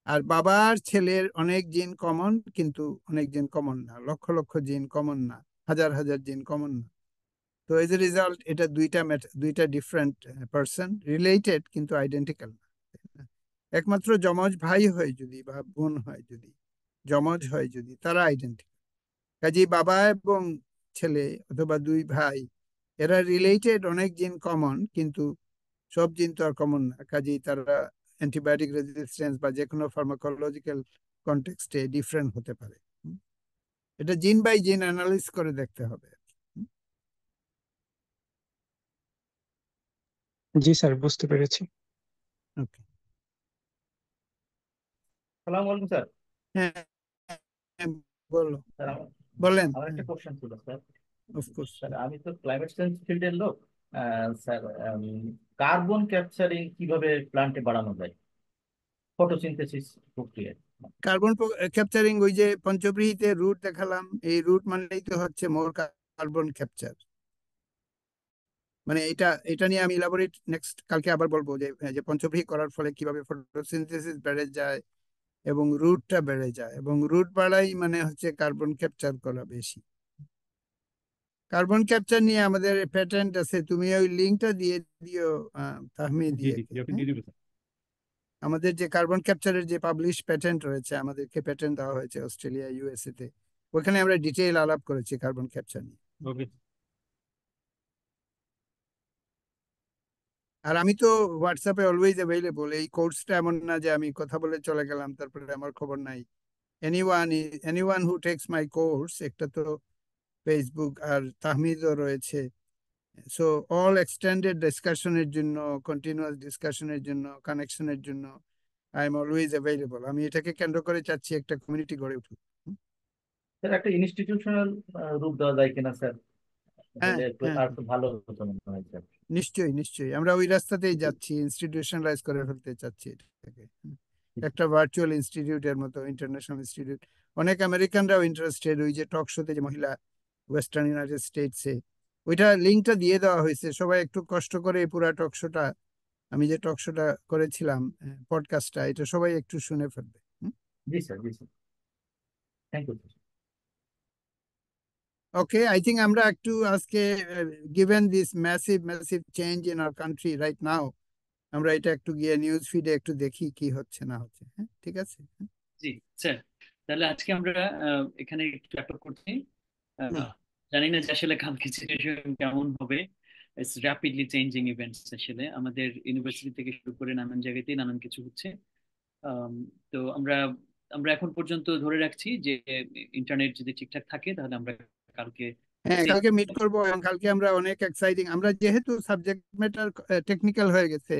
আর বাবার ছেলের অনেক জিন কমন, কিন্তু অনেক জিন কমন না, লক্ষ লক্ষ জিন কমন না, হাজার হাজার জিন কমন না। তো এজ এ রেজাল্ট এটা দুইটা ডিফারেন্ট পার্সন, রিলেটেড কিন্তু আইডেন্টিক্যাল না। একমাত্র যমজ ভাই হয় যদি বা বোন হয় যদি, যমজ হয় যদি, তারা আইডেন্টিক্যাল। কাজেই বাবা এবং ছেলে অথবা দুই ভাই, এরা রিলেটেড, অনেক জিন কমন, কিন্তু সব জিন তো আর কমন না। কাজেই তারা অ্যান্টিবায়োটিক রেজিস্ট্যান্স বা যে কোনো ফার্মাকোলজিক্যাল কনটেক্সটে ডিফারেন্ট হতে পারে। এটা জিন বাই জিন অ্যানালিস করে দেখতে হবে। জি স্যার, বুঝতে পেরেছি। ওকে। সালাম আলাইকুম স্যার। হ্যাঁ হ্যাঁ, বলো, স্যার বলেন। আমার একটা হ্যাঁ, কোশ্চেন ছিল স্যার। অফকোর্স। স্যার আমি তো ক্লাইমেট চেঞ্জ ফিল্ডের লোক। স্যার কার্বন ক্যাপচারিং কিভাবে প্ল্যান্টে বাড়ানো যায়, ফটোসিনথেসিস প্রক্রিয়া? কার্বন ক্যাপচারিং, ওই যে পঞ্চব্রীহিতে রুট দেখালাম, এই রুট মানেই তো হচ্ছে মোর কার্বন ক্যাপচার। মানে এটা এটা নিয়ে আমি ইলাবোরেট নেক্সট কালকে আবার বলবো, যে যে পঞ্চব্রীহি করার ফলে কিভাবে ফটোসিনথেসিস বেড়ে যায় এবং রুটটা বেড়ে যায়, এবং রুট বাড়াই মানে হচ্ছে কার্বন ক্যাপচার করা বেশি। কার্বন ক্যাপচার নিয়ে আমাদের প্যাটেন্ট আছে, তুমি ওই লিঙ্কটা দিয়ে দিও তাহমিদ জি জি দিয়েকে। ওকে দিয়ে দিব স্যার। আমাদের যে কার্বন ক্যাপচারের যে পাবলিশ প্যাটেন্ট রয়েছে, আমাদেরকে প্যাটেন্ট দেওয়া হয়েছে অস্ট্রেলিয়া, USA তে। ওখানে আমরা ডিটেইল আলাপ করেছি কার্বন ক্যাপচার নিয়ে। ওকে। আর আমি তো হোয়াটসঅ্যাপে অলওয়েজ অ্যাভেলেবল। এই কোর্সটা এমন না যে আমি কথা বলে চলে গেলাম তারপরে আমার খবর নাই। এনিওয়ান হু টেক্স মাই কোর্স, একটা তো ফেসবুক, আর তাহমিদও রয়েছে, সো অল এক্সটেন্ডেড ডিসকাশনের জন্য, কন্টিনিউয়াস ডিসকাশনের জন্য, কানেকশনের জন্য আই এম অলওয়েজ অ্যাভেলেবল। আমি এটাকে কেন্দ্র করে চাচ্ছি একটা কমিউনিটি গড়ে উঠুক। স্যার একটা ইনস্টিটিউশনাল রূপ দেওয়া যায় কিনা স্যার, হ্যাঁ তাহলে একটু হ্যাঁ আর একটু ভালো হতো মনে হয় স্যার। নিশ্চয়ই নিশ্চয়ই, আমরা ওই রাস্তাতেই যাচ্ছি, ইনস্টিটিউশনালাইজ করে ফেলতে চাচ্ছি এটাকে। একটা ভার্চুয়াল ইনস্টিটিউটের মতো, ইন্টারন্যাশনাল ইনস্টিটিউট। অনেক আমেরিকানরাও ইন্টারেস্টেড, ওই যে টক শোতে যে মহিলা ওয়েস্টার্ন ইউনাইটেড স্টেটসে, ওইটা লিঙ্কটা দিয়ে দেওয়া হয়েছে। সবাই একটু কষ্ট করে এই পুরা টক শোটা, আমি যে টক শোটা করেছিলাম, পডকাস্টটা, এটা সবাই একটু শুনে ফেলবে। জি স্যার, জি sir, thank you sir. Okay, I think আমরা একটু আজকে, given this massive massive change in our country right now, আমরা এটা একটু গিয়ে নিউজ ফিডে একটু দেখি কি হচ্ছে না হচ্ছে। হ্যাঁ ঠিক আছে। জি স্যার, তাহলে আজকে আমরা এখানে একটু র্যাপ আপ করছি। হুম। জানি না যে আসলে কালকে সিচুয়েশন কেমন হবে। ইটস র্যাপিডলি চেঞ্জিং ইভেন্টস, আসলে আমাদের ইউনিভার্সিটি থেকে শুরু করে নানান জায়গাতেই নানান কিছু হচ্ছে। তো আমরা আমরা এখন পর্যন্ত ধরে রাখছি যে ইন্টারনেট যদি ঠিকঠাক থাকে তাহলে আমরা কালকে হ্যাঁ কালকে মিট করবো, এবং কালকে আমরা অনেক এক্সাইটিং, আমরা যেহেতু সাবজেক্ট ম্যাটার টেকনিক্যাল হয়ে গেছে,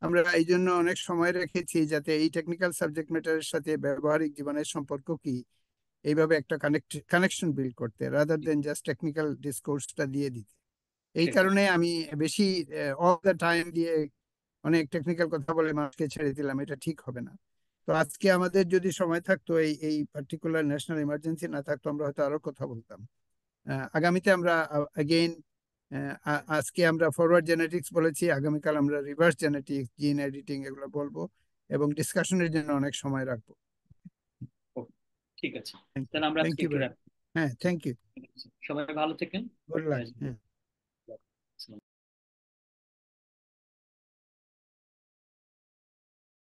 আমরা এই জন্য অনেক সময় রেখেছি যাতে এই টেকনিক্যাল সাবজেক্ট ম্যাটারের সাথে ব্যবহারিক জীবনের সম্পর্ক কি, এইভাবে একটা কানেকশন বিল্ড করতে, রাদার দেন জাস্ট টেকনিক্যাল ডিসকোর্সটা দিয়ে দিতে। এই কারণে আমি বেশি অল দ্য টাইম দিয়ে অনেক টেকনিক্যাল কথা বলে মানুষকে ছেড়ে দিলাম, এটা ঠিক হবে না। তো আজকে আমাদের যদি সময় থাকতো, এই এই পার্টিকুলার ন্যাশনাল ইমার্জেন্সি না থাকতো, আমরা হয়তো আরো কথা বলতাম। আগামীতে আমরা অ্যাগেইন, আজকে আমরা ফরওয়ার্ড জেনেটিক্স বলেছি, আগামীকাল আমরা রিভার্স জেনেটিক্স, জিন এডিটিং এগুলো বলবো, এবং ডিসকাশনের জন্য অনেক সময় রাখবো। ঠিক আছে, তাহলে আমরা থ্যাংক আজকে ইউ একটু হ্যাঁ থ্যাংক ইউ, সবাই ভালো থাকেন। Good luck. হ্যাঁ।